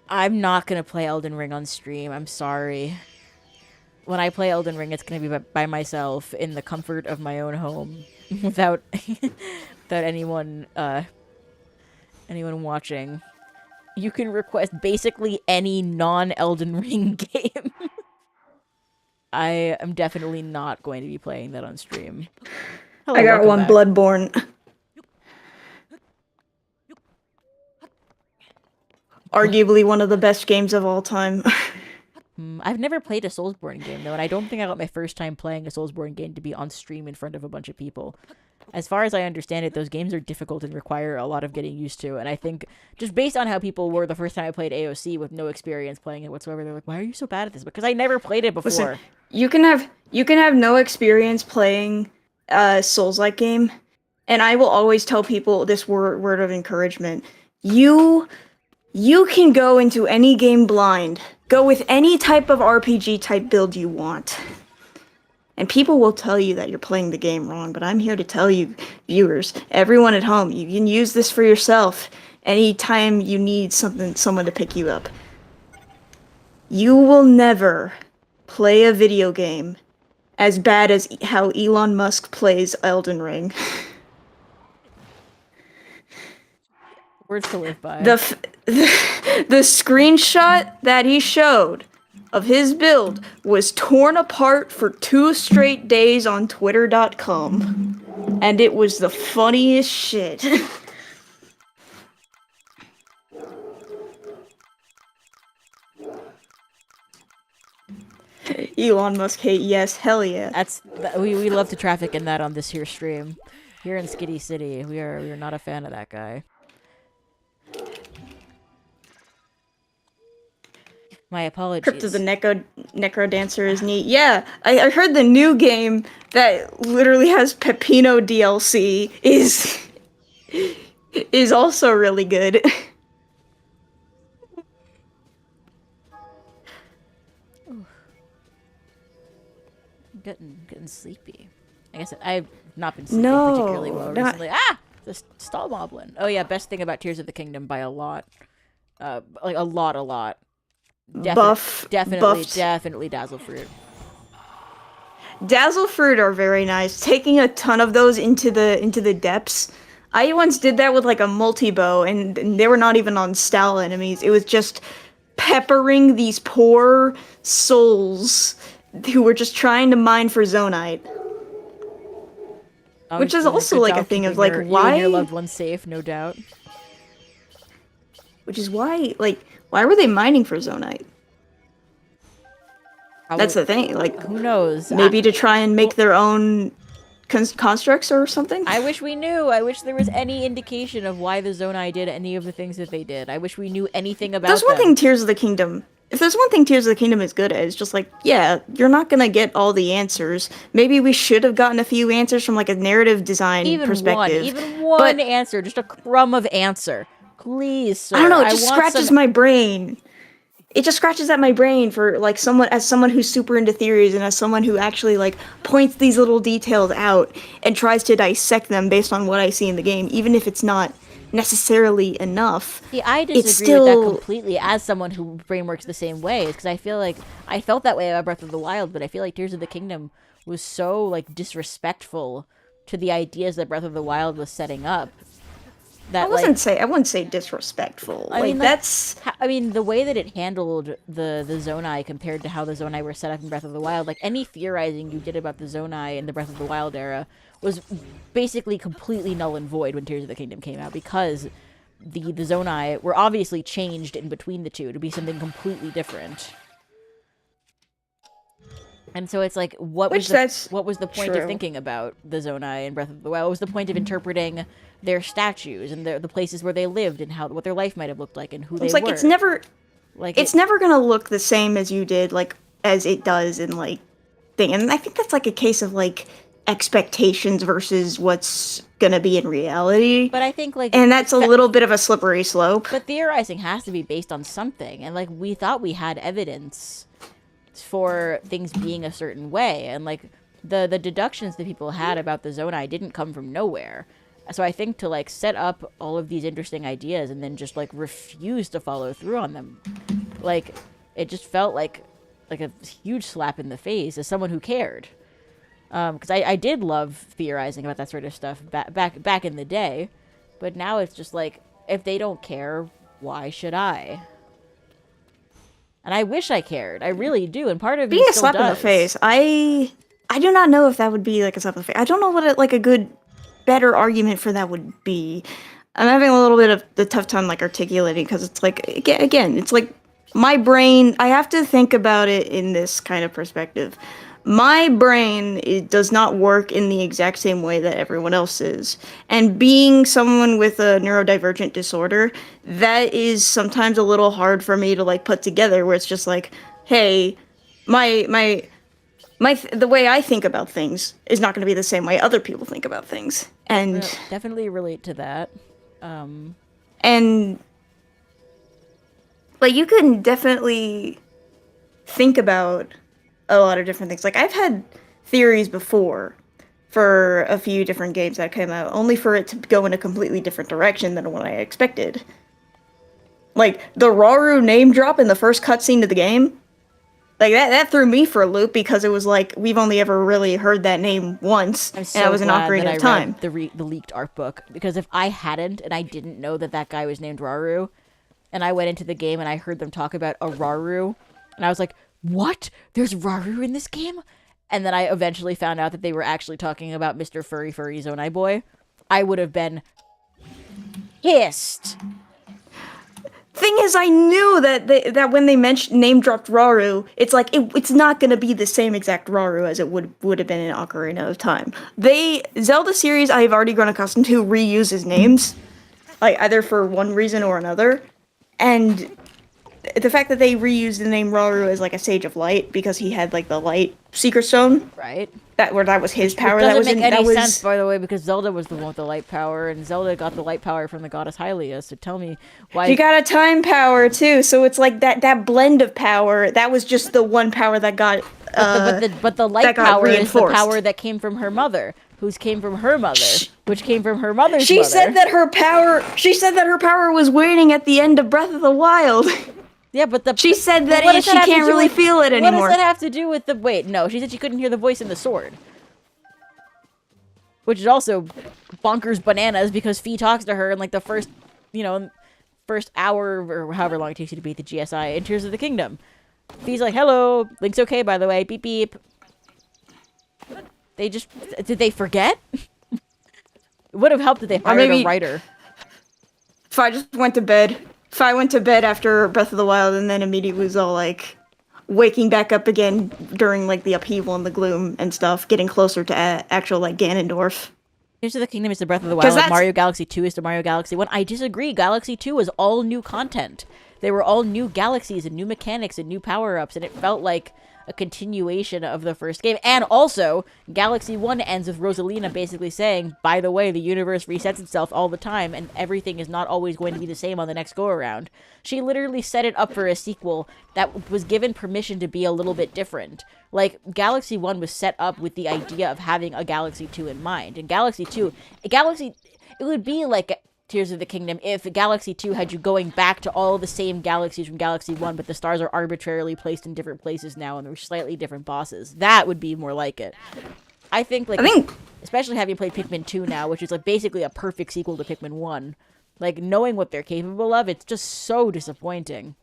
I'm not gonna play Elden Ring on stream. I'm sorry. When I play Elden Ring, it's gonna be by myself in the comfort of my own home, without anyone watching. You can request basically any non-Elden Ring game. I am definitely not going to be playing that on stream. Hello, I got one back. Bloodborne. Arguably one of the best games of all time. I've never played a Soulsborne game, though, and I don't think I got my first time playing a Soulsborne game to be on stream in front of a bunch of people. As far as I understand it, those games are difficult and require a lot of getting used to, and I think, just based on how people were the first time I played AOC with no experience playing it whatsoever, they're like, why are you so bad at this? Because I never played it before. Listen, you can have no experience playing a Souls-like game, and I will always tell people this word of encouragement. You can go into any game blind. Go with any type of RPG type build you want. And people will tell you that you're playing the game wrong, but I'm here to tell you, viewers, everyone at home, you can use this for yourself anytime you need someone to pick you up. You will never play a video game as bad as how Elon Musk plays Elden Ring. Words to live by. The screenshot that he showed of his build was torn apart for 2 straight days on Twitter.com. And it was the funniest shit. Elon Musk hate, yes, hell yeah. We love to traffic in that on this here stream. Here in Skitty City, we are not a fan of that guy. My apologies. Crypt of the Necro Dancer is neat. Yeah, I heard the new game that literally has Pepino DLC is also really good. Getting sleepy. I guess I've not been sleeping particularly well recently. The stall moblin. Oh yeah, best thing about Tears of the Kingdom by a lot. Like a lot. Definitely Dazzle Fruit. Dazzle fruit are very nice. Taking a ton of those into the depths. I once did that with like a multi-bow, and they were not even on style enemies. It was just peppering these poor souls who were just trying to mine for Zonite. Which is also like a thing of like you why and your loved ones safe, no doubt. which is why like why were they mining for Zonite? That's the thing. Like Who knows? maybe to try and make their own constructs or something. I wish we knew. I wish there was any indication of why the Zonai did any of the things that they did. I wish we knew anything about There's one them. thing Tears of the Kingdom. If there's one thing Tears of the Kingdom is good at, it's just like, yeah, you're not gonna get all the answers. Maybe we should have gotten a few answers from like a narrative design perspective. Even one answer, just a crumb of answer. Please, sir. I don't know, it just scratches my brain. It just scratches at my brain for like someone who's super into theories and as someone who actually like points these little details out and tries to dissect them based on what I see in the game, even if it's not necessarily enough. See, I disagree with that completely as someone who brain works the same way, because I feel like I felt that way about Breath of the Wild, but I feel like Tears of the Kingdom was so like disrespectful to the ideas that Breath of the Wild was setting up. That, I wouldn't say disrespectful. I mean, that's... I mean, the way that it handled the Zonai compared to how the Zonai were set up in Breath of the Wild, like, any theorizing you did about the Zonai in the Breath of the Wild era was basically completely null and void when Tears of the Kingdom came out, because the Zonai were obviously changed in between the two to be something completely different. And so it's like, what was the point of thinking about the Zonai in Breath of the Wild? What was the point of interpreting their statues and the places where they lived and what their life might have looked like and who they were? It's never gonna look the same as you did, like, as it does in, like, thing. And I think that's, like, a case of, like, expectations versus what's gonna be in reality. But I think, like... And that's a little bit of a slippery slope. But theorizing has to be based on something. And, like, we thought we had evidence for things being a certain way, and like the deductions that people had about the Zonai didn't come from nowhere. So I think to like set up all of these interesting ideas and then just like refuse to follow through on them, like it just felt like a huge slap in the face as someone who cared. Because I did love theorizing about that sort of stuff back in the day, but now it's just like, if they don't care, why should I? And I wish I cared. I really do. And part of me being still a slap in the face, I do not know if that would be like a slap in the face. I don't know what a good, better argument for that would be. I'm having a little bit of the tough time like articulating, because it's like, again, it's like my brain, I have to think about it in this kind of perspective. My brain, it does not work in the exact same way that everyone else is. And being someone with a neurodivergent disorder, that is sometimes a little hard for me to like put together, where it's just like, hey, the way I think about things is not going to be the same way other people think about things. And definitely relate to that. And like, you can definitely think about a lot of different things. Like, I've had theories before for a few different games that came out, only for it to go in a completely different direction than what I expected. Like, the Rauru name drop in the first cutscene of the game, like, that threw me for a loop, because it was like, we've only ever really heard that name once, and that was an Ocarina of Time. The leaked art book, because if I hadn't, and I didn't know that guy was named Rauru, and I went into the game and I heard them talk about a Rauru, and I was like, what? There's Rauru in this game? And then I eventually found out that they were actually talking about Mr. Furry Zonai Boy. I would have been pissed. Thing is, I knew that when they name dropped Rauru, it's like it's not gonna be the same exact Rauru as it would have been in Ocarina of Time. Zelda series, I have already grown accustomed to reuses names, like either for one reason or another, and the fact that they reused the name Rauru as like a Sage of Light because he had like the Light Secret Stone, right? That was his power. It doesn't make any sense, by the way, because Zelda was the one with the light power, and Zelda got the light power from the goddess Hylia. So tell me why she got a time power too. So it's like that blend of power. That was just the one power that got. But the light power is the power that came from her mother, whose came from her mother, which came from her mother's mother. She said that her power was waning at the end of Breath of the Wild. Yeah, but She said that what does she have to can't do really with- feel it anymore. What does that have to do with the... Wait, no, she said she couldn't hear the voice in the sword. Which is also bonkers bananas because Fee talks to her in, like, the first, first hour or however long it takes you to beat the GSI in Tears of the Kingdom. Fee's like, hello, Link's okay, by the way, beep beep. They just... Did they forget? It would have helped if they hired a writer. If I just went to bed. If I went to bed after Breath of the Wild and then immediately was all, like, waking back up again during, like, the upheaval and the gloom and stuff, getting closer to actual, like, Ganondorf. Tears of the Kingdom is the Breath of the Wild, like Mario Galaxy 2 is the Mario Galaxy 1. I disagree. Galaxy 2 was all new content. They were all new galaxies and new mechanics and new power-ups, and it felt like a continuation of the first game. And also, Galaxy 1 ends with Rosalina basically saying, by the way, the universe resets itself all the time, and everything is not always going to be the same on the next go-around. She literally set it up for a sequel that was given permission to be a little bit different. Like, Galaxy 1 was set up with the idea of having a Galaxy 2 in mind. And Galaxy 2, it would be like Tears of the Kingdom if Galaxy 2 had you going back to all the same galaxies from Galaxy 1, but the stars are arbitrarily placed in different places now and they're slightly different bosses. That would be more like it. I think, especially having played Pikmin 2 now, which is like basically a perfect sequel to Pikmin 1, like, knowing what they're capable of, it's just so disappointing.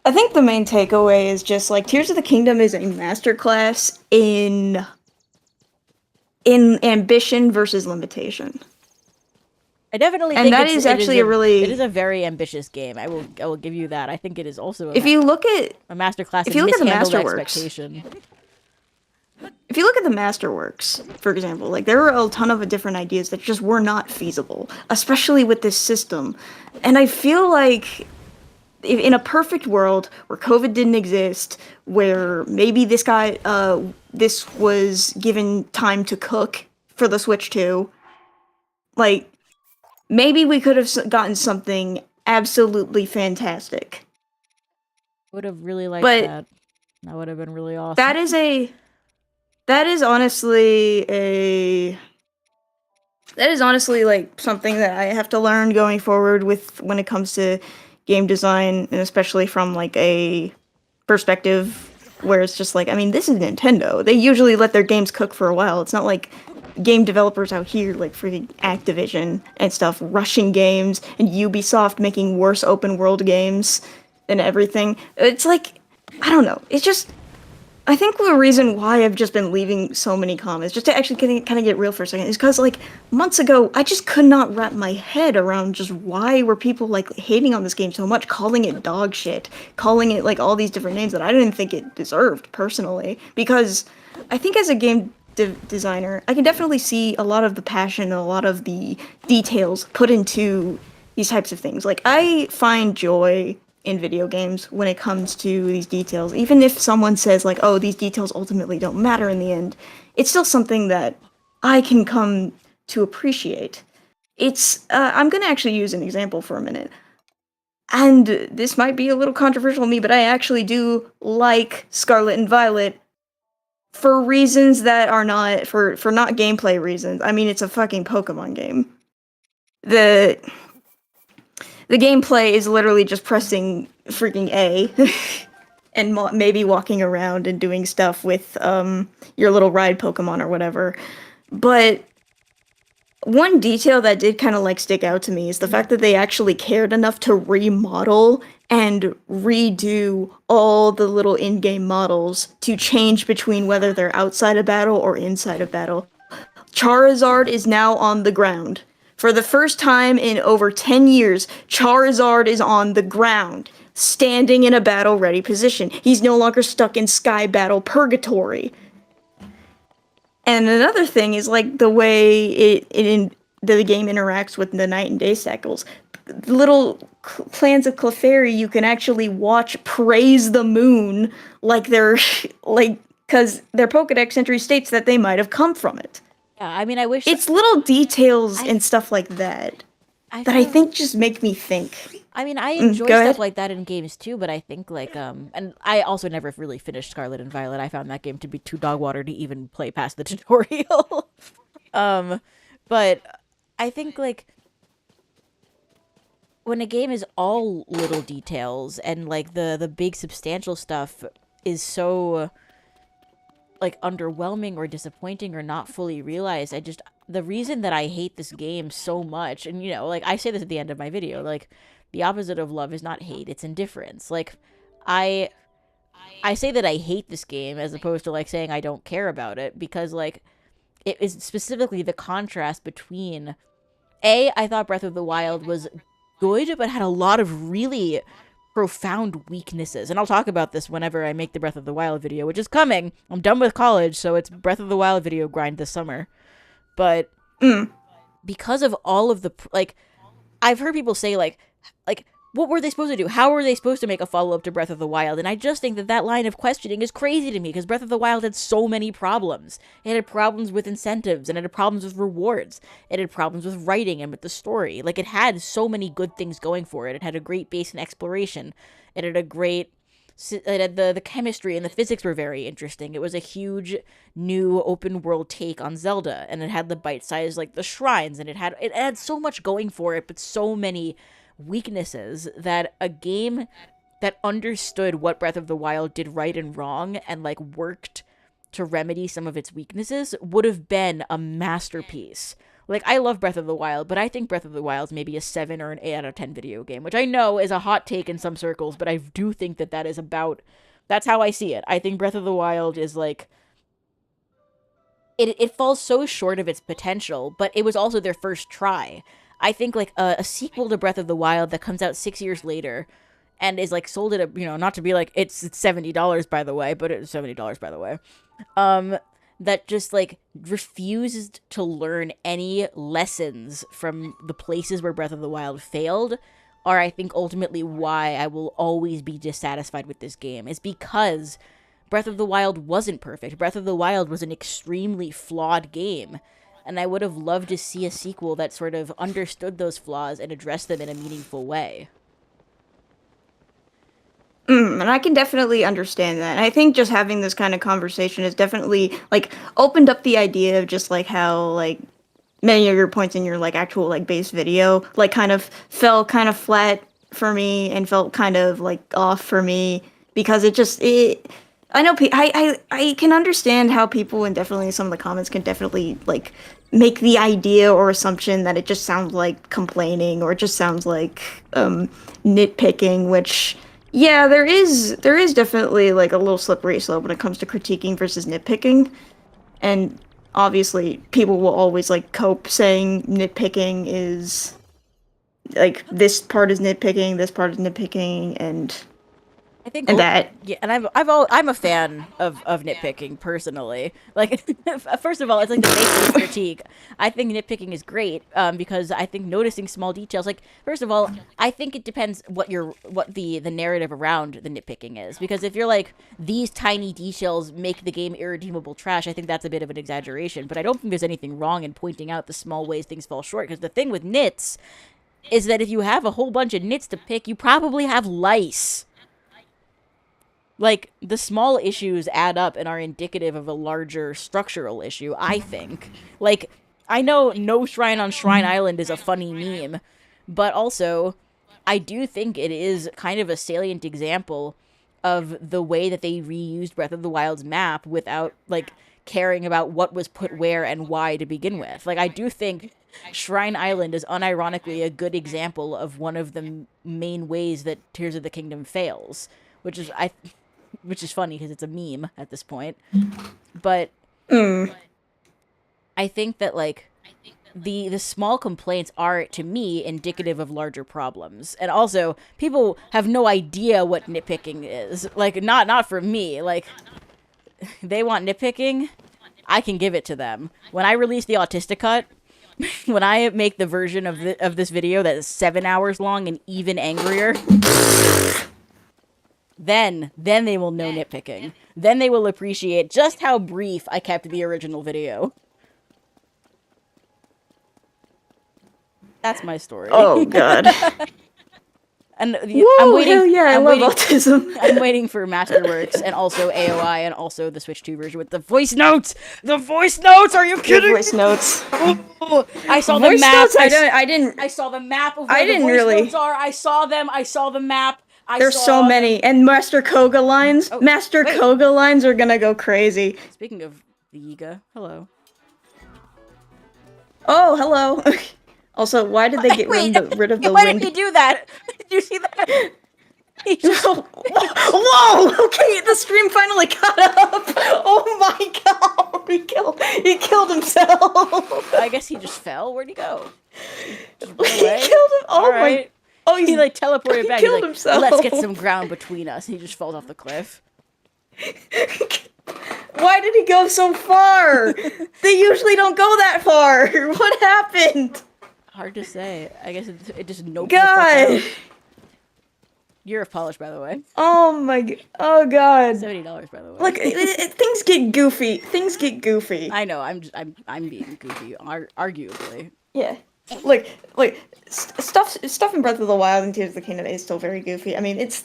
I think the main takeaway is just, like, Tears of the Kingdom is a masterclass in ambition versus limitation. I definitely think it is a very ambitious game. I will give you that. I think it is also if you look at a masterclass in mishandled expectation. If you look at the Masterworks, for example, like, there were a ton of different ideas that just were not feasible, especially with this system. And I feel like in a perfect world where COVID didn't exist, where maybe this was given time to cook for the Switch 2, like, maybe we could have gotten something absolutely fantastic. Would have really liked that. That would have been really awesome. That is honestly like something that I have to learn going forward with when it comes to game design, and especially from, like, a perspective where it's just like, I mean, this is Nintendo. They usually let their games cook for a while. It's not like game developers out here, like freaking Activision and stuff, rushing games, and Ubisoft making worse open world games and everything. It's like, I don't know. It's just, I think the reason why I've just been leaving so many comments, just to actually kind of get real for a second, is because, like, months ago, I just could not wrap my head around just why were people, like, hating on this game so much, calling it dog shit, calling it, like, all these different names that I didn't think it deserved, personally. Because I think as a game designer, I can definitely see a lot of the passion and a lot of the details put into these types of things. Like, I find joy in video games when it comes to these details. Even if someone says, like, oh, these details ultimately don't matter in the end, it's still something that I can come to appreciate. It's, I'm gonna actually use an example for a minute. And this might be a little controversial to me, but I actually do like Scarlet and Violet for reasons that are not, for not gameplay reasons. I mean, it's a fucking Pokemon game. The gameplay is literally just pressing freaking A and maybe walking around and doing stuff with your little ride Pokemon or whatever. But one detail that did kind of, like, stick out to me is the fact that they actually cared enough to remodel and redo all the little in-game models to change between whether they're outside of battle or inside of battle. Charizard is now on the ground. For the first time in over 10 years, Charizard is on the ground, standing in a battle-ready position. He's no longer stuck in Sky Battle Purgatory. And another thing is, like, the way the game interacts with the night and day cycles. Little clans of Clefairy you can actually watch praise the moon like they're, like, because their Pokedex entry states that they might have come from it. Yeah, I mean, I wish... It's little details and stuff like that I think just make me think. I mean, I enjoy stuff like that in games too, but I think, like, and I also never really finished Scarlet and Violet. I found that game to be too dog water to even play past the tutorial. But I think, like, when a game is all little details and like the big substantial stuff is so like underwhelming or disappointing or not fully realized, the reason that I hate this game so much, and you know, like I say this at the end of my video, like the opposite of love is not hate, it's indifference. Like I I say that I hate this game as opposed to like saying I don't care about it, because like it is specifically the contrast between I thought Breath of the Wild was good but had a lot of really profound weaknesses. And I'll talk about this whenever I make the Breath of the Wild video, which is coming. I'm done with college, so it's Breath of the Wild video grind this summer. But because of all of the like I've heard people say like what were they supposed to do? How were they supposed to make a follow-up to Breath of the Wild? And I just think that that line of questioning is crazy to me, because Breath of the Wild had so many problems. It had problems with incentives, and it had problems with rewards. It had problems with writing and with the story. Like, it had so many good things going for it. It had a great base in exploration. It had a great... It had the chemistry and the physics were very interesting. It was a huge new open world take on Zelda, and it had the bite size, like the shrines, and it had so much going for it, but so many weaknesses that a game that understood what Breath of the Wild did right and wrong and like worked to remedy some of its weaknesses would have been a masterpiece. Like, I love Breath of the Wild, but I think Breath of the Wild is maybe a 7 or an 8 out of 10 video game, which I know is a hot take in some circles, but I do think that that's how I see it. I think Breath of the Wild is like, it falls so short of its potential, but it was also their first try. I think like a sequel to Breath of the Wild that comes out 6 years later and is like sold at a, you know, not to be like it's $70 by the way, but it's $70 by the way. That just like refused to learn any lessons from the places where Breath of the Wild failed are, I think, ultimately why I will always be dissatisfied with this game, is because Breath of the Wild wasn't perfect. Breath of the Wild was an extremely flawed game. And I would have loved to see a sequel that sort of understood those flaws and addressed them in a meaningful way. And I can definitely understand that. And I think just having this kind of conversation has definitely like opened up the idea of just like how like many of your points in your like actual like base video like kind of fell kind of flat for me and felt kind of like off for me, because it I know I can understand how people, and definitely some of the comments can definitely like make the idea or assumption that it just sounds like complaining or it just sounds like nitpicking, which yeah, there is definitely like a little slippery slope when it comes to critiquing versus nitpicking. And obviously people will always like cope saying nitpicking is like this part is nitpicking, this part is nitpicking, I think, and that. yeah, and I'm a fan of nitpicking personally. Like, first of all, it's like the basic critique. I think nitpicking is great, because I think noticing small details. Like, first of all, I think it depends what the narrative around the nitpicking is. Because if you're like, these tiny details make the game irredeemable trash, I think that's a bit of an exaggeration. But I don't think there's anything wrong in pointing out the small ways things fall short. Because the thing with nits is that if you have a whole bunch of nits to pick, you probably have lice. Like, the small issues add up and are indicative of a larger structural issue, I think. Like, I know No Shrine on Shrine Island is a funny meme, but also, I do think it is kind of a salient example of the way that they reused Breath of the Wild's map without, like, caring about what was put where and why to begin with. Like, I do think Shrine Island is unironically a good example of one of the main ways that Tears of the Kingdom fails, which is funny because it's a meme at this point. But I think that like the small complaints are, to me, indicative of larger problems. And also, people have no idea what nitpicking is. Like, not for me. Like, they want nitpicking, I can give it to them. When I release the Autistic Cut, when I make the version of this video that is 7 hours long and even angrier, then they will know nitpicking. Then they will appreciate just how brief I kept the original video. That's my story. Oh god. And Whoa, hell yeah, I love autism. I'm waiting for Masterworks and also AOI and also the Switch 2 version with the voice notes. The voice notes. Are you kidding? The voice notes. Oh, I saw voice the map. Notes, I didn't. I saw the map of where the voice notes are. I saw them. I saw the map. There's so many, and Master Koga lines. Oh, Master Koga lines are gonna go crazy. Speaking of the Yiga, hello. Oh, hello. Also, why did they get rid of the why wind? Did he do that? Did you see that? He just... Whoa! Okay, the stream finally caught up. Oh my god! He killed himself. I guess he just fell. Where'd he go? Just He killed him. Oh my! Oh, he like teleported back. Killed He's like, himself. Let's get some ground between us. He just falls off the cliff. Why did he go so far? They usually don't go that far. What happened? Hard to say. I guess it just noped. God. Year of polish, by the way. Oh my god. Oh god. $70, by the way. Like things get goofy. Things get goofy. I know. I'm being goofy. Arguably. Yeah. Like stuff in Breath of the Wild and Tears of the Kingdom is still very goofy. I mean, it's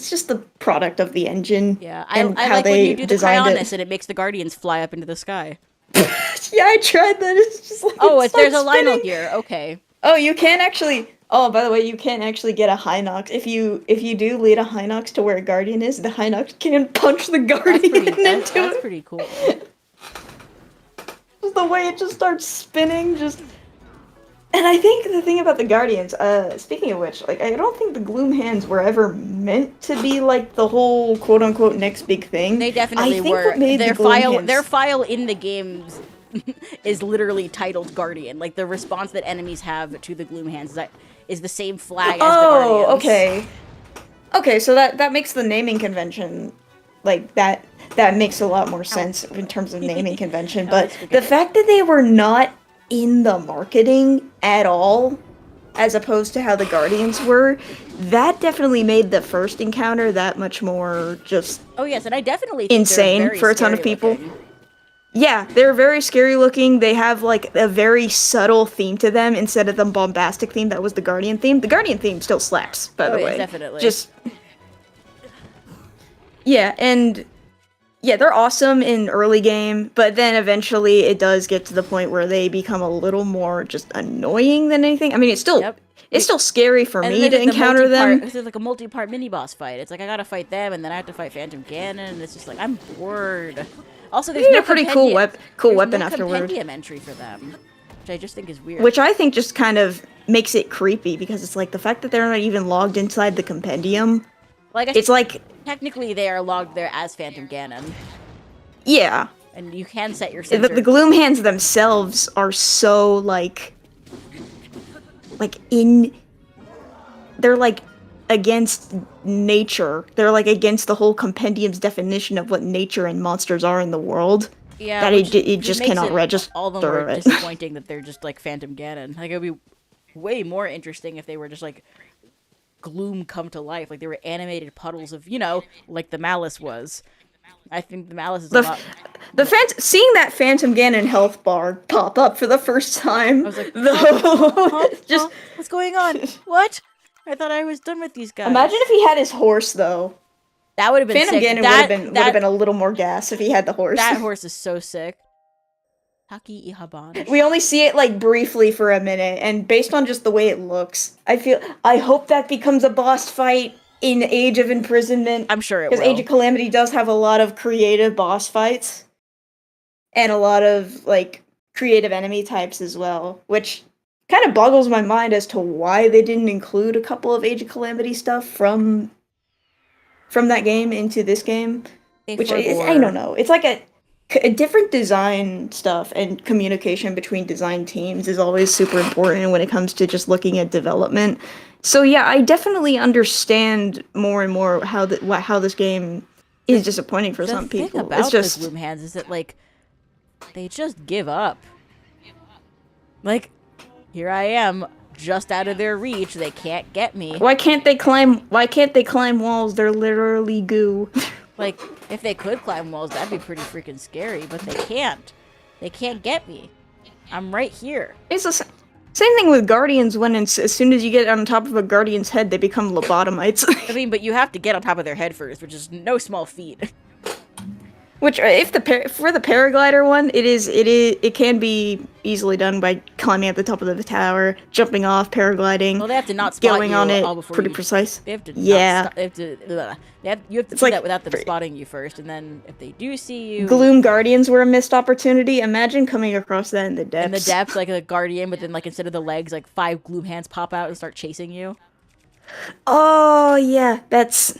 just the product of the engine. Yeah, and I how like they when you do the designed Cryonis it. and it makes the Guardians fly up into the sky. Yeah, I tried that. It's just like there's a spinning. Lionel gear. Okay. Oh, you can actually. Oh, by the way, you can actually get a Hinox if you do lead a Hinox to where a Guardian is. The Hinox can punch the Guardian That's pretty cool. Just the way it just starts spinning, just. And I think the thing about the Guardians, speaking of which, like, I don't think the Gloom Hands were ever meant to be, like, the whole quote-unquote next big thing. They definitely were. Their file in the games is literally titled Guardian. Like, the response that enemies have to the Gloom Hands is the same flag as the Guardians. Oh, okay. Okay, so that makes the naming convention, like, that makes a lot more sense in terms of naming convention. But the fact that they were not in the marketing at all, as opposed to how the Guardians were, that definitely made the first encounter that much more just yes, and I definitely think insane for a ton of people. Looking. Yeah, they're very scary looking. They have like a very subtle theme to them instead of the bombastic theme that was the Guardian theme. The Guardian theme still slaps, by the way. Definitely. Just yeah, and yeah, they're awesome in early game, but then eventually it does get to the point where they become a little more just annoying than anything. I mean, it's still scary for me to encounter them. It's like a multi-part mini-boss fight. It's like I gotta fight them, and then I have to fight Phantom Ganon, and it's just like, I'm bored. Also, there's no pretty cool weapon afterward. Compendium entry for them, which I just think is weird. Which I think just kind of makes it creepy, because it's like the fact that they're not even logged inside the compendium. Well, I guess it's like technically they are logged there as Phantom Ganon. Yeah. And you can set your sensor. The Gloom Hands themselves are so like they're like against nature. They're like against the whole compendium's definition of what nature and monsters are in the world. Yeah, that it just cannot register. All the more disappointing that they're just like Phantom Ganon. Like, it would be way more interesting if they were just like gloom come to life, like they were animated puddles of, like the Malice was. I think the Malice is seeing that Phantom Ganon health bar pop up for the first time. I was like, just what's going on? What? I thought I was done with these guys. Imagine if he had his horse though. That would have been Phantom sick. Ganon would have been a little more gas if he had the horse. That horse is so sick. Taki Ihaban. We only see it like briefly for a minute, and based on just the way it looks, I hope that becomes a boss fight in Age of Imprisonment. I'm sure it will. Because Age of Calamity does have a lot of creative boss fights. And a lot of, like, creative enemy types as well. Which kind of boggles my mind as to why they didn't include a couple of Age of Calamity stuff from that game into this game. Which I don't know. It's like a different design stuff, and communication between design teams is always super important when it comes to just looking at development. So yeah, I definitely understand more and more how this game is disappointing for some people. The thing about the Gloom Hands is that, like, they just give up. Like, here I am, just out of their reach. They can't get me. Why can't they climb walls? They're literally goo. Like, if they could climb walls, that'd be pretty freaking scary, but they can't. They can't get me. I'm right here. It's Same thing with guardians. As soon as you get on top of a guardian's head, they become lobotomites. I mean, but you have to get on top of their head first, which is no small feat. Which, if for the paraglider one, it can be easily done by climbing at the top of the tower, jumping off, paragliding. Well, they have to not spot going you on it. all before Pretty you, precise. They have to yeah. Not they have to. Ugh. You have to It's do like that without them spotting you first, and then if they do see you, Gloom Guardians were a missed opportunity. Imagine coming across that in the depths. in the depths, like a guardian, but then like instead of the legs, like 5 gloom hands pop out and start chasing you. Oh yeah, it's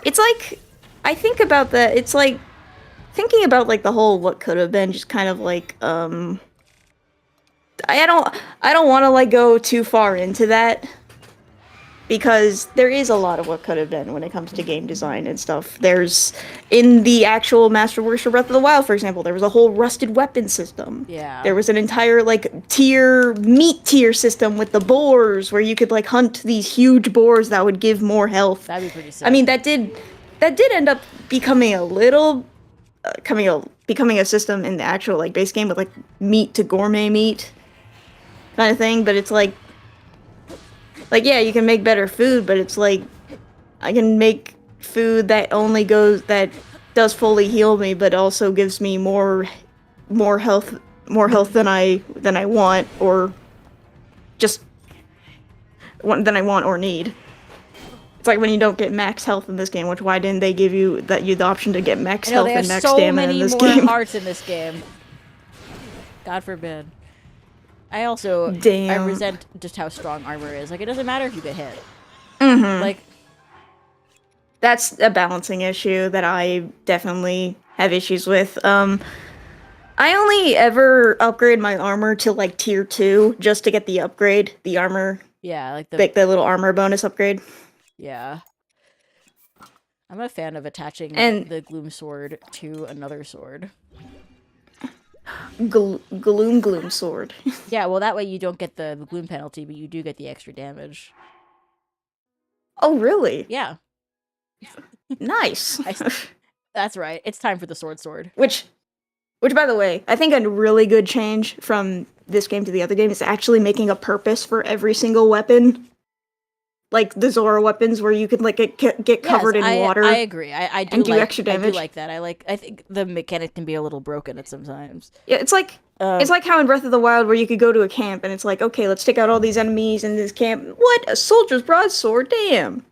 like I think about that. It's like thinking about like the whole what could have been, just kind of like I don't want to like go too far into that because there is a lot of what could have been when it comes to game design and stuff. There's in the actual Masterworks for Breath of the Wild, for example, there was a whole rusted weapon system. Yeah. There was an entire like meat tier system with the boars where you could like hunt these huge boars that would give more health. That'd be pretty sick. I mean, that did end up becoming a little becoming a system in the actual like base game with like meat to gourmet meat kind of thing, but it's like yeah, you can make better food, but it's like I can make food that does fully heal me, but also gives me more health than I want, or just than I want or need. It's like when you don't get max health in this game, which why didn't they give you the option to get max health and max stamina in this game? They have so many more hearts in this game. God forbid. I also I resent just how strong armor is. Like, it doesn't matter if you get hit. Mm-hmm. Like, that's a balancing issue that I definitely have issues with. I only ever upgrade my armor to like tier 2 just to get the upgrade, the armor. Yeah, like the little armor bonus upgrade. Yeah. I'm a fan of attaching the gloom sword to another sword. Gloom sword. Yeah, well, that way you don't get the gloom penalty, but you do get the extra damage. Oh, really? Yeah. Nice. That's right. It's time for the sword. Which, by the way, I think a really good change from this game to the other game is actually making a purpose for every single weapon. Like the Zora weapons, where you could like get covered in water. I agree. I do and do like, extra damage. I do like that. I think the mechanic can be a little broken at sometimes. Yeah, it's like how in Breath of the Wild, where you could go to a camp and it's like, okay, let's take out all these enemies in this camp. What? A soldier's broadsword? Damn.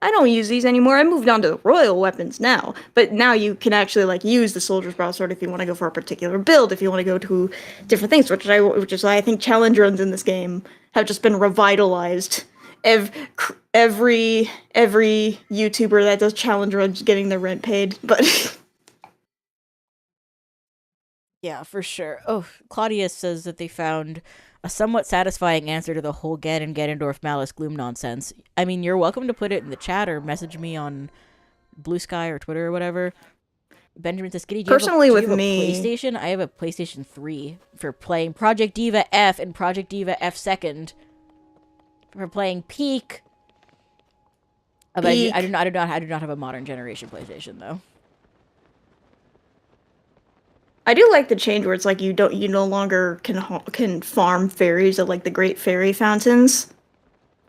I don't use these anymore. I moved on to the royal weapons now. But now you can actually like use the soldier's broadsword if you want to go for a particular build, if you want to go to different things, which is why I think challenge runs in this game have just been revitalized. Every YouTuber that does challenge runs getting their rent paid, but yeah, for sure. Oh, Claudius says that they found a somewhat satisfying answer to the whole Gan and Ganondorf Malice Gloom nonsense. I mean, you're welcome to put it in the chat or message me on Blue Sky or Twitter or whatever. Benjamin says, Skitty, do you have a PlayStation? I have a PlayStation 3 for playing Project Diva F and Project Diva F Second. For playing Peak. But I do not have a modern generation PlayStation though. I do like the change where it's like you no longer can farm fairies at like the Great Fairy Fountains.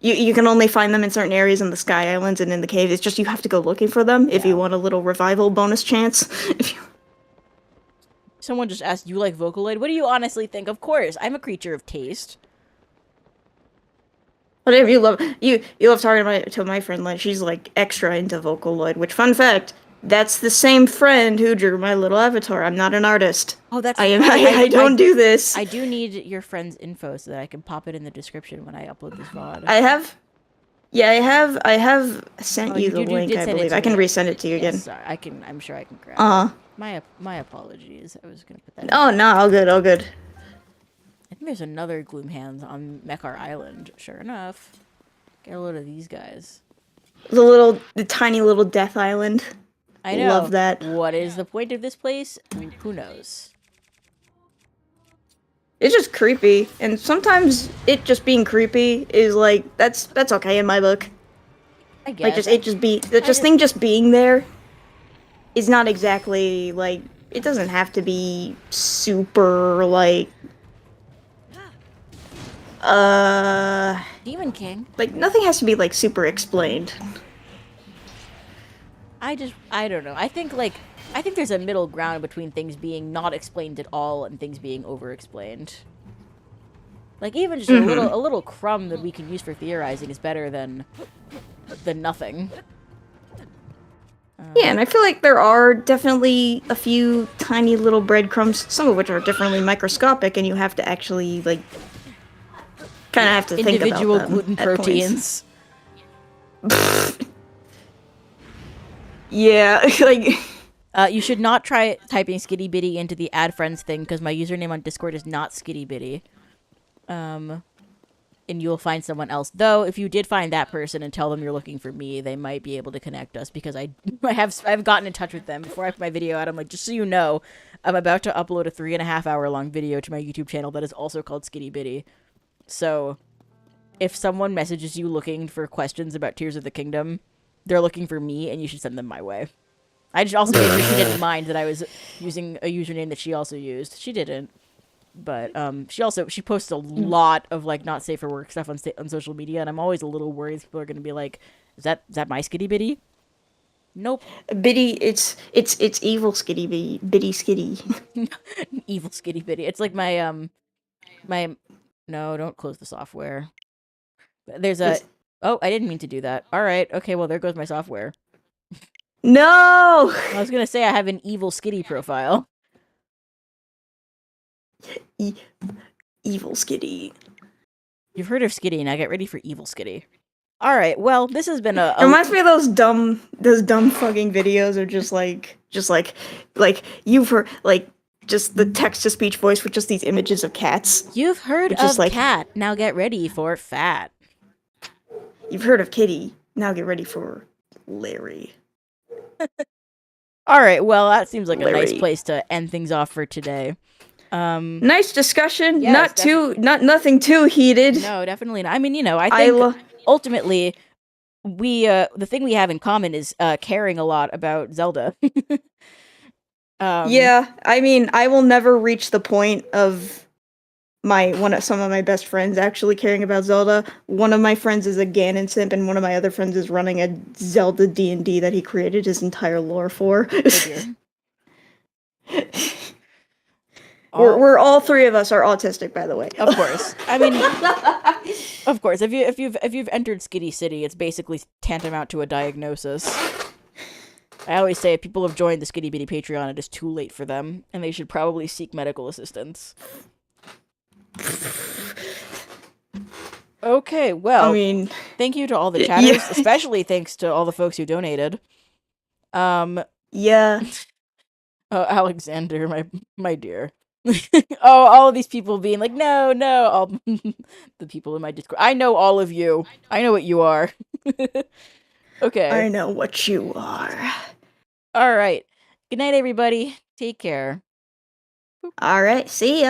You can only find them in certain areas in the Sky Islands and in the caves. It's just you have to go looking for them if you want a little revival bonus chance. Someone just asked, you like Vocaloid? What do you honestly think? Of course, I'm a creature of taste. Whatever you love talking to my friend, like she's like extra into Vocaloid. Which, fun fact, that's the same friend who drew my little avatar. I'm not an artist. Oh, that's I don't do this. I do need your friend's info so that I can pop it in the description when I upload this VOD. I have sent you the link. I believe I can resend it to you again. Sorry, I'm sure I can grab it. My apologies. I was gonna put that. Oh no, all good. I think there's another Gloom Hands on Mekar Island. Sure enough. Get a load of these guys. The tiny little death island. I know. Love that. What is the point of this place? Who knows? It's just creepy, and sometimes it just being creepy is like that's okay in my book. I guess. Like thing just being there is not exactly like it doesn't have to be super like Demon King. Like, nothing has to be, like, super explained. I don't know. I think there's a middle ground between things being not explained at all and things being over-explained. Like, even just a little crumb that we can use for theorizing is better than nothing. Yeah, and I feel like there are definitely a few tiny little breadcrumbs, some of which are definitely microscopic, and you have to actually, like, kind of have to think about them. Individual gluten proteins. Yeah, like... You should not try typing skitty bitty into the add friends thing, because my username on Discord is not skitty bitty. And you'll find someone else. Though, if you did find that person and tell them you're looking for me, they might be able to connect us, because I've gotten in touch with them before I put my video out. I'm like, just so you know, I'm about to upload a 3.5 hour long video to my YouTube channel that is also called Skitty Bitty. So, if someone messages you looking for questions about Tears of the Kingdom, they're looking for me, and you should send them my way. I just also made sure she didn't mind that I was using a username that she also used. She didn't. But she posts a lot of like not safe for work stuff on social media, and I'm always a little worried people are going to be like, is that my skitty bitty? Nope. Bitty, it's evil skitty bitty skitty. Evil skitty bitty. It's like my no, don't close the software. There's a oh, I didn't mean to do that. All right, okay, well there goes my software. No. I was gonna say I have an evil skitty profile. Evil skitty. You've heard of skitty, now get ready for evil skitty. All right, well, this has been a reminds me of those dumb fucking videos of just like you've heard like just the text to speech voice with just these images of cats. You've heard of like, cat, now get ready for fat. You've heard of kitty, now get ready for Larry. All right, well, that seems like a nice place to end things off for today. Nice discussion. Yes, nothing too heated. No, definitely not. I mean, I think ultimately the thing we have in common is caring a lot about Zelda. Yeah, I mean, I will never reach the point of some of my best friends actually caring about Zelda. One of my friends is a Ganon simp, and one of my other friends is running a Zelda D&D that he created his entire lore for. We're all three of us are autistic, by the way. Of course. I mean, of course. If you've entered Skitty City, it's basically tantamount to a diagnosis. I always say if people have joined the Skitty Bitty Patreon, it is too late for them, and they should probably seek medical assistance. Okay, well, I mean, thank you to all the chatters, especially thanks to all the folks who donated. Yeah. Oh, Alexander, my dear. Oh, all of these people being like, no, all the people in my Discord. I know all of you. I know what you are. Okay. I know what you are. All right. Good night, everybody. Take care. All right. See ya.